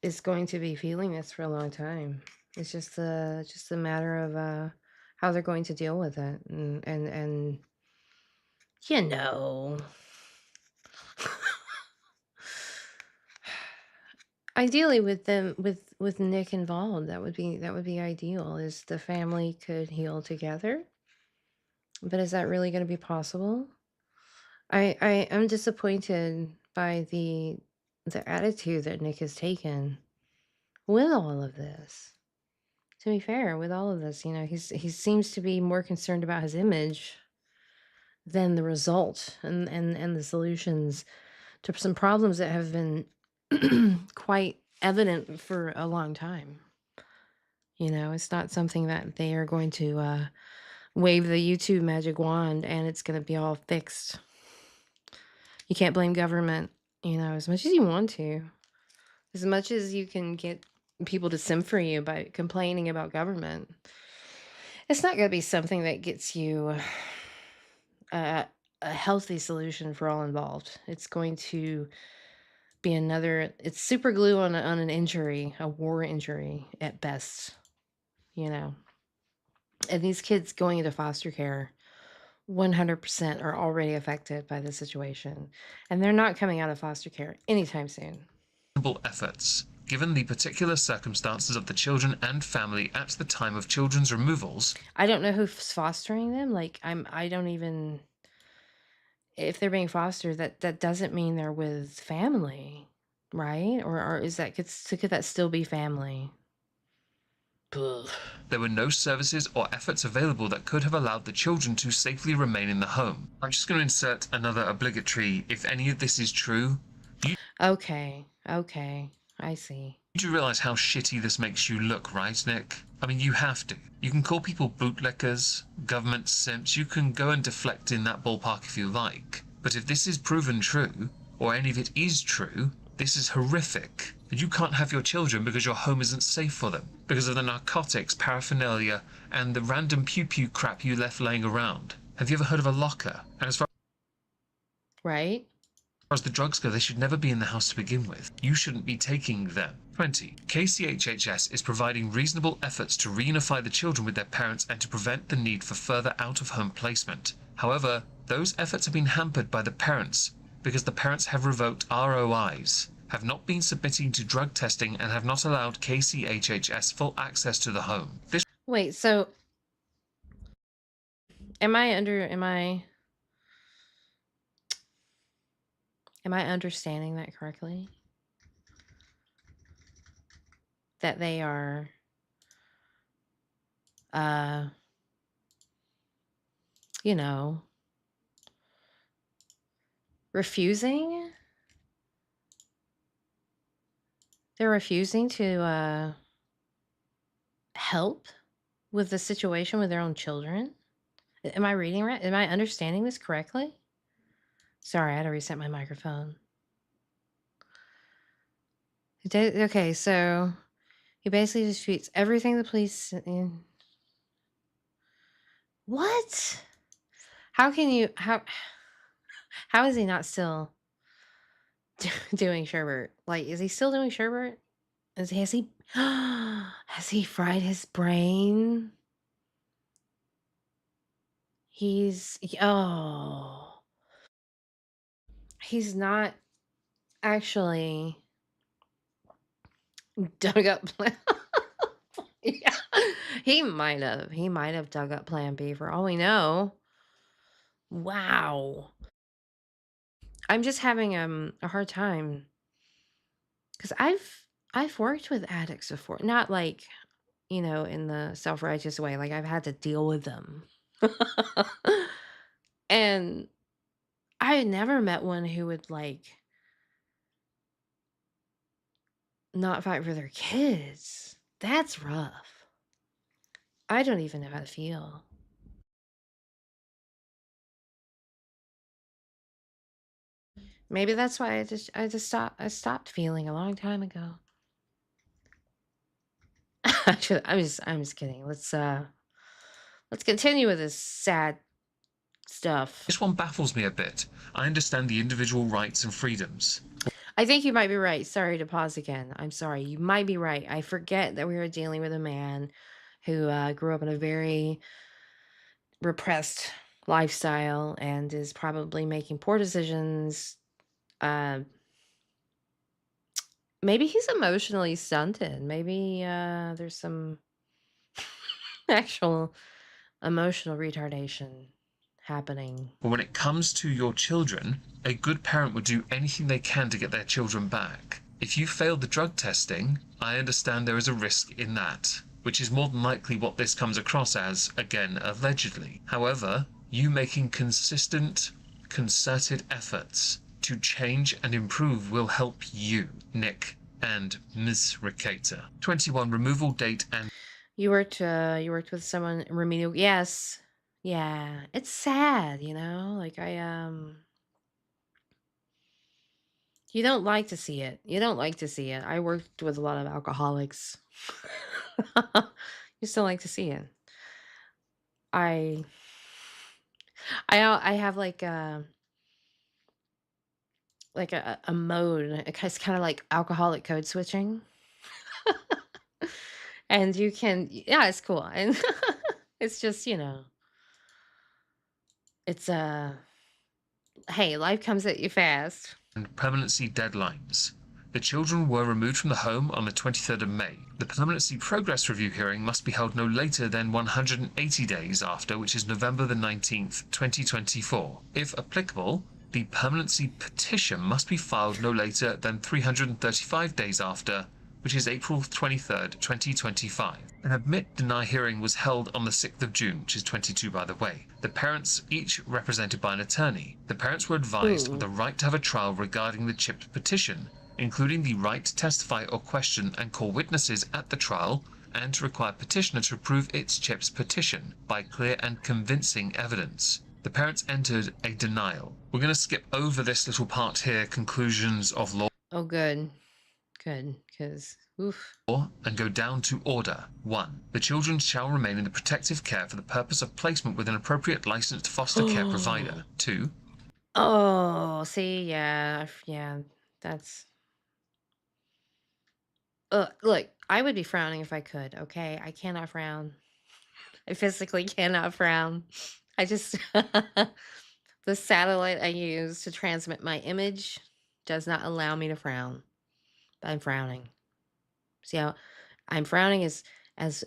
Is going to be feeling this for a long time. It's just a matter of how they're going to deal with it, and you know, ideally with them with Nick involved, that would be ideal. Is the family could heal together, but is that really going to be possible? I am disappointed by the attitude that Nick has taken with all of this. To be fair, with all of this, you know, he seems to be more concerned about his image than the result and the solutions to some problems that have been quite evident for a long time. You know, it's not something that they are going to wave the YouTube magic wand and it's going to be all fixed. You can't blame government, you know, as much as you want to. As much as you can get people to sim for you by complaining about government, it's not going to be something that gets you a healthy solution for all involved. It's going to be it's super glue on an injury, a war injury at best, you know. And these kids going into foster care 100% are already affected by the situation, and they're not coming out of foster care anytime soon. Efforts. Given the particular circumstances of the children and family at the time of children's removals. I don't know who's fostering them. Like, I don't even, if they're being fostered, that doesn't mean they're with family, right? Or is that, could that still be family? Ugh. There were no services or efforts available that could have allowed the children to safely remain in the home. I'm just going to insert another obligatory, if any of this is true. Okay, I see. You do realize how shitty this makes you look, right, Nick? I mean, you have to. You can call people bootlickers, government simps, you can go and deflect in that ballpark if you like. But if this is proven true, or any of it is true, this is horrific. And you can't have your children because your home isn't safe for them, because of the narcotics, paraphernalia, and the random pew-pew crap you left laying around. Have you ever heard of a locker? And as far as the drugs go, they should never be in the house to begin with. You shouldn't be taking them. 20. KCHHS is providing reasonable efforts to reunify the children with their parents and to prevent the need for further out-of-home placement. However, those efforts have been hampered by the parents because the parents have revoked ROIs, have not been submitting to drug testing, and have not allowed KCHHS full access to the home. Wait, so am I understanding that correctly? That they are you know, refusing? They're refusing to help with the situation with their own children? Am I reading right? Am I understanding this correctly? Sorry, I had to reset my microphone. Okay, so He basically disputes everything the police. What? How can you? How is he not still doing Sherbert? Like, is he still doing Sherbert? Has he has he fried his brain? Oh, he's not actually dug up plan. Yeah, he might have. He might have dug up Plan B for all we know. Wow, I'm just having a hard time because I've worked with addicts before, not like in the self-righteous way. Like I've had to deal with them, and I had never met one who would like not fight for their kids. That's rough. I don't even know how to feel. Maybe that's why I stopped feeling a long time ago. Actually, I'm just kidding. Let's continue with this sad stuff. This one baffles me a bit. I understand the individual rights and freedoms. I think you might be right. Sorry to pause again. I'm sorry. You might be right. I forget that we were dealing with a man who grew up in a very repressed lifestyle and is probably making poor decisions. Maybe he's emotionally stunted. Maybe there's some actual emotional retardation happening. But when it comes to your children, a good parent would do anything they can to get their children back. If you failed the drug testing, I understand there is a risk in that, which is more than likely what this comes across as, again, allegedly. However, you making consistent, concerted efforts to change and improve will help you, Nick and Ms. Rekieta. 21 removal date and You worked with someone remedial. Yes. Yeah. It's sad, Like you don't like to see it. You don't like to see it. I worked with a lot of alcoholics. You still like to see it. I have like a mode. It's kind of like alcoholic code switching. And you can, yeah, it's cool. And it's just, it's hey, life comes at you fast. permanency deadlines. The children were removed from the home on the 23rd of May. The permanency progress review hearing must be held no later than 180 days after, which is November the 19th, 2024. If applicable, the permanency petition must be filed no later than 335 days after, which is April 23rd, 2025. An admit-deny hearing was held on the 6th of June, which is 22 by the way. The parents, each represented by an attorney. The parents were advised of the right to have a trial regarding the CHIPS petition, including the right to testify or question and call witnesses at the trial, and to require petitioner to prove its CHIPS petition by clear and convincing evidence. The parents entered a denial. We're going to skip over this little part here, conclusions of law. Oh, good. Good, because, oof. And go down to order. 1. The children shall remain in the protective care for the purpose of placement with an appropriate licensed foster care provider. 2. Oh, see, yeah, that's... Look, I would be frowning if I could, okay? I cannot frown. I physically cannot frown. I just... The satellite I use to transmit my image does not allow me to frown. But I'm frowning. See how I'm frowning as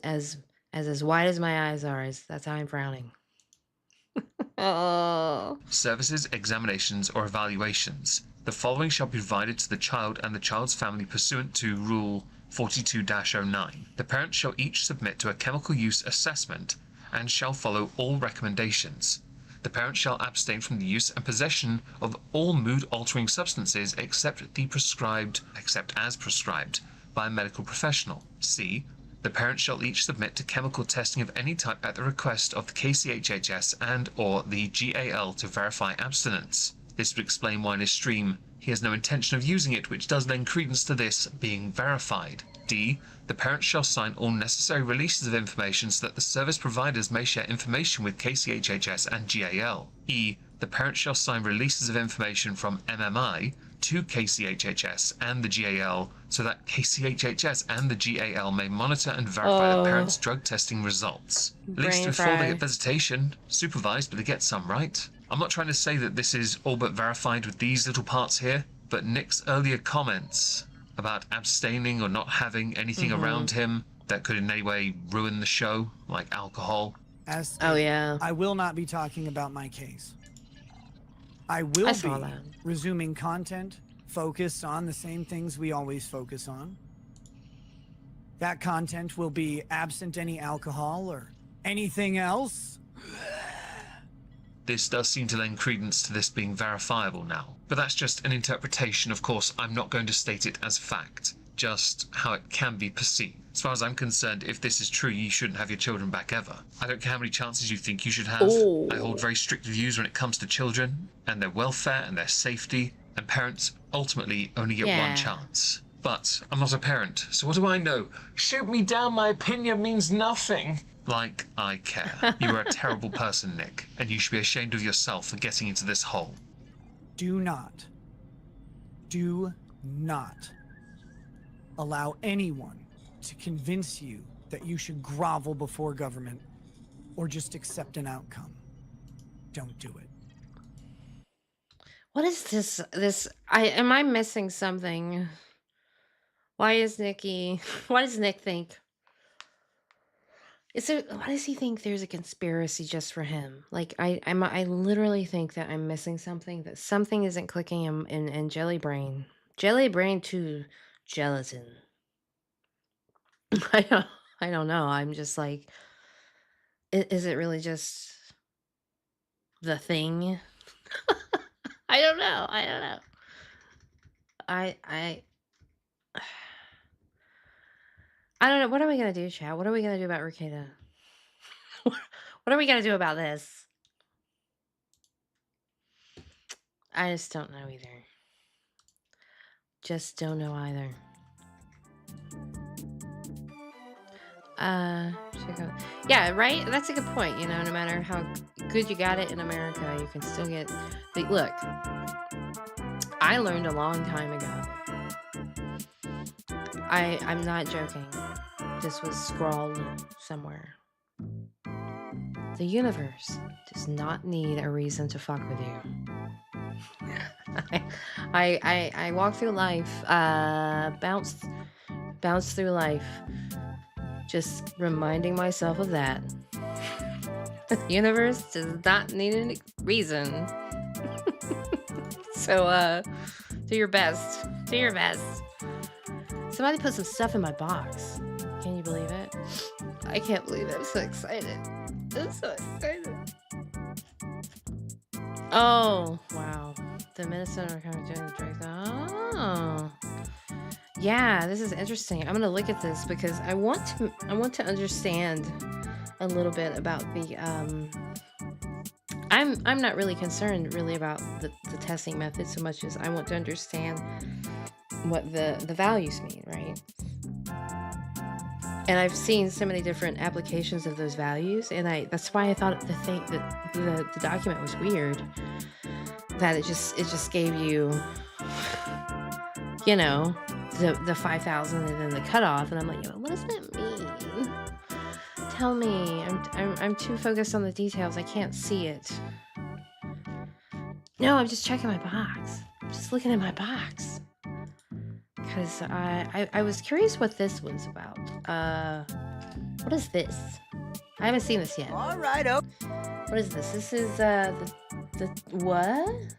wide as my eyes are. That's how I'm frowning. Oh. Services, examinations, or evaluations. The following shall be provided to the child and the child's family pursuant to Rule 42-09. The parents shall each submit to a chemical use assessment and shall follow all recommendations. The parent shall abstain from the use and possession of all mood-altering substances except as prescribed by a medical professional. C. The parent shall each submit to chemical testing of any type at the request of the KCHHS and/or the GAL to verify abstinence. This would explain why in his stream he has no intention of using it, which does lend credence to this being verified. D. The parent shall sign all necessary releases of information so that the service providers may share information with KCHHS and GAL. E. The parent shall sign releases of information from MMI to KCHHS and the GAL so that KCHHS and the GAL may monitor and verify the parent's drug testing results. At least Brain before they fry. get visitation, supervised, but they get some, right? I'm not trying to say that this is all but verified with these little parts here, but Nick's earlier comments about abstaining or not having anything around him that could in any way ruin the show, like alcohol. Oh, yeah. I will not be talking about my case. I will be saw that. resuming content focused on the same things we always focus on. That content will be absent any alcohol or anything else. This does seem to lend credence to this being verifiable now, but that's just an interpretation. Of course, I'm not going to state it as fact, just how it can be perceived. As far as I'm concerned, if this is true, you shouldn't have your children back ever. I don't care how many chances you think you should have. Ooh. I hold very strict views when it comes to children and their welfare and their safety, and parents ultimately only get one chance. But I'm not a parent, so what do I know? Shoot me down, my opinion means nothing. Like I care. You are a terrible person, Nick, and you should be ashamed of yourself for getting into this hole. Do not allow anyone to convince you that you should grovel before government or just accept an outcome. Don't do it. What is this? Am I missing something? Why does Nick think? Why does he think there's a conspiracy just for him? Like, I literally think that I'm missing something, that something isn't clicking in Jelly Brain. Jelly Brain to gelatin. I don't know. I'm just like, is it really just the thing? I don't know. I don't know. What are we gonna do, chat? What are we gonna do about Rekieta? What are we gonna do about this? I just don't know either. Just don't know either. Yeah, right? That's a good point. You know, no matter how good you got it in America, you can still get... Look, I learned a long time ago. I'm not joking. This was scrawled somewhere. The universe does not need a reason to fuck with you. I walk through life, bounce through life, just reminding myself of that. The universe does not need any reason. So, do your best. Do your best. Somebody put some stuff in my box. Can you believe it? I can't believe it. I'm so excited. I'm so excited. Oh, wow. The Minnesota recovery doing the drugs. Oh. Yeah, this is interesting. I'm gonna look at this because I want to understand a little bit about the I'm not really concerned really about the testing method so much as I want to understand what the values mean, right? And I've seen so many different applications of those values, and that's why I thought the document was weird. That it just gave you, you know, the 5,000 and then the cutoff, and I'm like, what does that mean? Tell me. I'm too focused on the details. I can't see it. No, I'm just checking my box. I'm just looking at my box. Because I was curious what this was about. What is this? I haven't seen this yet. All right, oh. What is this? This is the what?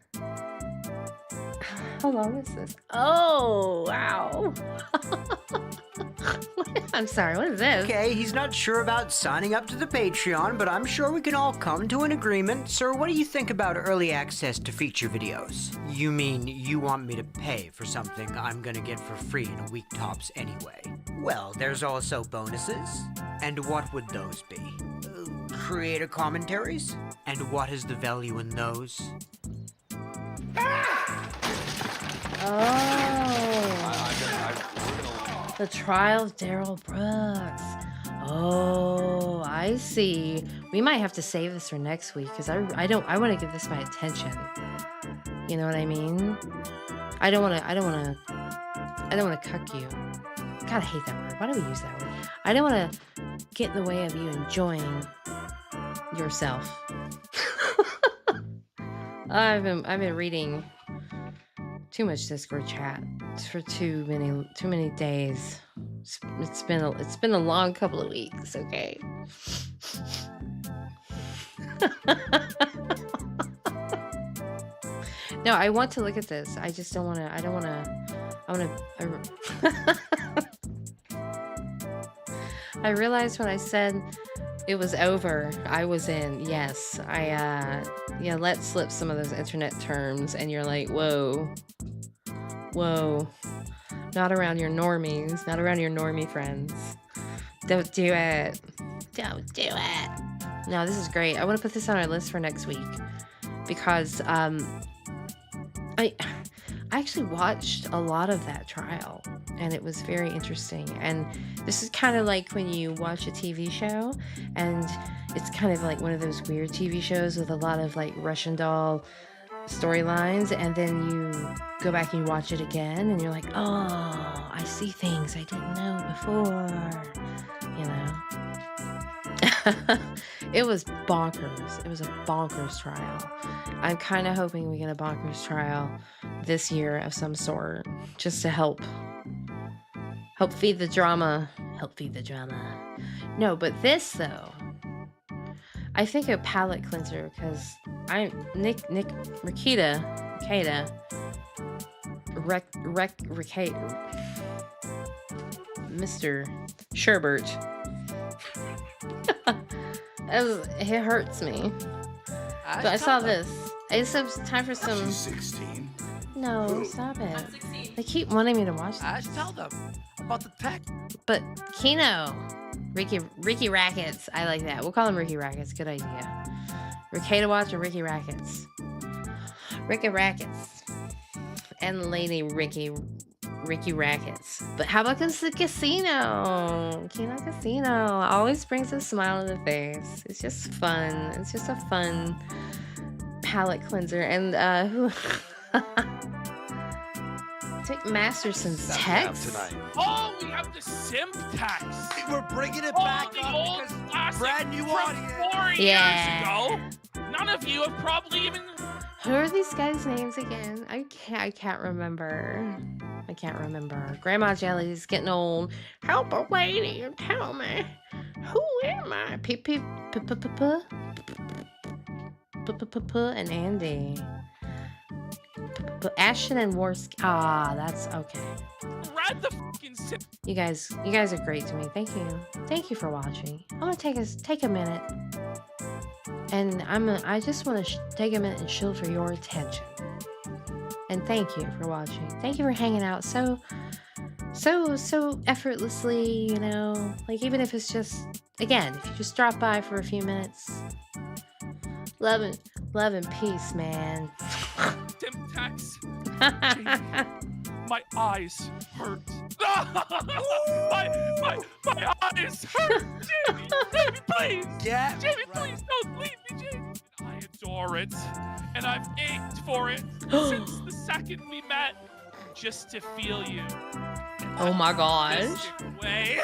How long is this? Oh, wow. I'm sorry, what is this? Okay, he's not sure about signing up to the Patreon, but I'm sure we can all come to an agreement. Sir, what do you think about early access to feature videos? You mean you want me to pay for something I'm gonna get for free in a week tops anyway? Well, there's also bonuses. And what would those be? Creator commentaries? And what is the value in those? The trial of Daryl Brooks. Oh, I see. We might have to save this for next week because I want to give this my attention. You know what I mean? I don't want to cuck you. God, I hate that word. Why do we use that word? I don't want to get in the way of you enjoying yourself. I've been reading too much Discord chat for too many days. It's been a long couple of weeks, okay? No, I want to look at this. I just don't want to. I realized when I said it was over, I was in. Yes, I let slip some of those internet terms, and you're like, whoa, not around your normies, not around your normie friends. Don't do it. Don't do it. No, this is great. I want to put this on our list for next week because I actually watched a lot of that trial and it was very interesting. And this is kind of like when you watch a TV show and it's kind of like one of those weird TV shows with a lot of like Russian doll storylines, and then you go back and you watch it again and you're like, oh, I see things I didn't know before, you know. It was bonkers. It was a bonkers trial. I'm kind of hoping we get a bonkers trial this year of some sort, just to help feed the drama. No, but this though, I think a palate cleanser because rekieta, Mr. Sherbert. It hurts me. But I saw this. It's time for some. She's 16. No, stop it. They keep wanting me to watch this. I should tell them about the tech. But Kino, Ricky Rackets. I like that. We'll call him Ricky Rackets. Good idea. Rekieta Watch and Ricky Rackets. Ricky Rackets. And Lady Ricky Rackets. But how about the casino? Kino Casino always brings a smile on the face. It's just fun. It's just a fun palate cleanser. And who take Masterson's text? Oh, we have the simp tax. We're bringing it back the up old because classic brand new from audience. 4 years ago. None of you have probably even. Who are these guys' names again? I can't remember. Grandma Jelly's getting old. Help a lady and tell me, who am I? And Andy. Ashton and Worsk. Ah, that's okay. Read the fucking simp. You guys are great to me. Thank you for watching. I'm gonna take a minute, and I just want to take a minute and shield for your attention. And thank you for watching. Thank you for hanging out so effortlessly, you know. Like even if it's just, again, if you just drop by for a few minutes. Love and peace, man. Simp tax. My eyes hurt. my eyes hurt. Jamie, please. Yeah. Jamie, please don't leave me, Jamie. I adore it, and I've ached for it since the second we met, just to feel you. Oh my gosh. Way.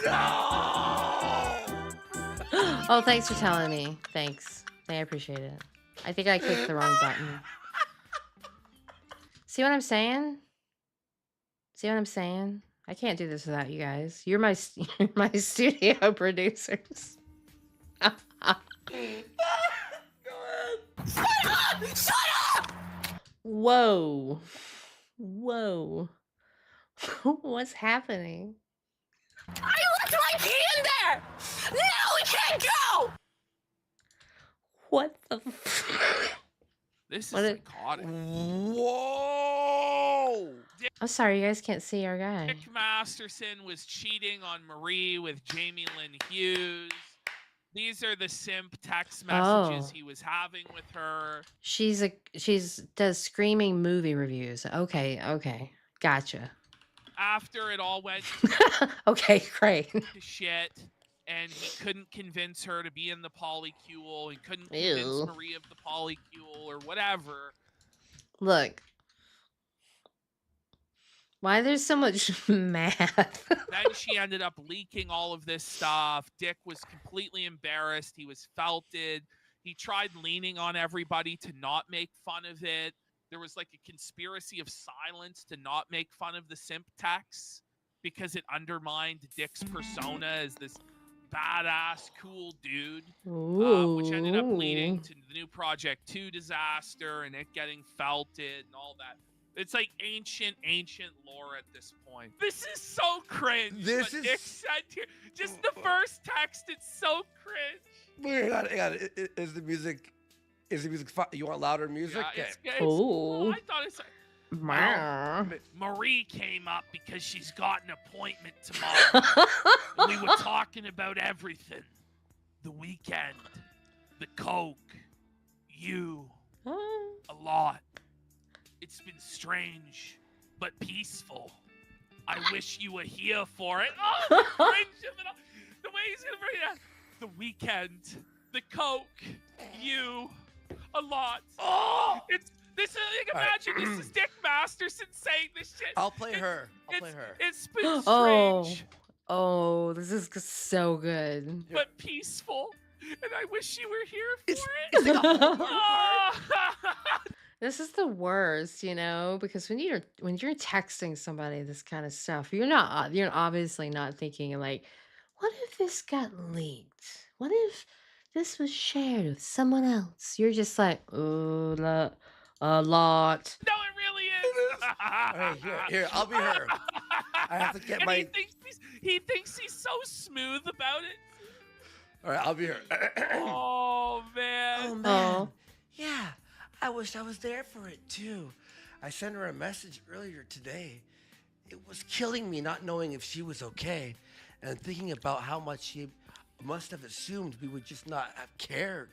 Oh, thanks for telling me. Thanks. I appreciate it. I think I clicked the wrong button. See what I'm saying? I can't do this without you guys. You're my studio producers. Shut up! Whoa. What's happening? I left my key in there! Now we can't go! What the This is what psychotic. Whoa! I'm sorry, you guys can't see our guy. Dick Masterson was cheating on Marie with Jamie Lynn Hughes. These are the simp text messages he was having with her. She's does screaming movie reviews. Okay, gotcha. after it all went Okay, great. to shit, and he couldn't convince her to be in the polycule, and couldn't convince Ew. Marie of the polycule or whatever. Look. Why there's so much math? Then she ended up leaking all of this stuff. Dick was completely embarrassed. He was felted. He tried leaning on everybody to not make fun of it. There was like a conspiracy of silence to not make fun of the simp tax because it undermined Dick's persona as this badass, cool dude, which ended up leading to the new Project 2 disaster and it getting felted and all that. It's like ancient lore at this point. This is so cringe. This what is- Nick said here. Just the first text, it's so cringe. Hang on. Is the music you want louder music? Yeah, Okay. well, I thought it's Meow. Marie came up because she's got an appointment tomorrow. And we were talking about everything. The weekend, the coke, you, a lot. It's been strange, but peaceful. I wish you were here for it. Oh, the cringe of it all. The way he's gonna bring it out. The weekend, the coke, you, a lot. Oh! It's this is like imagine this is Dick Masterson saying this shit. I'll play her. It's been Oh. strange, Oh, this is so good. but peaceful. And I wish you were here for It's it. like a Ah! This is the worst, you know, because when you're texting somebody this kind of stuff, you're obviously not thinking like, what if this got leaked? What if this was shared with someone else? You're just like, oh, a lot. No, it really is. All right, here, I'll be her. I have to get And my. he thinks he's so smooth about it. All right, I'll be her. Oh man. Oh man. Yeah, I wish I was there for it too. I sent her a message earlier today. It was killing me not knowing if she was okay and thinking about how much she must have assumed we would just not have cared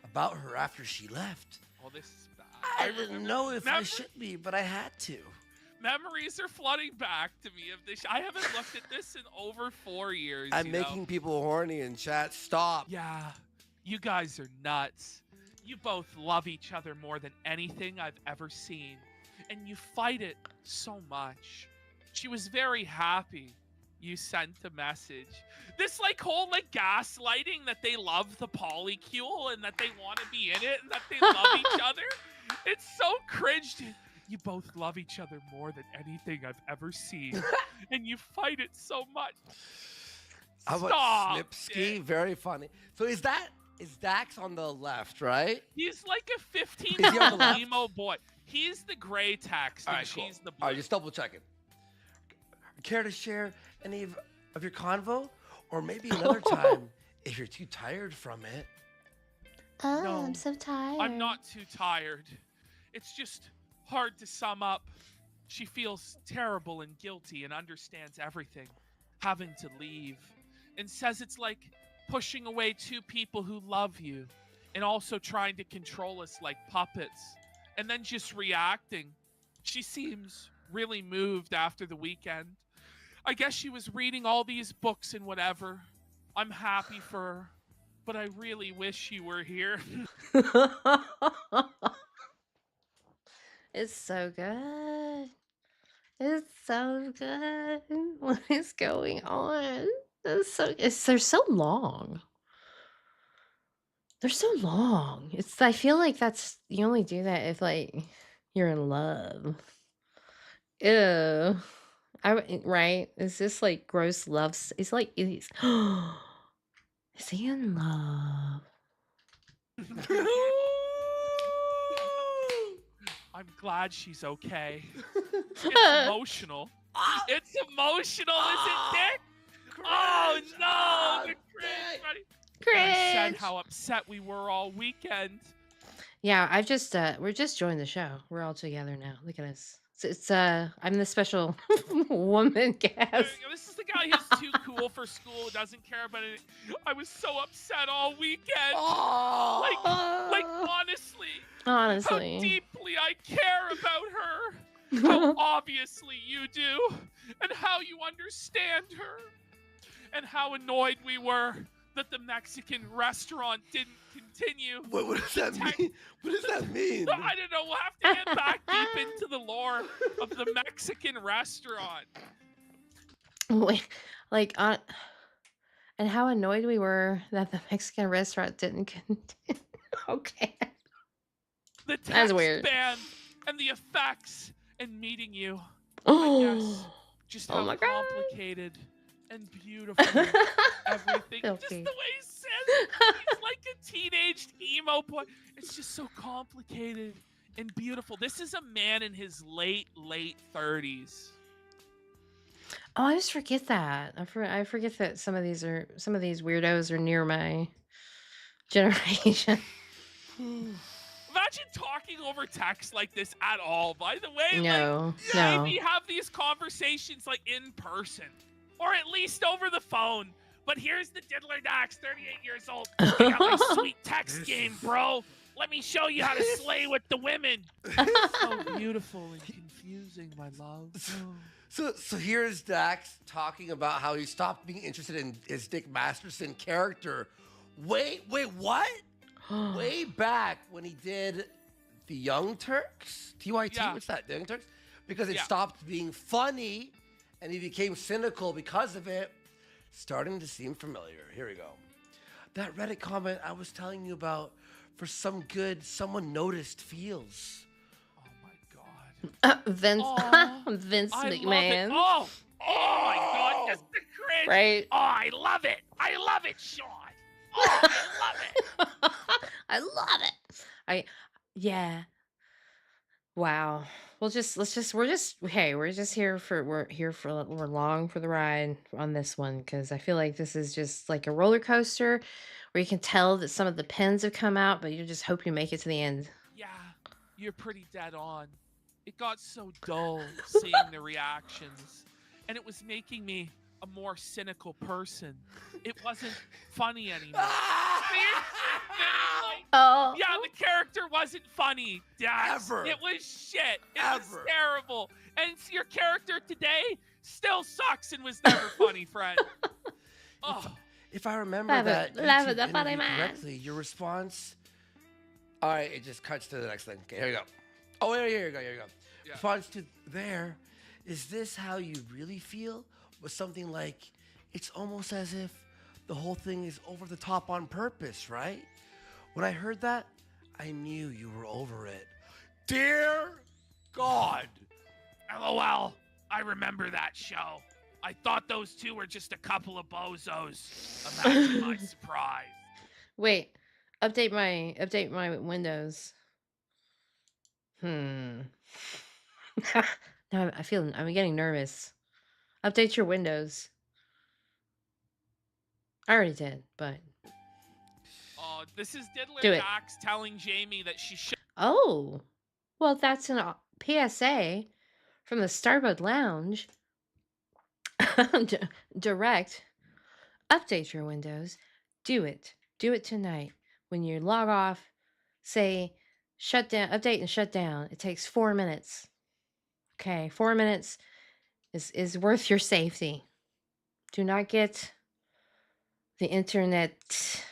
about her after she left. Well, this is bad. I didn't know if I should be, but I had to. Memories are flooding back to me of this. I haven't looked at this in over 4 years. I'm you know? making people horny in chat. Stop. Yeah, you guys are nuts. You both love each other more than anything I've ever seen. And you fight it so much. She was very happy you sent a message. This whole gaslighting that they love the polycule and that they want to be in it and that they love each other. It's so cringe. You both love each other more than anything I've ever seen. And you fight it so much. How Stop, about Snipsky? Very funny. So is Dax on the left, right? He's like a Is he on the 15-year-old left? emo boy. He's the gray text and she's the blue. All right, just double checking. Care to share any of your convo? Or maybe another time if you're too tired from it. Oh, No, I'm so tired. I'm not too tired. It's just hard to sum up. She feels terrible and guilty and understands everything, having to leave, and says it's like pushing away two people who love you and also trying to control us like puppets, and then just reacting. She seems really moved after the weekend. I guess she was reading all these books and whatever. I'm happy for her, but I really wish you were here. It's so good. It's so good. What is going on? They're so long. They're so long. I feel like you only do that if you're in love. Ew. Right? Is this like gross love? It's like is he in love? I'm glad she's okay. It's emotional. It's emotional, isn't it? Oh no! The cringe, buddy. I said how upset we were all weekend. Yeah, we're just joined the show. We're all together now. Look at us. I'm the special woman guest. This is the guy who's too cool for school, doesn't care about it. I was so upset all weekend. Like honestly. Honestly. How deeply I care about her. how obviously you do, and how you understand her, and how annoyed we were that the Mexican restaurant didn't continue. What does that mean? What does that mean? I don't know. We'll have to get back deep into the lore of the Mexican restaurant. Wait, like and how annoyed we were that the Mexican restaurant didn't continue. Okay. The That's text weird. band and the effects and meeting you. I Oh. guess just Oh how my God. complicated and beautiful everything. Just the Filthy. way he says it. He's like a teenage emo boy. It's just so complicated and beautiful. This is a man in his late 30s. Oh, I just forget that. I forget that some of these weirdos are near my generation. Imagine talking over text like this at all. By the way, No, like, no. maybe have these conversations like in person, or at least over the phone. But here's the Diddler Dax, 38 years old. I got my sweet text game, bro. Let me show you how to slay with the women. So beautiful and confusing, my love. So here's Dax talking about how he stopped being interested in his Dick Masterson character. Wait, what? Way back when he did the Young Turks, TYT, Yeah. what's that? The Young Turks, because it Yeah. stopped being funny, and he became cynical because of it. Starting to seem familiar. Here we go. That Reddit comment I was telling you about for some good someone noticed feels. Vince Aw, Vince I love it. McMahon. Oh my God, just the cringe. Right. Oh, I love it. I love it, Sean. Oh, I love it. I love it. Yeah. Wow. We're just here for we're along for the ride on this one, because I feel like this is just like a roller coaster where you can tell that some of the pins have come out, but you just hope you make it to the end. Yeah, you're pretty dead on. It got so dull seeing the reactions, and it was making me a more cynical person. It wasn't funny anymore. Oh. Yeah, the character wasn't funny, Dad. Ever. It was shit. It was terrible. And your character today still sucks and was never funny, friend. Oh. If I remember Love it. that Love it, YouTube the funny interview man. correctly, your response. All right, it just cuts to the next thing. Okay, here you go. Oh, here you go. Yeah. Response to there. Is this how you really feel? Was something like, it's almost as if the whole thing is over the top on purpose, right? When I heard that, I knew you were over it. Dear God. LOL. I remember that show. I thought those two were just a couple of bozos. Imagine my surprise. Wait. Update my Windows. Now I'm getting nervous. Update your Windows. I already did, but Oh, this is Diddler Do it. Dax telling Jamie that she should. oh, well, that's an PSA from the Starbucks Lounge. Direct. Update your Windows. Do it. Do it tonight. When you log off, say shut down, update and shut down. It takes 4 minutes. Okay, 4 minutes is worth your safety. Do not get the internet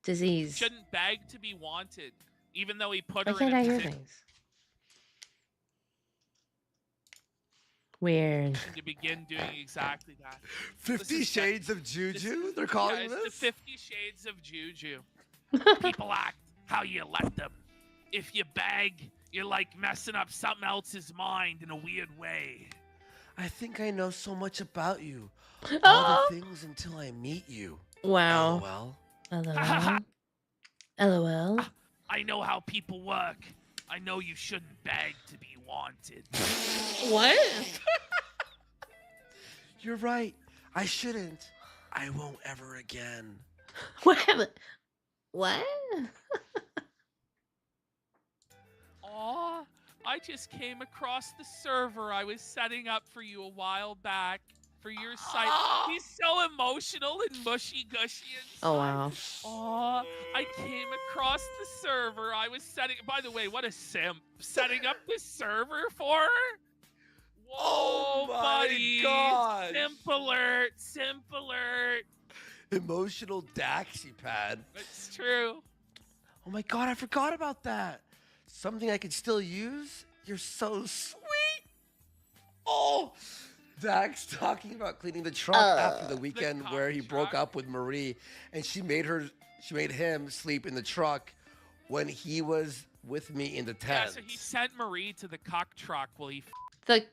disease. Shouldn't beg to be wanted, even though he put Why her can't in I a hear position things? Weird. to begin doing exactly that. 50 Shades of Juju, they're calling Yeah, it's this? the 50 Shades of Juju. People act how you let them. If you beg, you're like messing up something else's mind in a weird way. I think I know so much about you. Oh. All the things until I meet you. Wow. LOL. LOL. LOL. I know how people work. I know you shouldn't beg to be wanted. What? You're right. I shouldn't. I won't ever again. What happened? What? Aw, I just came across the server I was setting up for you a while back for your site. He's so emotional and mushy-gushy and Oh, wow. Aw, I came across the server I was setting. By the way, what a simp. Setting up this server for her? Oh my buddy. God. Simp alert. Simp alert. Emotional Daxi pad. It's true. Oh my God, I forgot about that. Something I could still use? You're so sweet. Oh, Dax talking about cleaning the truck after the weekend where he broke up with Marie, and she made him sleep in the truck when he was with me in the Yeah, tent. so he sent Marie to the cock truck while he The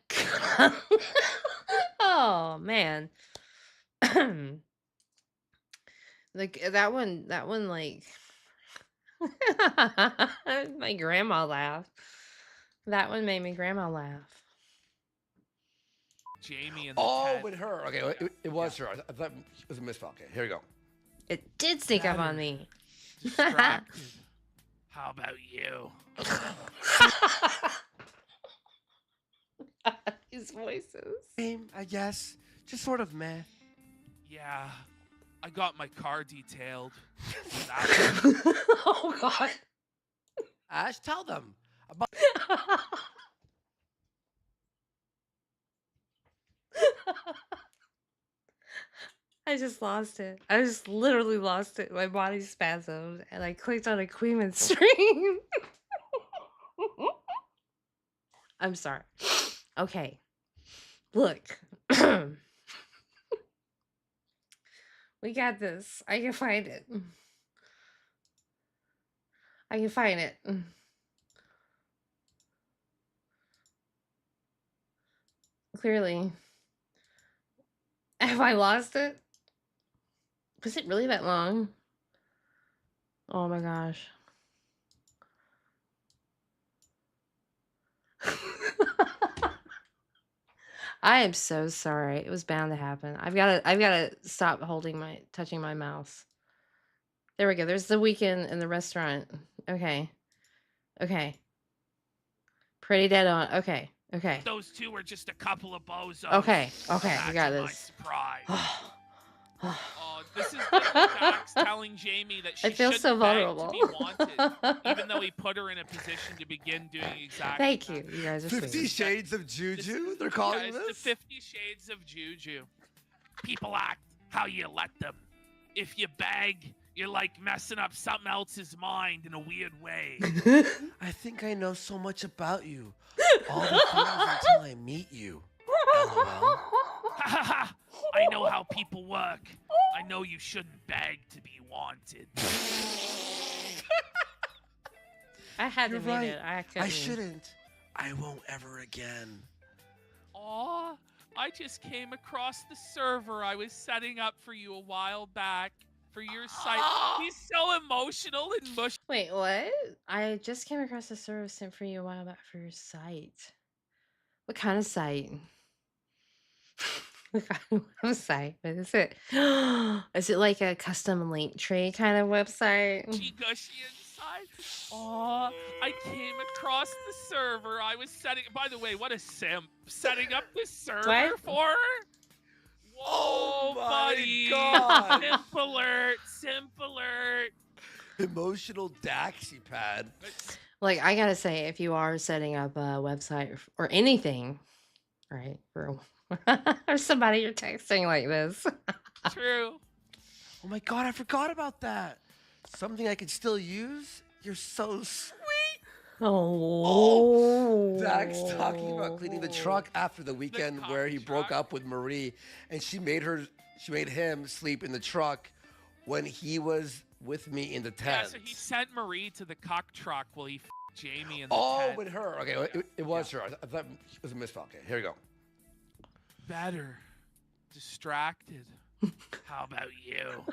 oh man. Like that one like my grandma laughed. That one made my grandma laugh. Jamie and the Oh, tent. with her. Okay, it was her. I thought it was a misspell. Okay, here we go. It did sneak up on me. Distracted. How about you? These voices. Same, I guess. Just sort of meh. Yeah, I got my car detailed. Oh God. Ash, tell them about. I just lost it. I just literally lost it. My body spasmed and I clicked on a Queen stream. I'm sorry. Okay. Look. We got this. I can find it. I can find it. Clearly. Have I lost it? Was it really that long? Oh my gosh. I am so sorry. It was bound to happen. I've gotta stop touching my mouse. There we go. There's the weekend in the restaurant. Okay. Okay. Pretty dead on. Okay. Okay. Those two were just a couple of bozos. Okay. Okay. That's We got my this. surprise. Oh, this is Dax telling Jamie that she I feel shouldn't so beg vulnerable. to be wanted, even though he put her in a position to begin doing exactly Thank you. You guys are 50 sweet. Shades of Juju, they're calling it's the this? 50 Shades of Juju. People act how you let them. If you beg, you're like messing up something else's mind in a weird way. I think I know so much about you. All the things until I meet you. LOL. I know how people work. I know you shouldn't beg to be wanted. I had You're to meet right. it. I I couldn't. shouldn't. I won't ever again. Aw, I just came across the server I was setting up for you a while back for your site. He's so emotional and mushy. Wait, what? I just came across a service sent for you a while back for your site. What kind of site? What kind of website? What is it? Is it like a custom link tree kind of website? Gushy inside. Aw, I came across the server I was setting. By the way, what a simp setting up this server What? for her. Whoa, my buddy. God. Simp alert. Simp alert. Emotional Daxi pad. Like, I gotta say, if you are setting up a website or anything, right, for or somebody you're texting like this. True. Oh my God, I forgot about that. Something I could still use? You're so sweet. Oh. Dax talking about cleaning the truck after the weekend where he broke up with Marie, and she made him sleep in the truck when he was with me in the Yeah, tent. so he sent Marie to the cock truck while he Jamie in the Oh, tent. with her. Okay, it was her. I thought it was a misspell. Okay, here we go. Better. Distracted. How about you?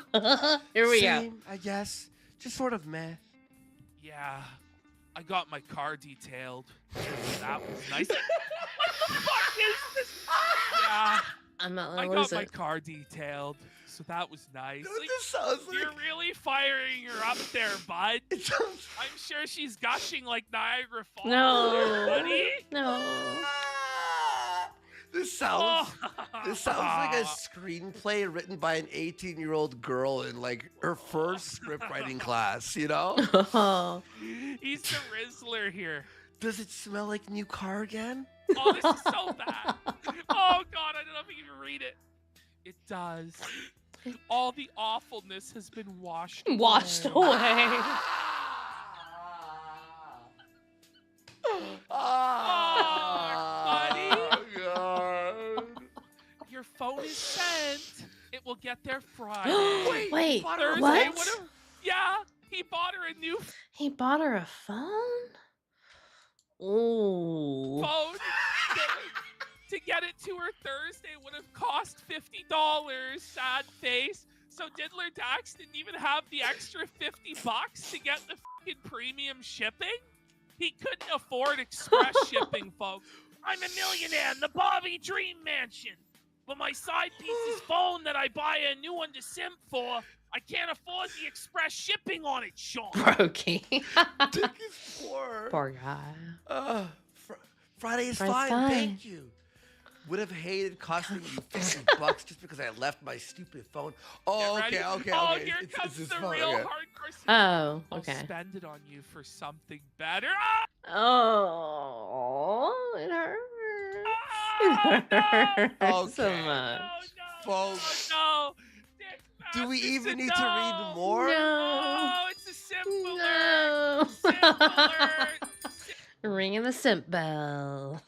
Here we go. Same, I guess. Just sort of meh. Yeah, I got my car detailed. That was nice. What the fuck is this? Yeah, I what got is my it? car detailed, so that was nice. What this sounds like? You're really firing her up there, bud. I'm sure she's gushing like Niagara Falls. No. there, buddy. No. This sounds like a screenplay written by an 18-year-old girl in like her first script writing class, you know? Oh. He's the Rizzler here. Does it smell like new car again? Oh, this is so bad. Oh God, I don't know if I can even read it. It does. All the awfulness has been washed away. buddy. Your phone is sent. It will get there Friday. Wait, Thursday, what? Yeah, he bought her a new He bought her a phone? Ooh. phone. To get it to her Thursday would have cost $50. Sad face. So Diddler Dax didn't even have the extra $50 to get the fucking premium shipping. He couldn't afford express shipping, folks. I'm a millionaire in the Bobby Dream Mansion. But my side piece's phone that I buy a new one to simp for, I can't afford the express shipping on it, Sean. Brokey. Dick is poor. Poor guy. Friday is Friday's fine. fine. Thank you. Would have hated costing you $50 just because I left my stupid phone. Oh, Get ready. okay. Oh, here comes his the phone, real okay. hardcore. Oh, I'll okay. spend it on you for something better. Oh, it hurts. It hurts so much. Folks, No. do we even need to read more? No. Oh, it's a simple No. Simp alert. Ringing the simp bell.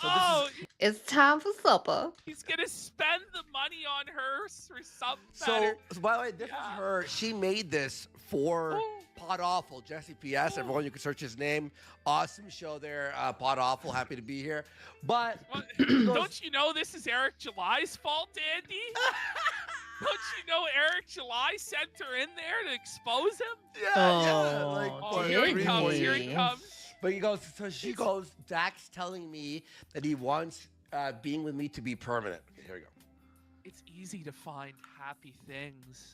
Oh, It's time for supper. he's gonna spend the money on her for something So, better. by the way, this is her. She made this for Pod Awful. Jesse P.S. Everyone, you can search his name. Awesome show there. Pod Awful. Happy to be here. But Don't you know this is Eric July's fault, Andy? Don't you know Eric July sent her in there to expose him? Yeah, like Oh, here he comes. Here he comes. But he goes. So she goes. Dax telling me that he wants being with me to be permanent. Here we go. It's easy to find happy things.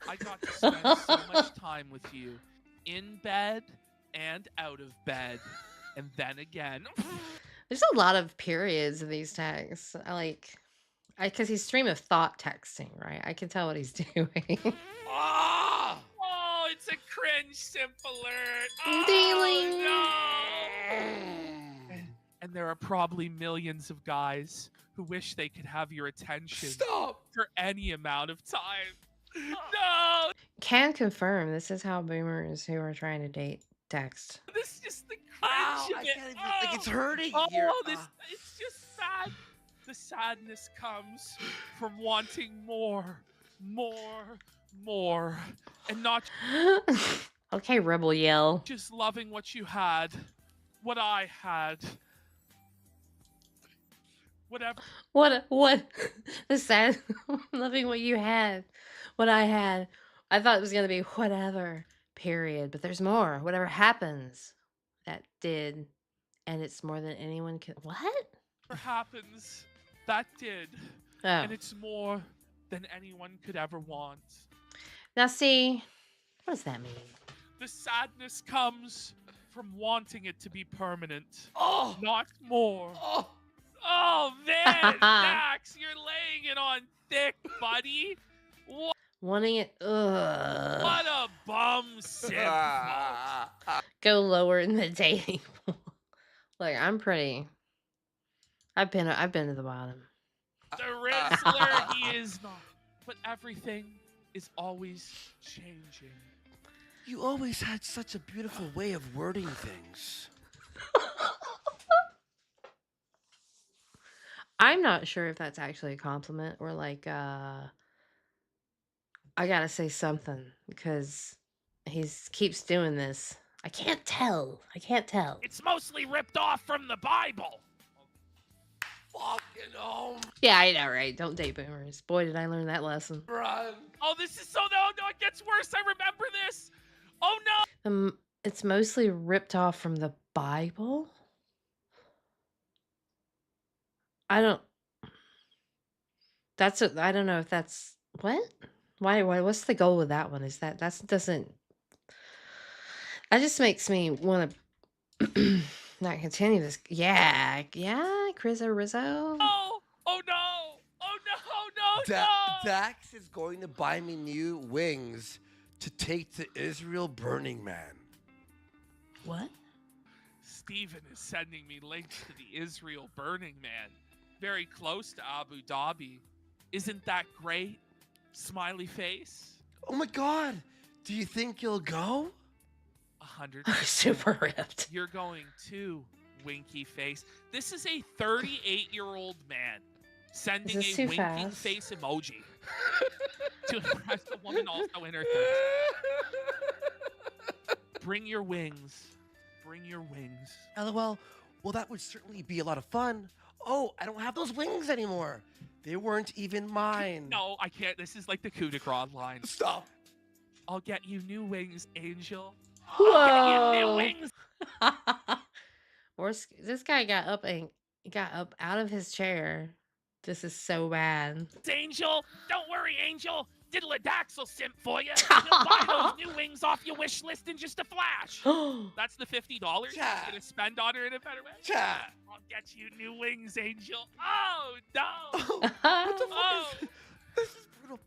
I got to spend so much time with you, in bed and out of bed, and then again. There's a lot of periods in these texts. Because he's stream of thought texting, right? I can tell what he's doing. Oh, it's a cringe simp alert. Oh, Dealing. no. And there are probably millions of guys who wish they could have your attention for any amount of time. No. Can confirm this is how boomers who are trying to date text. This is just the cringe of it. Like it's hurting Oh, here. it's just sad. The sadness comes from wanting more, and not Okay, rebel yell. just loving what you had, what I had. Whatever. What? The sad loving what you had, what I had. I thought it was gonna be whatever, period. But there's more. Whatever happens, that did, and it's more than anyone can. What? Whatever happens, that did. Oh. And it's more than anyone could ever want. Now see, what does that mean? The sadness comes from wanting it to be permanent. Oh! Not more. Oh, man! Dax, you're laying it on thick, buddy. What Wanting it. Ugh. a bum simp. Go lower in the dating pool. Look, I'm pretty. I've been to the bottom. The Rizzler, he is not. But everything is always changing. You always had such a beautiful way of wording things. I'm not sure if that's actually a compliment or like I gotta say something because keeps doing this. I can't tell. It's mostly ripped off from the Bible. Fucking home. Yeah, I know, right? Don't date boomers. Boy, did I learn that lesson. Run. Oh, this is so no, it gets worse. I remember this. Oh no. It's mostly ripped off from the Bible. I don't know if that's what? Why what's the goal with that one? Is that doesn't that just makes me want to not continue this. Yeah, Rizzo. Oh no. Dax is going to buy me new wings to take to Israel Burning Man. What? Steven is sending me links to the Israel Burning Man, very close to Abu Dhabi. Isn't that great? Smiley face. Oh my God. Do you think you'll go? 100%. Super ripped. You're going to, winky face. This is a 38-year-old man sending Is this a too winking fast? face emoji to impress a woman also in her 30s. Bring your wings. Bring your wings. LOL. Well, that would certainly be a lot of fun. Oh, I don't have those wings anymore. They weren't even mine. No, I can't. This is like the coup de grace line. Stop. I'll get you new wings, Angel. Whoa. I'll get you new wings. This guy got up out of his chair. This is so bad. Angel, don't worry, Angel. Diddle-a-dax will simp for you. You'll buy those new wings off your wish list in just a flash. That's the $50 you're gonna spend on her in a better way. Chat. I'll get you new wings, Angel. Oh no! What the fuck is this? Is brutal.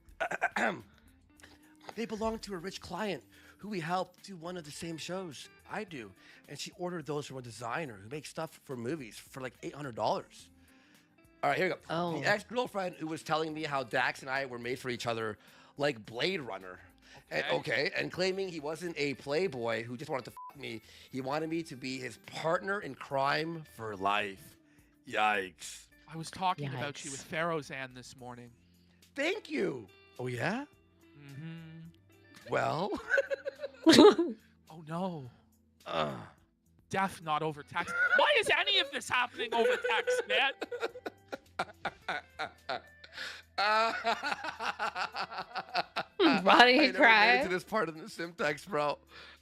They belong to a rich client who we helped do one of the same shows I do, and she ordered those from a designer who makes stuff for movies for like $800. All right, here we go. Oh. The ex-girlfriend who was telling me how Dax and I were made for each other like Blade Runner. And claiming he wasn't a playboy who just wanted to f me. He wanted me to be his partner in crime for life. Yikes. I was talking about Yikes. you with Pharaoh's-Ann this morning. Thank you. Oh, yeah? Mm-hmm. Well? Oh no. Deaf, not over text. Why is any of this happening over text, man? Why did I he never made cry? it to this part of the syntax, bro.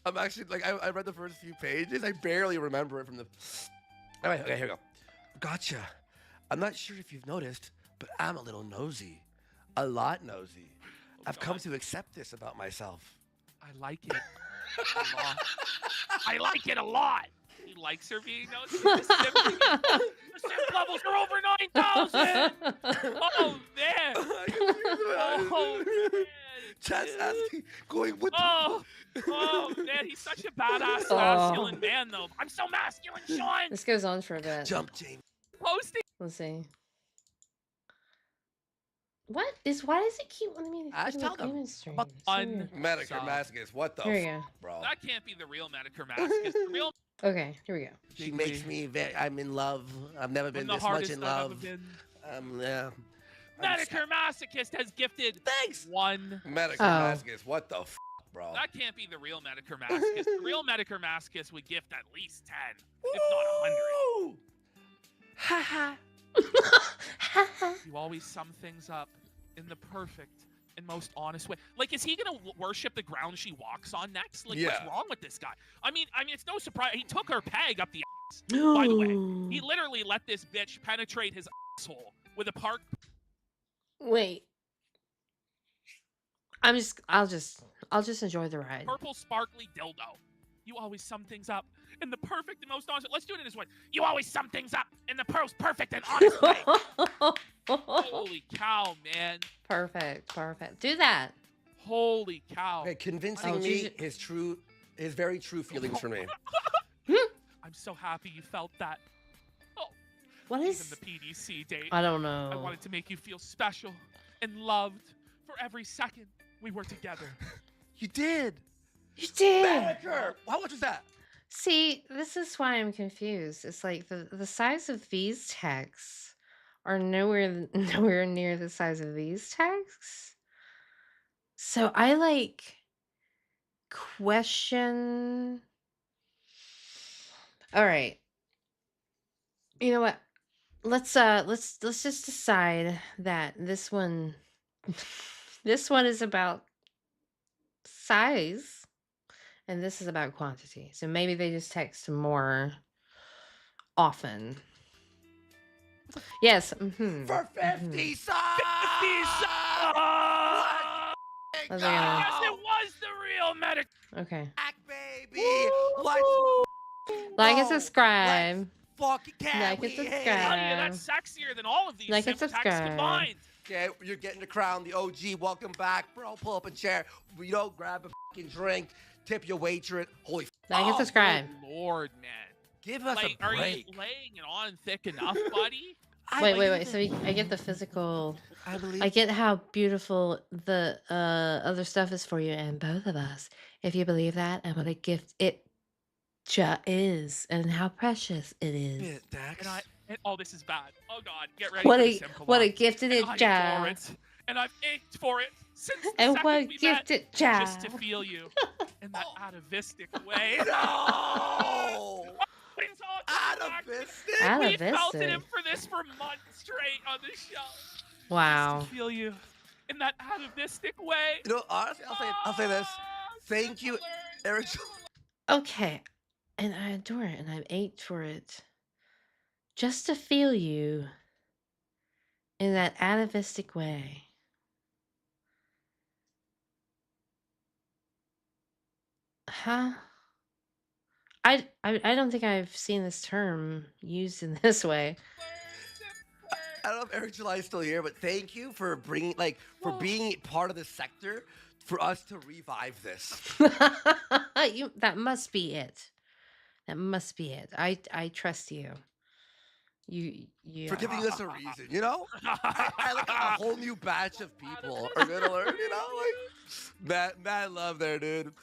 I'm actually like I read the first few pages. I barely remember it from the. All right, okay, here we go. Gotcha. I'm not sure if you've noticed, but I'm a little nosy, a lot nosy. I've come to accept this about myself. I like it a lot. I like it a lot. He likes her being nosy. The simp levels are over 9,000. Oh man. Oh man. Chat's asking, going with. Oh man, he's such a badass masculine man though. I'm so masculine, Sean. This goes on for a bit. Jump, Jamie. Posting. Let's see. Why does it keep wanting me to Ash, go to tell the them. demon stream? Medicare Mascus, what the Here we go. bro? That can't be the real Medikermascus. The real Okay, here we go. She makes me very. I'm in love. I've never been the this much hardest in I've ever love. been. Yeah. Medikermasochist has gifted one. Medicare Mascus, what the bro? That can't be the real Medikermasochist. The real Medikermasochist would gift at least 10, if not 100. Ha ha. You always sum things up in the perfect and most honest way. Like, is he gonna worship the ground she walks on next? Like, what's wrong with this guy? I mean, it's no surprise he took her peg up the ass. By the way, he literally let this bitch penetrate his asshole with a park. Wait. I'll just enjoy the ride. Purple sparkly dildo. You always sum things up in the perfect and most honest. Let's do it in this way. You always sum things up in the perfect and honest way. Holy cow, man. Perfect. Do that. Holy cow. Okay, convincing me his very true feelings for me. I'm so happy you felt that. Oh, what even is the PDC date? I don't know. I wanted to make you feel special and loved for every second we were together. You did. You did. Manager, how much was that? See, this is why I'm confused. It's like the size of these texts are nowhere near the size of these texts. So I like question. All right. You know what? Let's just decide that this one is about size and this is about quantity. So maybe they just text more often. Yes. For 50 subs! 50 subs! How's it going? Yes, it was the real Medic. Okay. Baby, let's Like and subscribe. fucking Like and Tell you, subscribe. that's sexier than all of these Like and simp texts subscribe. combined. Okay, you're getting the crown, the OG. Welcome back, bro. Pull up a chair. You know, grab a fucking drink. Tip your waitress. Holy Like and subscribe. Lord, man. Give us like, a are you break. laying it on thick enough, buddy? Wait. So I get the physical. I get how beautiful the other stuff is for you and both of us. If you believe that, and what a gift it is, and how precious it is. Oh, this is bad. Oh God, get ready What for a the simple what a one. gift it is, I ja. adore it, and I've ached for it since the And second what we gift met, it, ja. just to feel you in that atavistic way. No! Atavistic? We felt it Atavistic. for this for months straight on the show. Wow. Just to feel you in that atavistic way. You know, honestly, I'll say this. Thank you, Eric. Okay, and I adore it, and I've ached for it, just to feel you in that atavistic way. Huh? I don't think I've seen this term used in this way. I don't know if Eric July is still here, but thank you for bringing, for being part of the sector for us to revive this. That must be it. That must be it. I trust you. You For giving us a reason, you know? I like a whole new batch of people are gonna learn, you know? Like, mad love there, dude.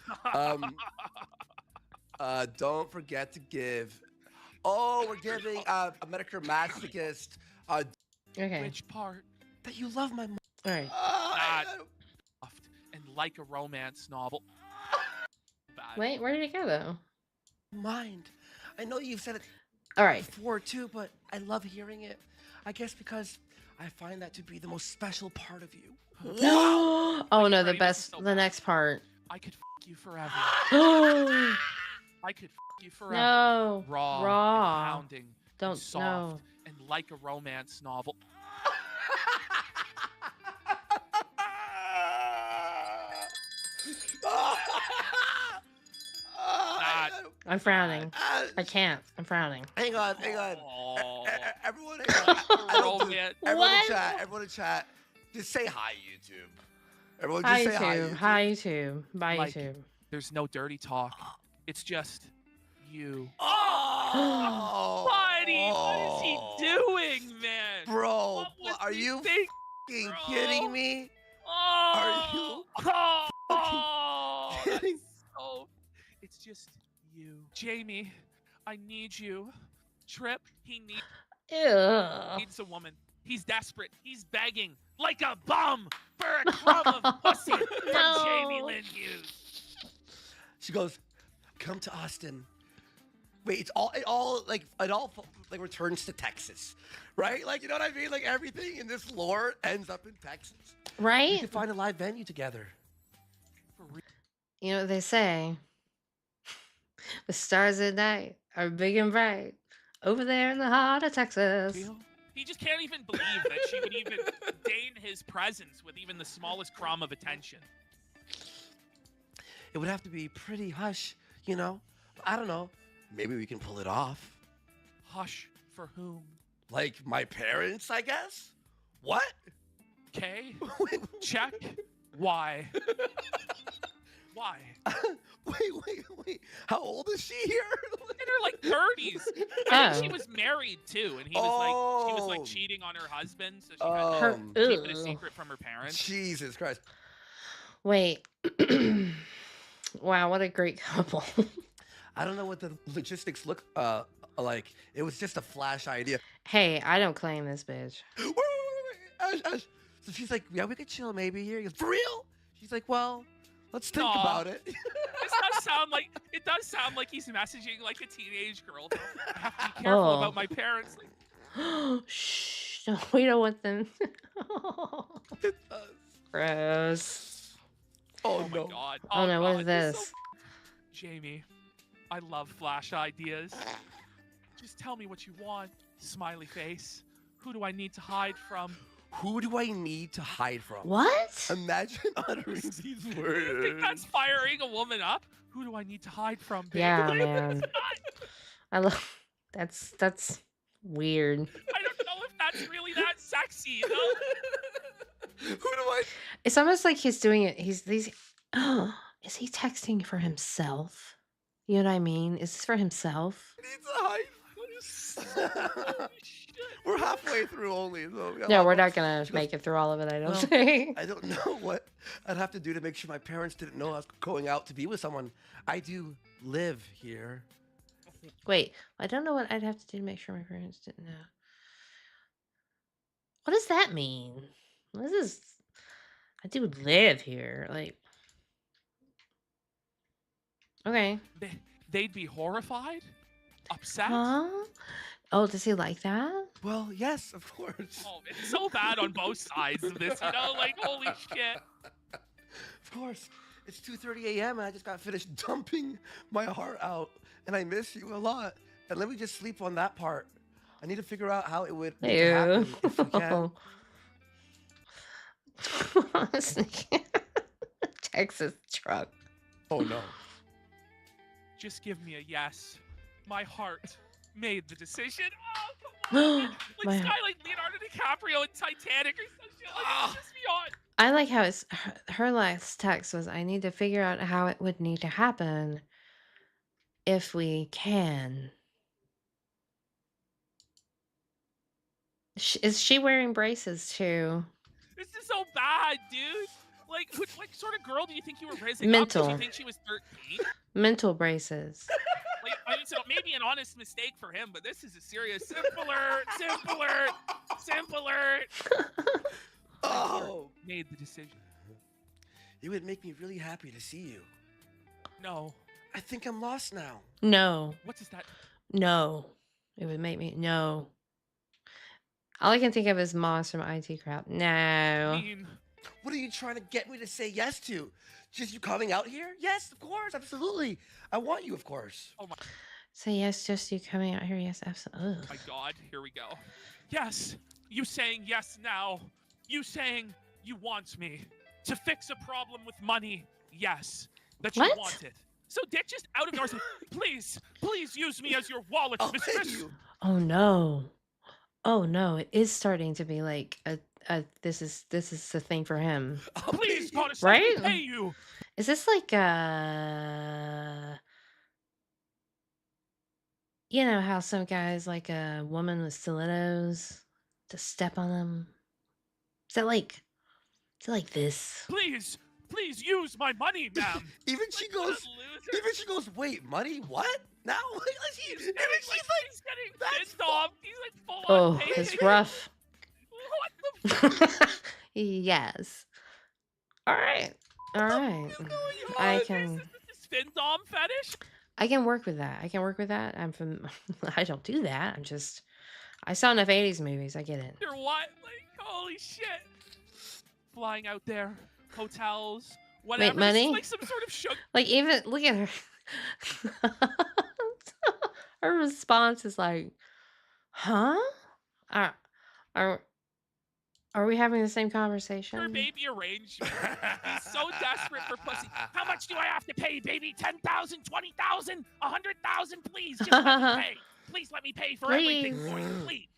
Don't forget to give. Oh, we're giving a Medicare masochist. Okay. Which part? That you love my mom. All right. And like a romance novel. Wait, where did it go though? Mind. I know you've said it All right. before too, but I love hearing it. I guess because I find that to be the most special part of you. Oh no, the next part. I could f you forever. No. I could f you forever. No. Raw. Raw. And pounding. Don't and soft. no. And like a romance novel. I'm frowning. I can't. I'm frowning. Hang on. Everyone, hang on. Everyone in chat, just say hi, YouTube. Everyone, just Hi say hi, YouTube. YouTube. Hi YouTube. Bye Like, YouTube. There's no dirty talk. It's just you. Oh, buddy, what is he doing, man? Bro, are you fucking kidding me? Are you Oh, that's so. It's just you, Jamie. I need you. Trip. He needs a woman. He's desperate. He's begging like a bum for a crumb of pussy from Jamie Lynn Hughes. She goes, come to Austin. Wait, it all returns to Texas, right? Like, you know what I mean? Like, everything in this lore ends up in Texas. Right? We can find a live venue together. You know what they say? The stars at night are big and bright over there in the heart of Texas. He just can't even believe that she would even deign his presence with even the smallest crumb of attention. It would have to be pretty hush, you know? I don't know. Maybe we can pull it off. Hush for whom? Like my parents, I guess? What? Okay. Check. Why? Why? Wait. How old is she here? In her like 30s. I think she was married too, and he was like cheating on her husband, so she had to keep it a secret from her parents. Jesus Christ. Wait. Wow, what a great couple. I don't know what the logistics look like. It was just a flash idea. Hey, I don't claim this bitch. Wait. Ash. So she's like, yeah, we could chill maybe here. He goes, for real? She's like, well, let's think about it. This does sound like he's messaging like a teenage girl. Though. I have to be careful about my parents. Shh. No, we don't want them. Gross. Oh my god. Oh no, what God, is this? Jamie, I love flash ideas. Just tell me what you want. Smiley face. Who do I need to hide from? Who do I need to hide from? What? Imagine uttering these You words. think that's firing a woman up? Who do I need to hide from, babe? Yeah, man. I love that's weird. I don't know if that's really that sexy, you know? Who do I? It's almost like he's doing it. He's is he texting for himself? You know what I mean? Is this for himself? Needs a hype. We're halfway through only. So we got a No, lot we're more. not gonna She goes, make it through all of it, I don't "Well, think. I don't know what I'd have to do to make sure my parents didn't know I was going out to be with someone. I do live here. Wait, I don't know what I'd have to do to make sure my parents didn't know. What does that mean? This is I do live here. Like, okay. They'd be horrified, upset. Huh? Oh, does he like that? Well, yes, of course. Oh, it's so bad on both sides of this, you know? Like, holy shit. Of course. It's 2:30 a.m. and I just got finished dumping my heart out, and I miss you a lot. And let me just sleep on that part. I need to figure out how it would make it happen if we can. Texas truck. Oh no. Just give me a yes. My heart made the decision. Oh, come on. Like, My- Sky, like Leonardo DiCaprio in Titanic or some shit. Like, it's just beyond. I like how it's her last text was, I need to figure out how it would need to happen if we can. Is she wearing braces too? This is so bad, dude. Like, what sort of girl do you think you were raising up? Mental. Did you think she was 13? Mental braces. Like, I mean, so maybe an honest mistake for him, but this is a serious simp alert, simp alert, simp alert. Oh. Made the decision. It would make me really happy to see you. No. I think I'm lost now. No. What is that? No. It would make me no. All I can think of is Moss from IT Crowd. No. What are you trying to get me to say yes to? Just you coming out here? Yes, of course, absolutely. I want you, of course. Oh my, So yes, just you coming out here. Yes, absolutely. my God, here we go. Yes, you saying yes now. You saying you want me to fix a problem with money. Yes, that you What? want it. So Dick just out of nowhere said, please use me as your wallet mistress. Oh no. Oh no, it is starting to be like a this is the thing for him. Please, goddess, Right? let me pay you. Is this like you know how some guys like a woman with stilettos to step on them? Is it like this? Please use my money, ma'am. Even she goes, wait, money? What? Now? Even she's getting pissed off. He's like full Oh, on it's paying. rough. What the Yes. All right. All right. I can this Findom fetish? I can work with that. I can work with that. I don't do that. I saw enough 80s movies. I get it. Or what? Like, holy shit. Flying out there, hotels, whatever. Wait, money? This is like some sort of sugar. Like even look at her. Her response is like, "Huh? Are we having the same Her conversation?" baby arrangement. He's so desperate for pussy. How much do I have to pay, baby? 10,000, 20,000, 100,000? Please, just let me pay. Please let me pay for everything for you, please.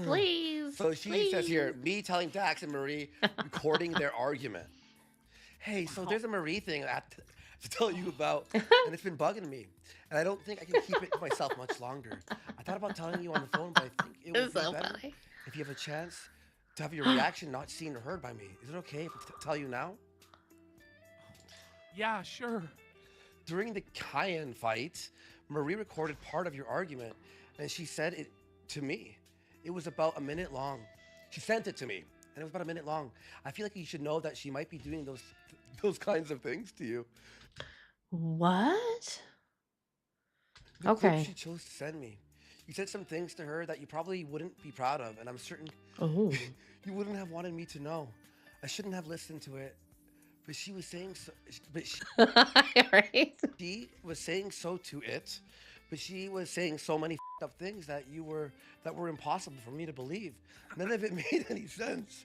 Please. So she says here, me telling Dax and Marie recording their argument. Hey, so there's a Marie thing I have to tell you about, and it's been bugging me. And I don't think I can keep it to myself much longer. I thought about telling you on the phone, but I think it would It's be so better funny. if you have a chance to have your reaction not seen or heard by me. Is it okay if I tell you now? Yeah, sure. During the Cayenne fight, Marie recorded part of your argument, and she said it to me. It was about a minute long. She sent it to me, and it was about a minute long. I feel like you should know that she might be doing those kinds of things to you. What? The clip Okay. she chose to send me. You said some things to her that you probably wouldn't be proud of, and I'm certain Oh. you wouldn't have wanted me to know. I shouldn't have listened to it, but she was saying so. But she, Right? she was saying so to it, but she was saying so many up things that were impossible for me to believe. None of it made any sense.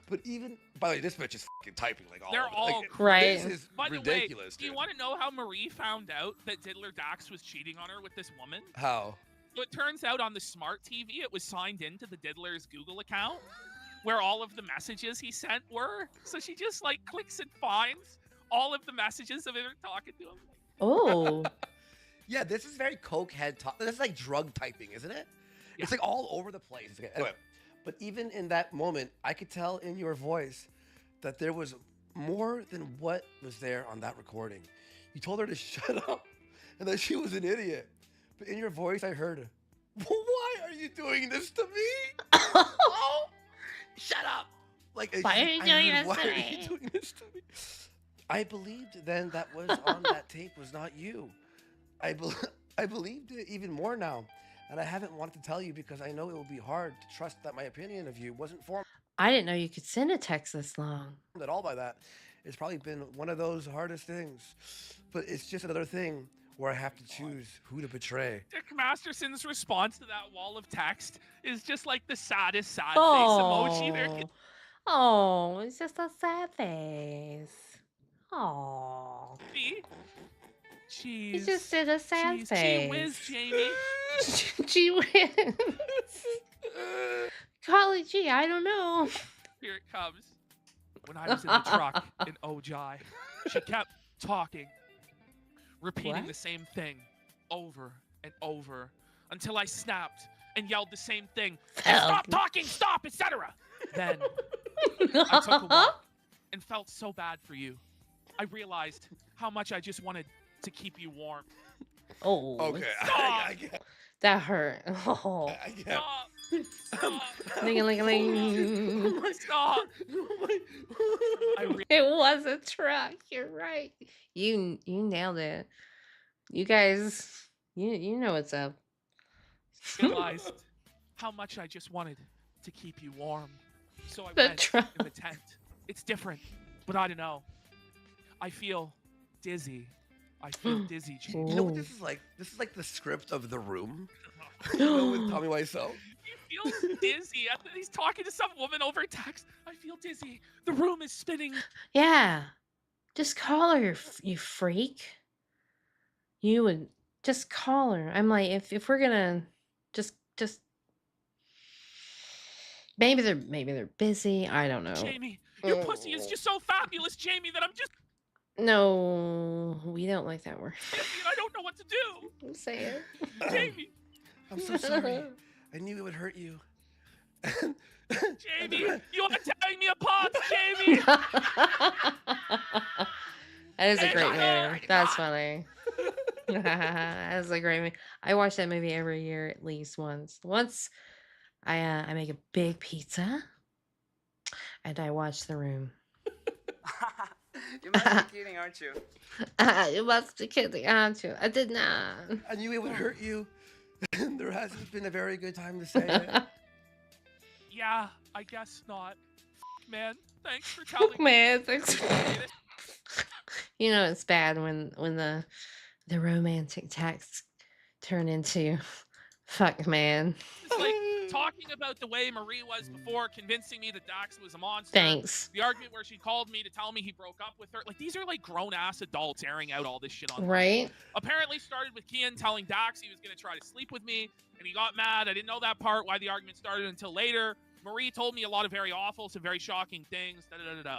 But even by the way, this bitch is fucking typing like all. They're of it. all Like, Right. This is By the ridiculous. way, do you dude. want to know how Marie found out that Diddler Dax was cheating on her with this woman? How? So it turns out on the smart TV, it was signed into the Diddler's Google account, where all of the messages he sent were. So she just like clicks and finds all of the messages of her talking to him. Oh. Yeah, this is very cokehead talk. This is like drug typing, isn't it? It's like all over the place. Okay, anyway, but even in that moment, I could tell in your voice that there was more than what was there on that recording. You told her to shut up and that she was an idiot. But in your voice, I heard, why are you doing this to me? Oh, shut up. Like, Why are you doing this why to are me? you doing this to me? I believed then that was on that tape was not you. I believed it even more now. And I haven't wanted to tell you because I know it will be hard to trust that my opinion of you wasn't formed I didn't know you could send a text this long. at all by that. It's probably been one of those hardest things. But it's just another thing where I have to choose who to betray. Dick Masterson's response to that wall of text is just like the saddest sad face Oh, emoji there can. oh, it's just a sad face. Oh, be. he Jeez. just did a sad Jeez. face. Gee whiz, Jamie. Gee whiz. Call it G. I don't know. Here it comes. When I was in the truck in Ojai, she kept talking, repeating What? the same thing over and over until I snapped and yelled the same thing. Stop talking, stop, etc. Then I took a walk and felt so bad for you. I realized how much I just wanted to keep you warm. Oh, Okay, Stop. I get. that hurt. Oh, I get. Stop. Stop. ling a ling a ling. Stop. It was a truck. You're right. You nailed it. You guys, you know what's up. Realized how much I just wanted to keep you warm. So I The went truck. in the tent. It's different, but I don't know. I feel dizzy. I feel dizzy, Jamie. You know what this is like? This is like the script of The Room. You know, with Tommy Wiseau. He feels dizzy. He's talking to some woman over text. I feel dizzy. The room is spinning. Yeah, just call her, you freak. You would just call her. I'm like, if we're gonna just maybe they're busy. I don't know. Jamie, your pussy is just so fabulous, Jamie, that I'm just No, we don't like that word. dizzy and I don't know what to do. Say it. Jamie, I'm so sorry. I knew it would hurt you. Jamie, you are tearing me apart, Jamie. That is a And great I movie. That's funny. That is a great movie. I watch that movie every year at least once. Once I make a big pizza and I watch The Room. You must be kidding, aren't you? You must be kidding, aren't you? I did not. I knew it would hurt you. And there hasn't been a very good time to say it. Yeah, I guess not. Man, thanks for telling me. Man, thanks. You know it's bad when the romantic texts turn into fuck man. It's like talking about the way Marie was before, convincing me that Dax was a monster. Thanks. The argument where she called me to tell me he broke up with her. Like, these are like grown-ass adults airing out all this shit on. Right? Apparently started with Kian telling Dax he was going to try to sleep with me, and he got mad. I didn't know that part, why the argument started until later. Marie told me a lot of very awful, some very shocking things.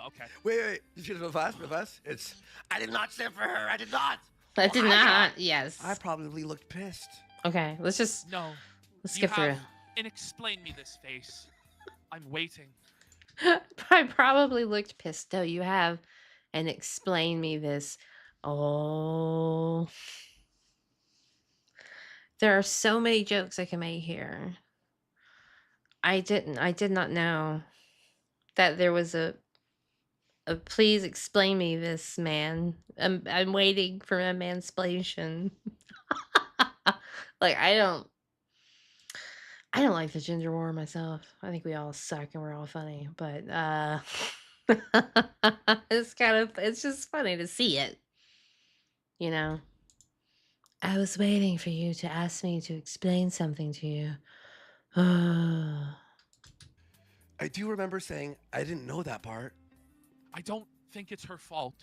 Okay. Wait. You should go fast, real fast. It's, I did not stand for her. I did not. I did not. Yes. I probably looked pissed. Okay, let's No. skip You through. have and explain me this face. I'm waiting. I probably looked pissed. No, you have, and explain me this. Oh, there are so many jokes I can make here. I did not know that there was a please explain me this, man. I'm waiting for a mansplation. Like I don't like the gender war myself. I think we all suck and we're all funny, but it's just funny to see it. You know. I was waiting for you to ask me to explain something to you. I do remember saying I didn't know that part. I don't think it's her fault.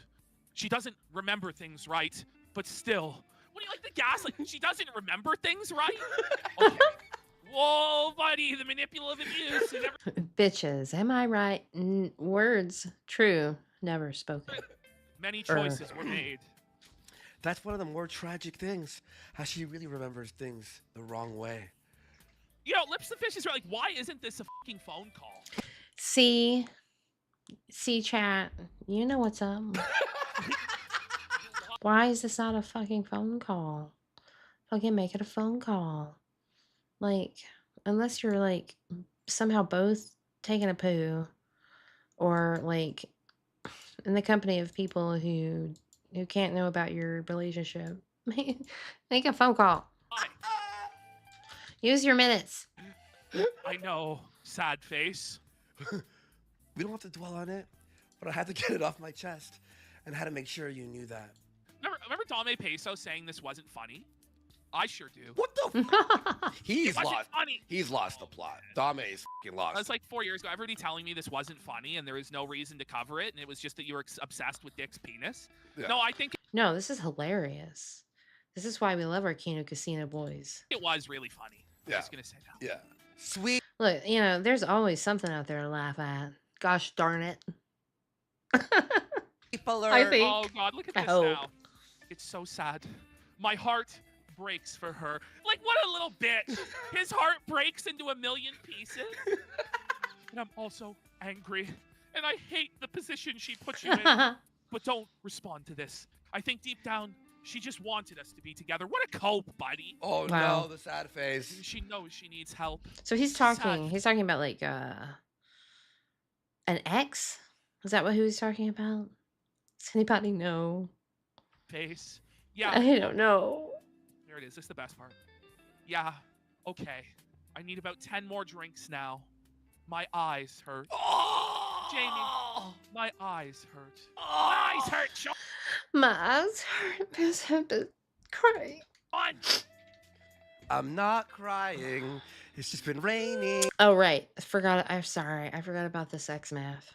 She doesn't remember things right, but still. What do you like the gaslight? She doesn't remember things right? Okay. Whoa, buddy, the manipulative abuse. And Bitches, am I right? Words true, never spoken. many choices were made. That's one of the more tragic things. How she really remembers things the wrong way. You know, Lips the Fish is like, why isn't this a fucking phone call? See, chat. You know what's up. Why is this not a fucking phone call? Fucking make it a phone call. Like, unless you're like somehow both taking a poo, or like in the company of people who can't know about your relationship. Make a phone call. Use your minutes. I know, sad face. We don't have to dwell on it, but I had to get it off my chest, and I had to make sure you knew that. Remember Dame Peso saying this wasn't funny? I sure do. What the? He's It wasn't lost. funny. He's lost the plot. Dame's fucking lost. That's like 4 years ago. Everybody telling me this wasn't funny and there was no reason to cover it, and it was just that you were obsessed with Dick's penis. Yeah. No, I think No, this is hilarious. This is why we love our Kino Casino boys. it was really funny. Yeah. I'm just gonna say that. Yeah. Sweet. Look, there's always something out there to laugh at. Gosh darn it. I think. Oh God, look at I this hope. now. It's so sad. My heart breaks for her. Like, what a little bitch. His heart breaks into a million pieces. And I'm also angry. And I hate the position she put you in. But don't respond to this. I think deep down, she just wanted us to be together. What a cope, buddy. Oh Wow. no, the sad face. She knows she needs help. So he's talking. He's talking about like an ex. Is that what he was talking about? Does anybody know? Face. Yeah. I don't know. There it is. This is the best part. Yeah. Okay. I need about 10 more drinks now. My eyes hurt. Jamie, my eyes hurt. My eyes hurt, Sean. My eyes hurt because I have to cry. I'm not crying. It's just been raining Oh right, I'm sorry. I forgot about the sex math.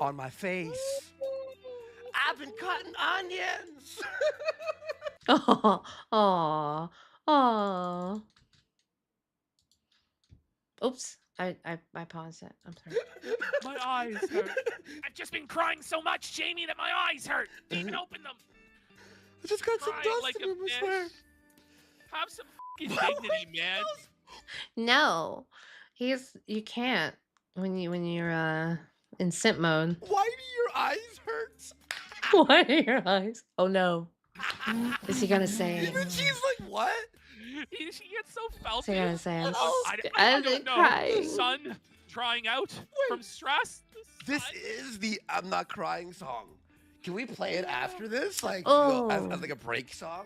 on my face. I've been cutting onions. Oh, oh, oh. Oops, I paused it. I'm sorry. My eyes hurt. I've just been crying so much, Jamie, that my eyes hurt. Didn't even open them. I just got some Crying dust like in a my bitch. swear. Have some fucking dignity, man. No, you can't when you're in simp mode. Why do your eyes hurt? Why are your eyes? Oh no. Is he gonna say? Even she's like, what? She gets so felty. What's he gonna say? I'm I scared don't know. crying. Sun trying out from stress. This is the I'm not crying song. Can we play it after this? Like, Oh. as like a break song?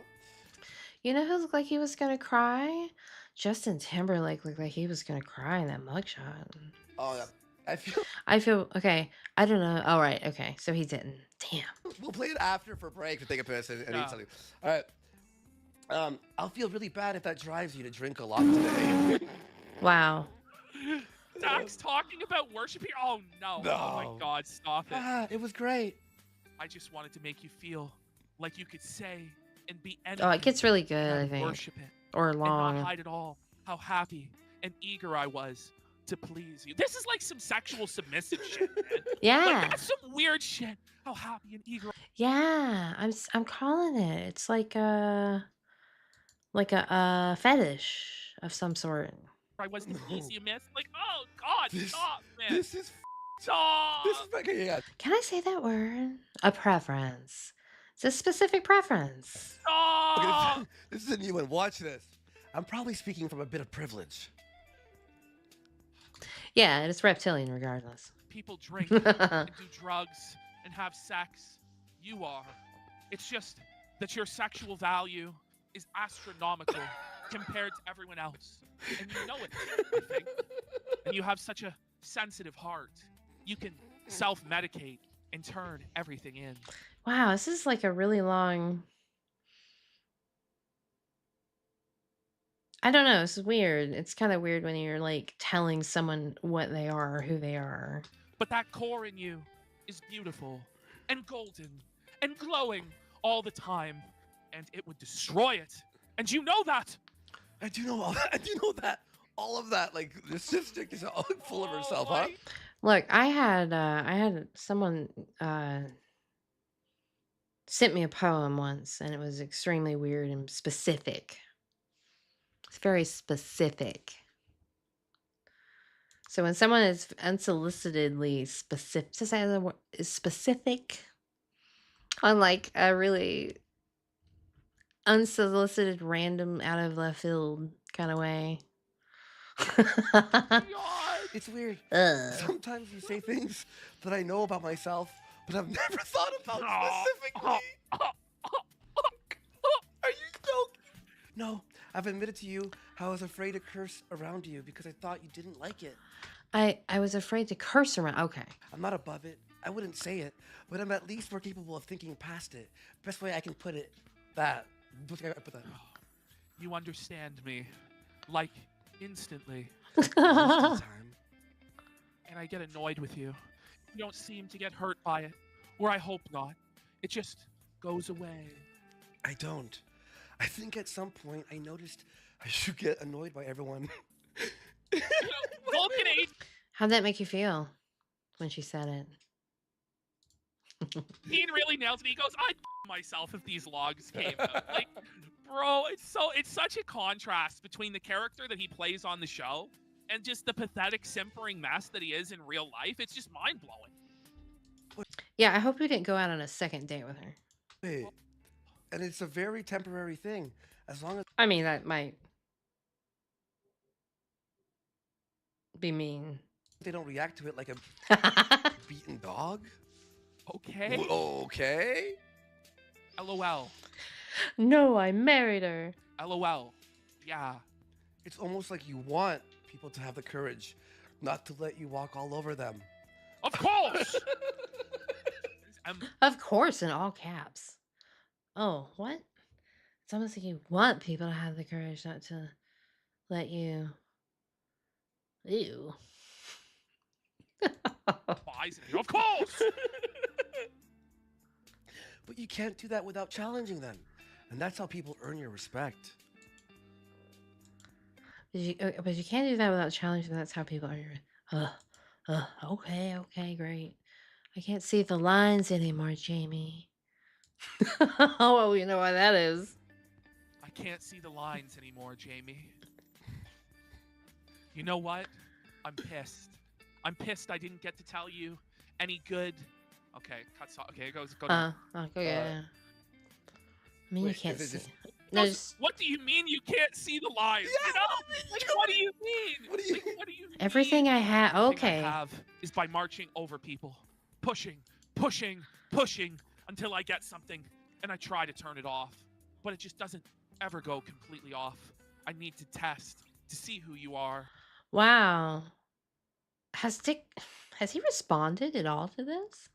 You know who looked like he was gonna cry? Justin Timberlake looked like he was gonna cry in that mugshot. Oh, yeah. I feel okay. I don't know. All right. Okay. So he didn't. Damn. We'll play it after for break to take a piss and eat Yeah. something. All right. I'll feel really bad if that drives you to drink a lot today. Wow. Dax talking about worshiping. Oh no. Oh No. my God, stop it. It was great. I just wanted to make you feel like you could say and be Oh, anything it gets really good. and I think. worship it. Or And long. not hide at all how happy and eager I was to please you. This is like some sexual submissive shit, man. Yeah. Like, that's some weird shit. How happy and eager. Yeah. I'm calling it. It's like a fetish of some sort. I was to please you, miss. Like, oh God, stop, man. This is Stop. this is fucking yeah. Can I say that word? A preference. It's a specific preference. Stop. Okay, this is a new one. Watch this. I'm probably speaking from a bit of privilege. Yeah, and it's reptilian regardless. People drink and do drugs and have sex. You are. It's just that your sexual value is astronomical compared to everyone else. And you know it, I think. And you have such a sensitive heart. You can self-medicate and turn everything in. Wow, this is like a really long. I don't know. This is weird. It's kind of weird when you're like telling someone what they are or who they are. But that core in you is beautiful and golden and glowing all the time. And it would destroy it. And you know that. I do know all that. I do know that. All of that. Like the cystic is all full of herself, huh? Look, I had someone sent me a poem once, and it was extremely weird and specific. It's very specific. So when someone is unsolicitedly specific, to say the word is specific, on like a really unsolicited, random, out of left field kind of way. It's weird. Ugh. Sometimes you say things that I know about myself, but I've never thought about specifically. Are you joking? No, I've admitted to you how I was afraid to curse around you because I thought you didn't like it. I was afraid to curse around. Okay. I'm not above it. I wouldn't say it, but I'm at least more capable of thinking past it. Best way I can put it, that. Put that. You understand me, like, instantly. Time. And I get annoyed with you. You don't seem to get hurt by it, or I hope not. It just goes away. I don't. I think at some point I noticed I should get annoyed by everyone. Vulcan Age. How'd that make you feel when she said it? Dean really nails it. He goes, I'd myself if these logs came out. Like, bro, it's such a contrast between the character that he plays on the show and just the pathetic simpering mess that he is in real life. It's just mind-blowing. Yeah, I hope you didn't go out on a second date with her. Wait. And it's a very temporary thing. As long as I mean, that might be mean. they don't react to it like a beaten dog. Okay. Okay. LOL. No, I married her. LOL. Yeah. It's almost like you want people to have the courage not to let you walk all over them. Of course! Of course, in all caps. Oh, what? It's almost like you want people to have the courage not to let you. Ew. Of course! But you can't do that without challenging them. And that's how people earn your respect. But you can't do that without challenging. That's how people are. Okay, great. I can't see the lines anymore, Jamie. Oh, well, you know why that is. I can't see the lines anymore, Jamie. You know what? I'm pissed. I'm pissed I didn't get to tell you any good. Okay, cuts off. Okay, go. Okay. I mean, you can't see. What do you mean you can't see the lines? Yeah, you know? Like, what do you mean? What do you mean? Everything I have. Okay. Everything I have is by marching over people, pushing until I get something, and I try to turn it off, but it just doesn't ever go completely off. I need to test to see who you are. Wow. Has he responded at all to this?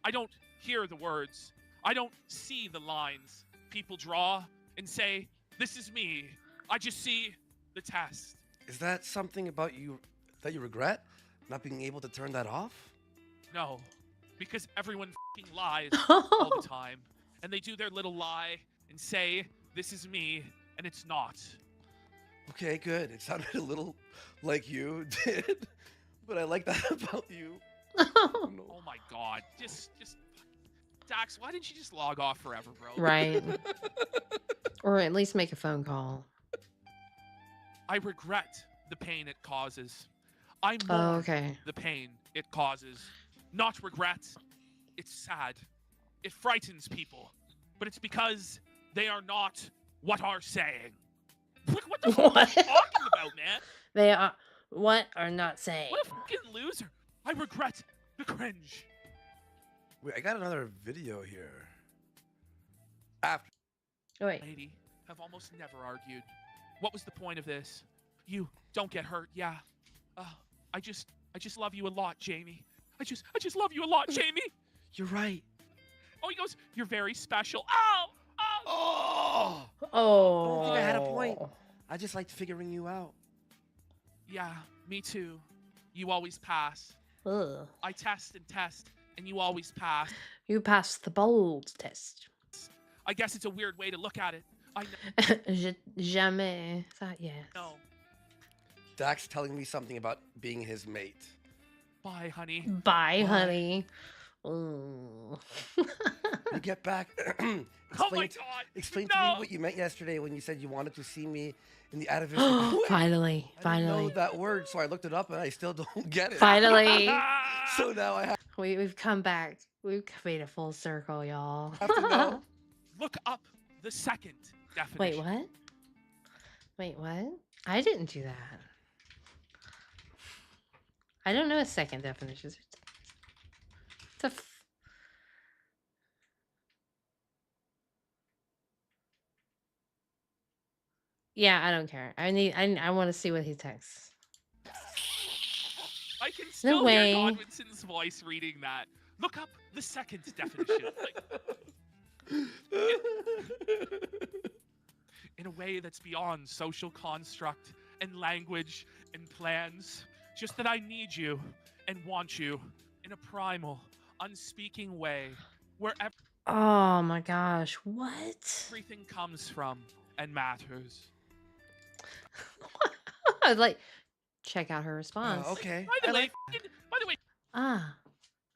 I don't hear the words. I don't see the lines people draw and say, this is me. I just see the test. Is that something about you that you regret? Not being able to turn that off? No, because everyone f***ing lies all the time. And they do their little lie and say, this is me, and it's not. Okay, good. It sounded a little like you did. But I like that about you. Oh my god. Just Dax, why didn't you just log off forever, bro? Right. Or at least make a phone call. I regret the pain it causes. I mourn the pain it causes. Not regret. It's sad. It frightens people. But it's because they are not what are saying. What the fuck are you talking about, man? They are what are not saying. What a fucking loser. I regret the cringe. Wait, I got another video here. After. Oh, wait. Lady, have almost never argued. What was the point of this? You don't get hurt, yeah. I just love you a lot, Jamie. I just love you a lot, Jamie. You're right. Oh, he goes, you're very special. Oh! Oh! Oh. I don't think I had a point. I just liked figuring you out. Yeah, me too. You always pass. Ugh. I test and test, and you always pass. You passed the bold test. I guess it's a weird way to look at it. I know. Jamais. That yes. No. Dax telling me something about being his mate. Bye, honey. Bye, honey. Oh. You get back. Explain to me what you meant yesterday when you said you wanted to see me in the atavism. Finally, I didn't know finally. that word, so I looked it up and I still don't get it. Finally. So now I have We've come back. We've made a full circle, y'all. to know. Look up the second definition. Wait, what? Wait, what? I didn't do that. I don't know a second definition. It's a yeah, I don't care. I want to see what he texts. I can still way. hear Godwinson's voice reading that. Look up the second definition. In a way that's beyond social construct and language and plans. Just that I need you and want you in a primal, unspeaking way where Oh my gosh, what? everything comes from and matters. Like, check out her response. Okay. By the way, Ah,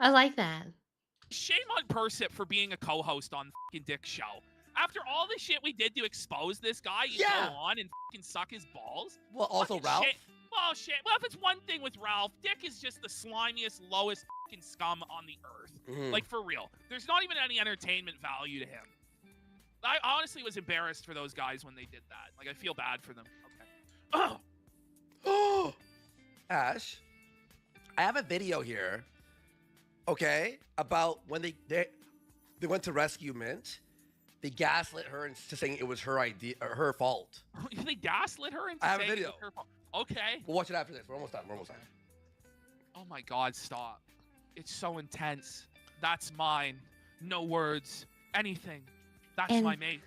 I like that. shame on Persip for being a co-host on fucking Dick's show. After all the shit we did to expose this guy, you go on and fucking suck his balls? Well, also Fucking Ralph. shit. Well, shit. Well, if it's one thing with Ralph, Dick is just the slimiest, lowest fucking scum on the earth. Mhm. Like, for real. There's not even any entertainment value to him. I honestly was embarrassed for those guys when they did that. Like, I feel bad for them. Okay. Oh, Ash, I have a video here. Okay, about when they went to rescue Mint. They gaslit her into saying it was her idea, or her fault. They gaslit her into I have a saying it video. was her fault. Okay. We'll watch it after this. We're almost done. Oh my god, stop. It's so intense. That's mine. No words. Anything. That's And- my mate.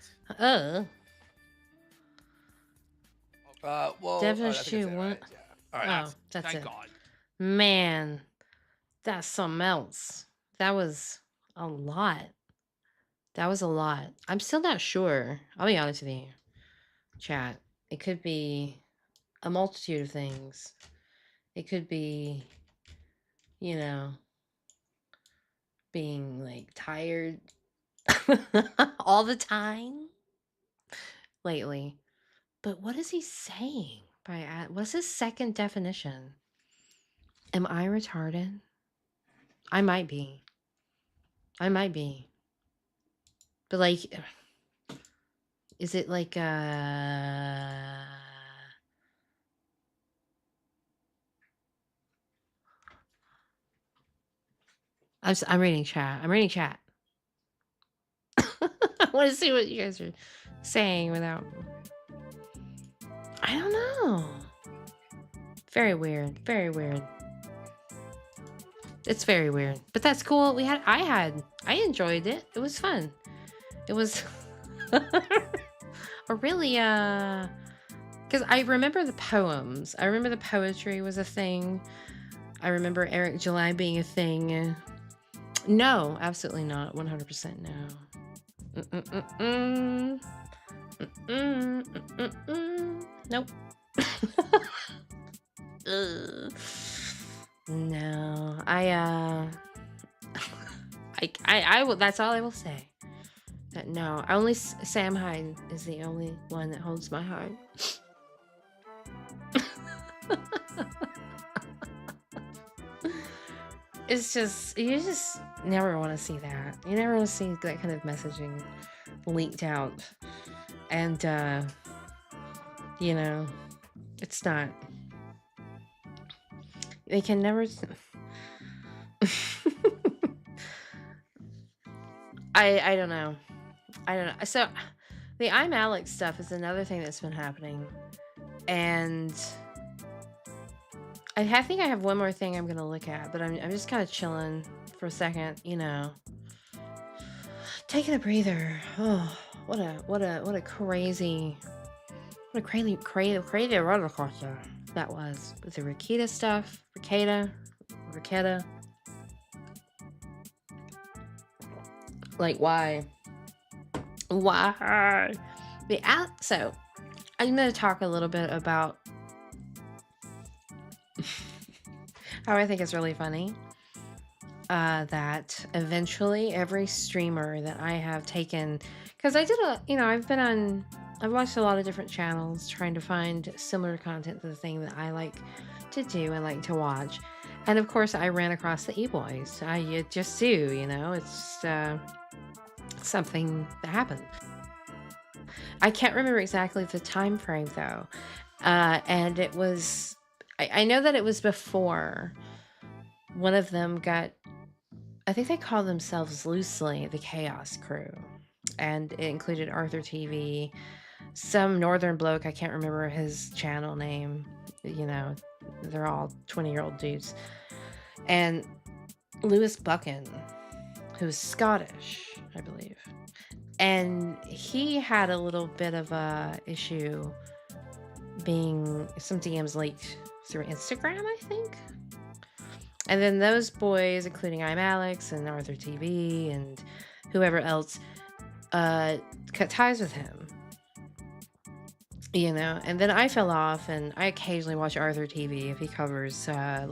Well, Definition what? All right. Oh, that's Thank it. God. Man, that's something else. That was a lot. That was a lot. I'm still not sure. I'll be honest with you. Chat. It could be a multitude of things. It could be, you know, being like tired all the time lately. But what is he saying? What's his second definition? Am I retarded? I might be. I might be. But like, is it like I'm reading chat. I'm reading chat. I want to see what you guys are saying without. I don't know. Very weird. Very weird. It's very weird, but that's cool. I enjoyed it. It was fun. It was a really because I remember the poems. I remember the poetry was a thing. I remember Eric July being a thing. No, absolutely not. 100% no. Nope. No, I will. That's all I will say. That no, only Sam Hyde is the only one that holds my heart. It's just you just never want to see that. You never want to see that kind of messaging leaked out, and you know, it's not. They can never. I don't know. I don't know. So the I'm Alex stuff is another thing that's been happening, and I think I have one more thing I'm gonna look at, but I'm just kind of chilling for a second, you know, taking a breather. Oh, what a crazy roller coaster that was with the rekieta stuff. Rekieta. Like why? So I'm gonna talk a little bit about how I think it's really funny. that eventually every streamer that I have taken, because I did I've watched a lot of different channels trying to find similar content to the thing that I like to do and like to watch. And of course, I ran across the E-Boys. You just do, it's something that happened. I can't remember exactly the time frame though. And it was, I know that it was before one of them got, I think they called themselves loosely the Chaos Crew. And it included Arthur TV, some northern bloke, I can't remember his channel name. They're all 20-year-old dudes. And Lewis Buchan, who's Scottish, I believe. And he had a little bit of a issue being some DMs leaked through Instagram, I think. And then those boys, including I'm Alex and Arthur TV and whoever else, cut ties with him. And then I fell off, and I occasionally watch Arthur TV if he covers some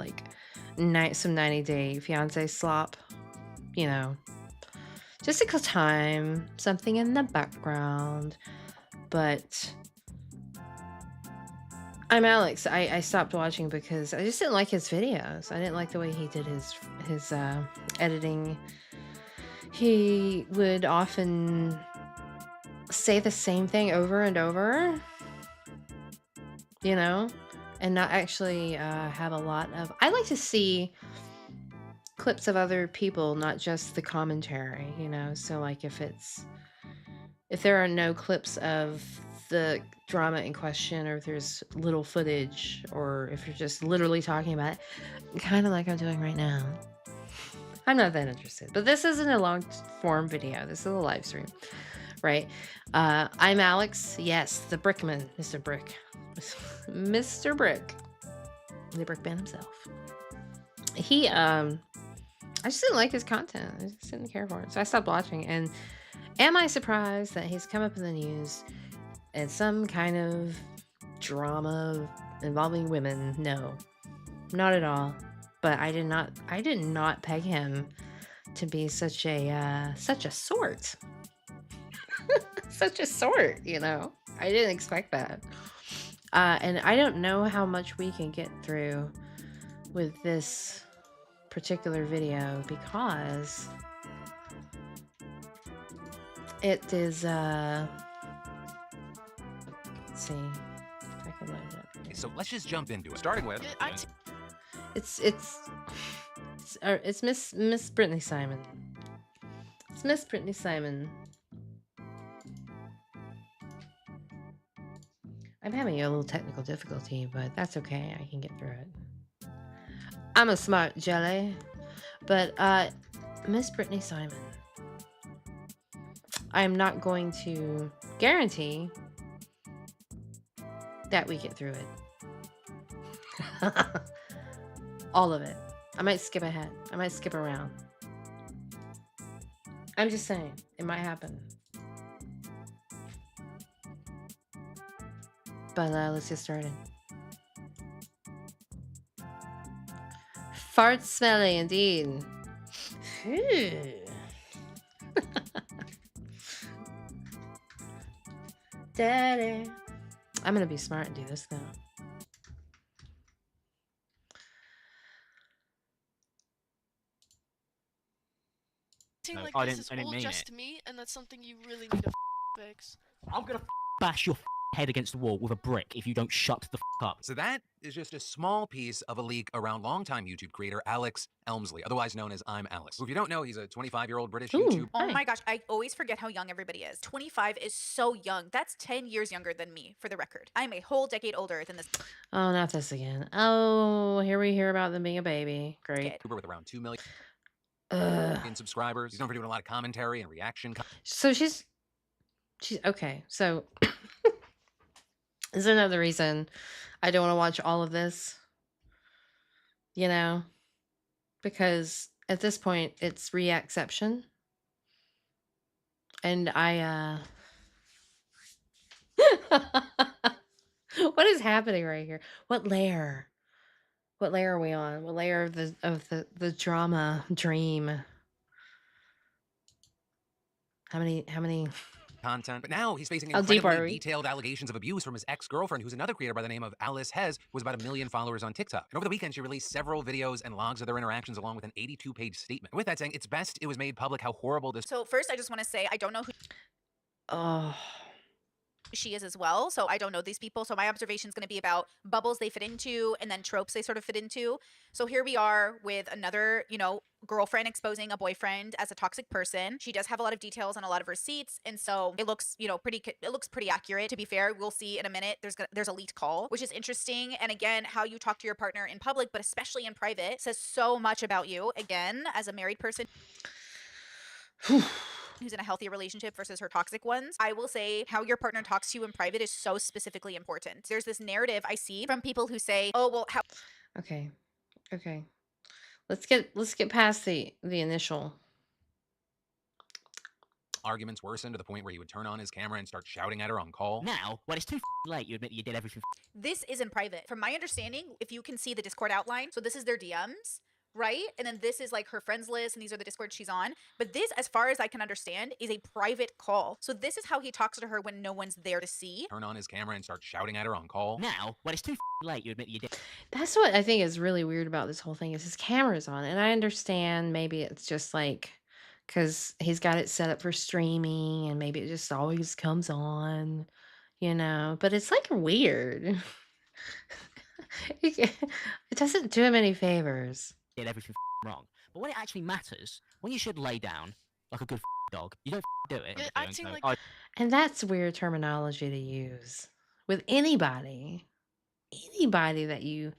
90-day fiance slop, just to kill time, something in the background. But I'm Alex. I stopped watching because I just didn't like his videos. I didn't like the way he did his editing. He would often say the same thing over and over, and not actually have a lot of... I like to see clips of other people, not just the commentary, so like if there are no clips of the drama in question, or if there's little footage, or if you're just literally talking about it, kind of like I'm doing right now, I'm not that interested. But this isn't a long form video, this is a live stream, right? I'm Alex, yes, the Brickman, Mr. Brick, Mr. Brick, the Brickman himself. He I just didn't like his content. I just didn't care for it. So I stopped watching. And am I surprised that he's come up in the news and some kind of drama involving women? No, not at all. But I did not peg him to be such a sort. Such a sort, I didn't expect that. And I don't know how much we can get through with this particular video, because it is let's see if I can load it up here. So let's just jump into it. Starting with it's Miss Brittany Simon. It's Miss Brittany Simon. I'm having a little technical difficulty, but that's okay. I can get through it. I'm a smart jelly. But Miss Brittany Simon, I'm not going to guarantee that we get through it. All of it. I might skip ahead. I might skip around. I'm just saying, it might happen. But let's get started. Fart smelly indeed. Daddy. I'm gonna be smart and do this now. Like I this didn't is all mean just it. me, and that's something you really need to fix. I'm gonna bash your head against the wall with a brick if you don't shut the up. So that is just a small piece of a leak around longtime YouTube creator Alex Elmsley, otherwise known as I'm Alex. Who, if you don't know, he's a 25-year-old British YouTuber. Oh my gosh, I always forget how young everybody is. 25 is so young. That's 10 years younger than me, for the record. I'm a whole decade older than this. Oh, not this again. Oh, here we hear about them being a baby. Great. YouTuber with around 2 million subscribers. He's known for doing a lot of commentary and reaction. So she's okay. So this is another reason I don't want to watch all of this, because at this point it's reacception, and I what is happening right here? What layer? What layer are we on? What layer of the drama dream? How many content. But now he's facing How deep are incredibly we? detailed allegations of abuse from his ex-girlfriend, who's another creator by the name of Alice Hez, who has about 1 million followers on TikTok. And over the weekend, she released several videos and logs of their interactions along with an 82-page statement. With that saying, it's best it was made public how horrible this. So first, I just want to say I don't know who Oh, she is as well. So I don't know these people. So my observation is going to be about bubbles they fit into and then tropes they sort of fit into. So here we are with another, girlfriend exposing a boyfriend as a toxic person. She does have a lot of details on a lot of receipts. And so it looks, pretty accurate. To be fair, we'll see in a minute. There's a leaked call, which is interesting. And again, how you talk to your partner in public, but especially in private, says so much about you. Again, as a married person who's in a healthy relationship versus her toxic ones, I will say how your partner talks to you in private is so specifically important. There's this narrative I see from people who say, "Oh, well, how?" okay. Let's get past the initial. Arguments worsened to the point where he would turn on his camera and start shouting at her on call. Now, when it's too late, you admit you did everything. This is in private. From my understanding, if you can see the Discord outline, so this is their DMs, right? And then this is like her friends list, and these are the Discords she's on. But this, as far as I can understand, is a private call. So this is how he talks to her when no one's there to see. Turn on his camera and start shouting at her on call. Now, when it's too late, you admit you did. That's what I think is really weird about this whole thing is his camera's on, and I understand maybe it's just like because he's got it set up for streaming, and maybe it just always comes on, But it's like weird. It doesn't do him any favors. Did everything wrong. But when it actually matters, when you should lay down like a good dog, you don't do it. You're acting like- "Oh, And that's weird terminology to use with anybody. Anybody that you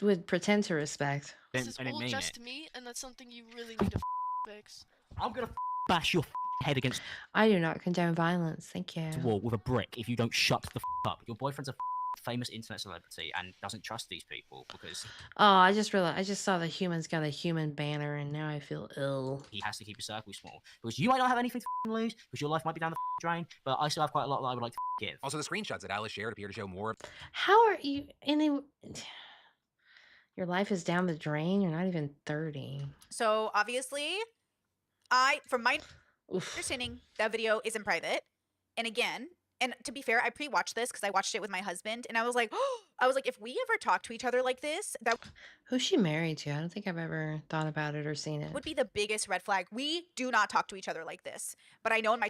would pretend to respect. This is I didn't all mean just it. me, and that's something you really need to fix. I'm gonna bash your head against I do not condone violence. Thank you. the wall with a brick if you don't shut the up. Your boyfriend's a famous internet celebrity and doesn't trust these people because Oh, I just realized. I just saw the humans got a human banner, and now I feel ill. he has to keep his circle small. Because you might not have anything to lose, because your life might be down the drain, but I still have quite a lot that I would like to give. Also, the screenshots that Alice shared appear to show more. How are you? Your life is down the drain. You're not even 30. So obviously, from my understanding, that video is in private. And again, and to be fair, I pre-watched this because I watched it with my husband, and I was like, if we ever talk to each other like this, that Who's she married to? I don't think I've ever thought about it or seen it. would be the biggest red flag. We do not talk to each other like this. But I know in my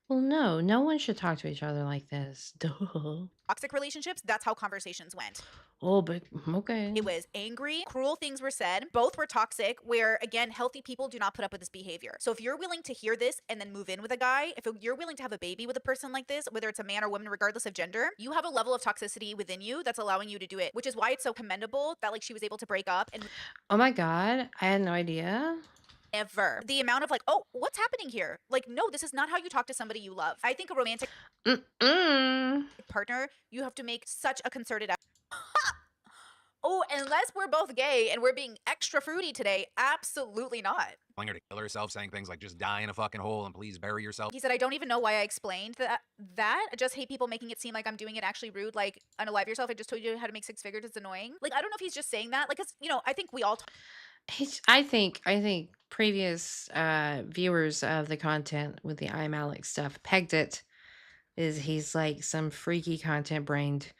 Well, no one should talk to each other like this. Duh. toxic relationships, that's how conversations went. Oh, but okay. It was angry, cruel things were said. Both were toxic, where again, healthy people do not put up with this behavior. So if you're willing to hear this and then move in with a guy, if you're willing to have a baby with a person like this, whether it's a man or woman, regardless of gender, you have a level of toxicity within you that's allowing you to do it, which is why it's so commendable that she was able to break up and Oh my God, I had no idea. ever. The amount of what's happening here? No, this is not how you talk to somebody you love. I think a romantic partner, you have to make such a concerted effort. Oh, unless we're both gay and we're being extra fruity today, absolutely not. Telling her to kill herself, saying things like "just die in a fucking hole and please bury yourself." He said, I don't even know why I explained that. I just hate people making it seem like I'm doing it actually rude. Like, unalive yourself. I just told you how to make 6 figures. It's annoying. I don't know if he's just saying that. I think we all I think previous viewers of the content with the I'm Alex stuff pegged it is he's like some freaky content brained,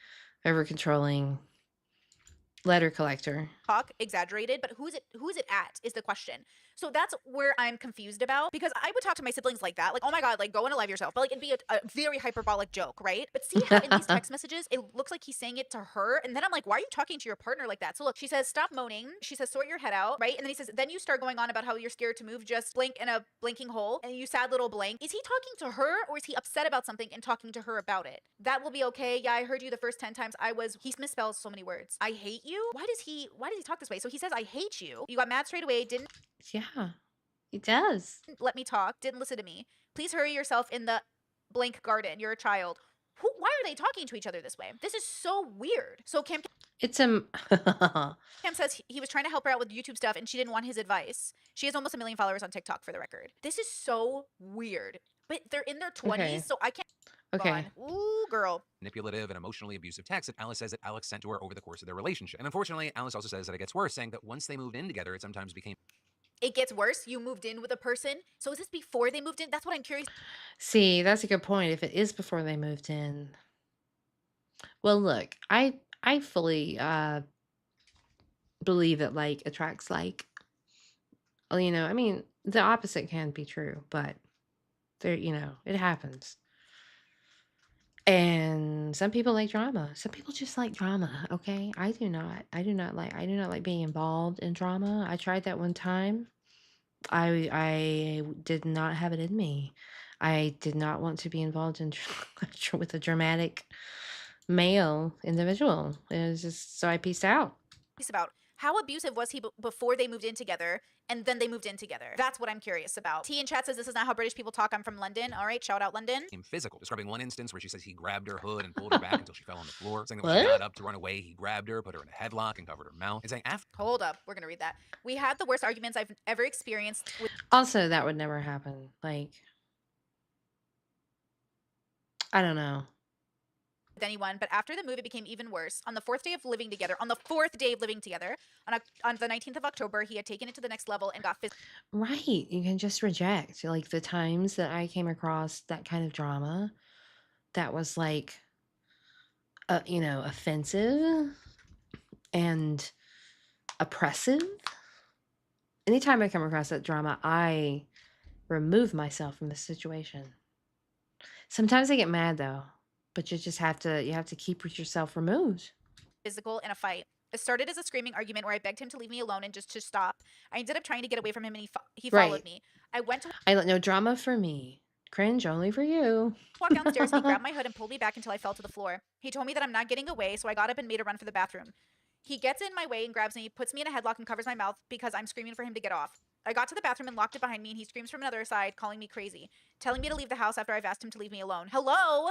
over controlling letter collector. talk exaggerated, but who's it at is the question. So that's where I'm confused about, because I would talk to my siblings like that, oh my God, go and alive yourself, but it'd be a very hyperbolic joke, right? But see how in these text messages it looks like he's saying it to her, and then I'm like, why are you talking to your partner like that? So look, she says, stop moaning. She says, sort your head out, right? And then he says, then you start going on about how you're scared to move, just blink in a blinking hole, and you sad little blank. Is he talking to her, or is he upset about something and talking to her about it? That will be okay. Yeah, I heard you the first 10 times. He misspells so many words. I hate you. Why does he talk this way? So he says, I hate you. You got mad straight away, didn't Yeah, he does. let me talk, didn't listen to me. Please hurry yourself in the blank garden. You're a child. Why are they talking to each other this way? This is so weird. So Cam says he was trying to help her out with YouTube stuff and she didn't want his advice. She has almost 1 million followers on TikTok, for the record. This is so weird. But they're in their 20s, Okay. so I can't Okay. Ooh, girl. Manipulative and emotionally abusive text that Alice says that Alex sent to her over the course of their relationship. And unfortunately, Alice also says that it gets worse, saying that once they moved in together, it sometimes became It gets worse. You moved in with a person. So is this before they moved in? That's what I'm curious. See, that's a good point. If it is before they moved in. Well, look, I fully believe that like attracts like. Well, you know, I mean, the opposite can be true, but there, you know, it happens. And some people like drama. Some people just like drama, okay? I do not. I do not like being involved in drama. I tried that one time. I did not have it in me. I did not want to be involved in with a dramatic male individual. It was just so I pieced out. About how abusive was he before they moved in together and then they moved in together? That's what I'm curious about. T in chat says this is not how British people talk. I'm from London. All right, shout out London. physical, describing one instance where she says he grabbed her hood and pulled her back until she fell on the floor, saying that when What? she got up to run away, he grabbed her, put her in a headlock, and covered her mouth, and saying after Hold up, we're gonna read that. We had the worst arguments I've ever experienced with Also, that would never happen. Like, I don't know. anyone, but after the move, it became even worse. On the fourth day of living together, on the 19th of October, he had taken it to the next level and got physical. Right. You can just reject. Like the times that I came across that kind of drama that was like, you know, offensive and oppressive. Anytime I come across that drama, I remove myself from the situation. Sometimes I get mad though, but you have to keep yourself removed. Physical in a fight. It started as a screaming argument where I begged him to leave me alone and just to stop. I ended up trying to get away from him and he followed Right. me. I went to I let no drama for me. Cringe only for you. walk downstairs and he grabbed my hood and pulled me back until I fell to the floor. He told me that I'm not getting away, so I got up and made a run for the bathroom. He gets in my way and grabs me, puts me in a headlock and covers my mouth because I'm screaming for him to get off. I got to the bathroom and locked it behind me and he screams from another side, calling me crazy, telling me to leave the house after I've asked him to leave me alone. Hello?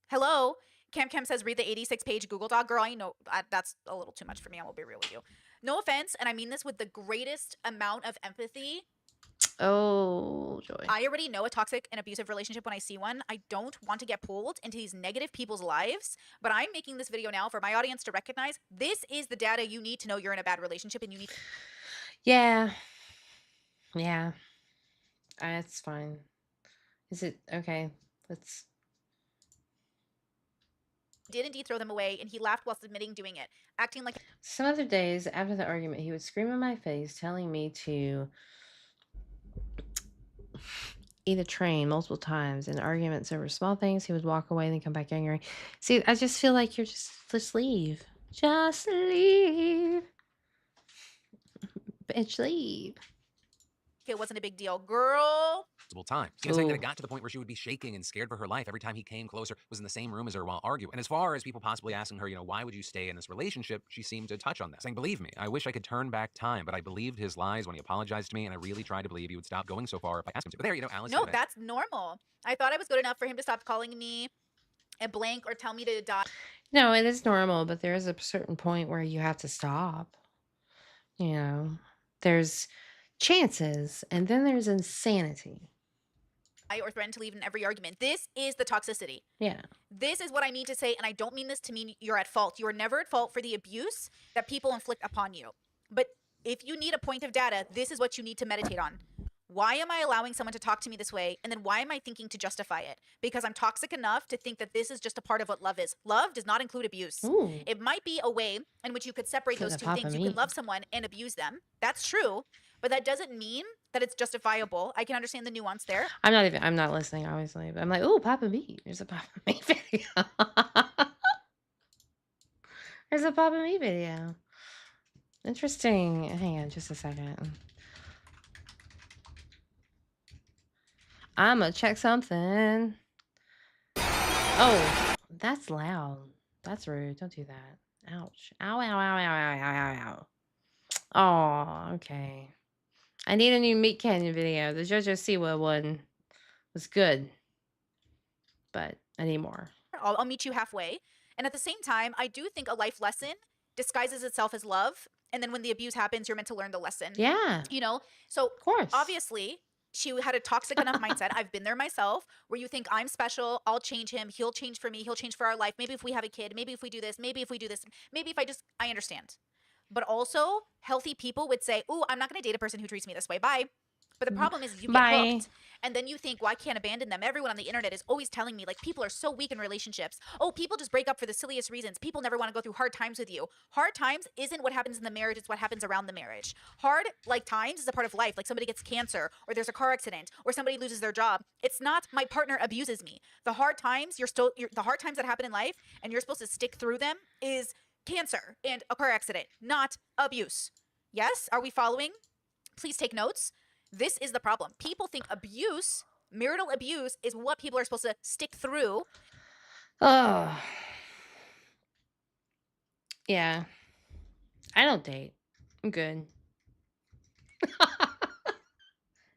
Hello? Cam says read the 86-page Google Doc. Girl, I know that's a little too much for me. I will be real with you. No offense, and I mean this with the greatest amount of empathy. Oh, joy. I already know a toxic and abusive relationship when I see one. I don't want to get pulled into these negative people's lives, but I'm making this video now for my audience to recognize this is the data you need to know you're in a bad relationship and you need. Yeah. Yeah. That's fine. Is it okay? Let's. Did indeed throw them away, and he laughed while admitting doing it, acting like. Some other days after the argument, he would scream in my face, telling me to eat a train multiple times. In arguments over small things, he would walk away and then come back angry. See, I just feel like you're just leave. Just leave. Bitch, leave. It wasn't a big deal, girl. times. Saying that it got to the point where she would be shaking and scared for her life every time he came closer, was in the same room as her while arguing. And as far as people possibly asking her, you know, why would you stay in this relationship, she seemed to touch on that, saying, believe me, I wish I could turn back time, but I believed his lies when he apologized to me, and I really tried to believe he would stop going so far if I asked him to. But there, you know, Alice. No, that's normal. I thought I was good enough for him to stop calling me a blank or tell me to die. No, it is normal, but there is a certain point where you have to stop. You know, there's chances, and then there's insanity. Or threaten to leave in every argument. This is the toxicity. Yeah. This is what I mean to say, and I don't mean this to mean you're at fault. You are never at fault for the abuse that people inflict upon you. But if you need a point of data, this is what you need to meditate on. Why am I allowing someone to talk to me this way? And then why am I thinking to justify it? Because I'm toxic enough to think that this is just a part of what love is. Love does not include abuse. Ooh. It might be a way in which you could separate Could those have two popped things. You me. can love someone and abuse them. That's true. But that doesn't mean that it's justifiable. I can understand the nuance there. I'm not listening, obviously, but I'm like, oh, Papa Me. There's a Papa Me video. There's a Papa Me video. Interesting. Hang on just a second. I'm gonna check something. Oh, that's loud. That's rude. Don't do that. Ouch. Ow, ow, ow, ow, ow, ow, ow. Oh, okay. I need a new Meat Canyon video. The JoJo Siwa one was good, but I need more. I'll meet you halfway. And at the same time, I do think a life lesson disguises itself as love. And then when the abuse happens, you're meant to learn the lesson. Yeah. You know? So of course. Obviously, she had a toxic enough mindset. I've been there myself, where you think I'm special, I'll change him, he'll change for me, he'll change for our life. Maybe if we have a kid, maybe if we do this, maybe if we do this, maybe if I understand. But also, healthy people would say, "Ooh, I'm not going to date a person who treats me this way. Bye." But the problem is you get Bye. hooked. And then you think, well, I can't abandon them. Everyone on the internet is always telling me, like, people are so weak in relationships. Oh, people just break up for the silliest reasons. People never want to go through hard times with you. Hard times isn't what happens in the marriage. It's what happens around the marriage. Hard, like, times is a part of life. Like somebody gets cancer, or there's a car accident, or somebody loses their job. It's not my partner abuses me. The hard times, the hard times that happen in life, and you're supposed to stick through them, is cancer and a car accident, not abuse. Yes? Are we following? Please take notes. This is the problem. People think abuse, marital abuse, is what people are supposed to stick through. Oh. Yeah. I don't date. I'm good.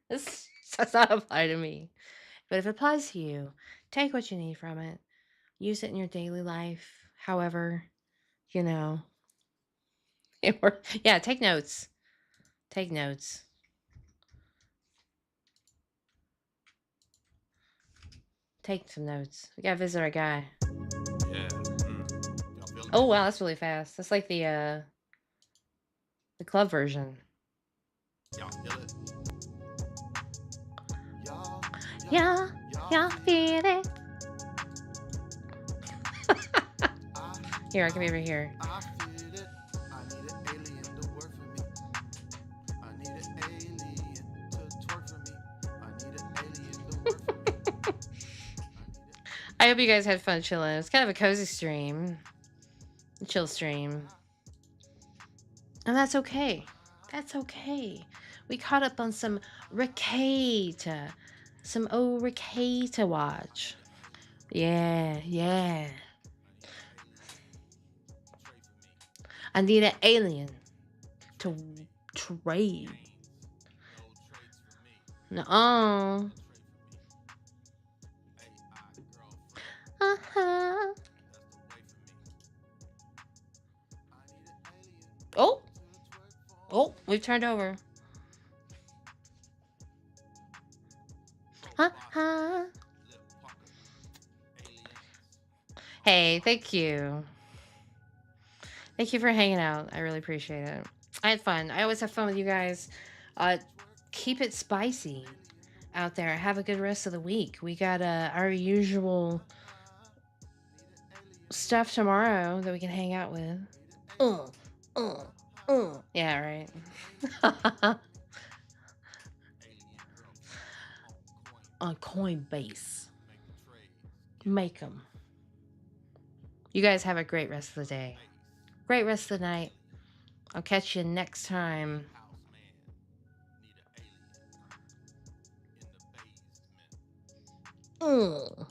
This does not apply to me. But if it applies to you, take what you need from it. Use it in your daily life. However, you know. Yeah, take notes. Take notes. Take some notes. We gotta visit our guy. Yeah. Oh wow, that's really fast. That's like the club version. Y'all feel it? Yeah, y'all feel it. Here, I can be over here. I feel it. I need an alien to work for me. I need an alien to twerk for me. I need an alien to work for me. I hope you guys had fun chilling. It's kind of a cozy stream. A chill stream. And that's okay. That's okay. We caught up on some rekieta. Some old rekieta watch. Yeah, yeah. I need an alien to trade. No. Uh-huh. Oh. Oh, we've turned over. Uh-huh. Hey, thank you. Thank you for hanging out. I really appreciate it. I had fun. I always have fun with you guys. Keep it spicy out there. Have a good rest of the week. We got our usual stuff tomorrow that we can hang out with. Yeah, right. On Coinbase. Make them. You guys have a great rest of the day. Great rest of the night. I'll catch you next time. Mm.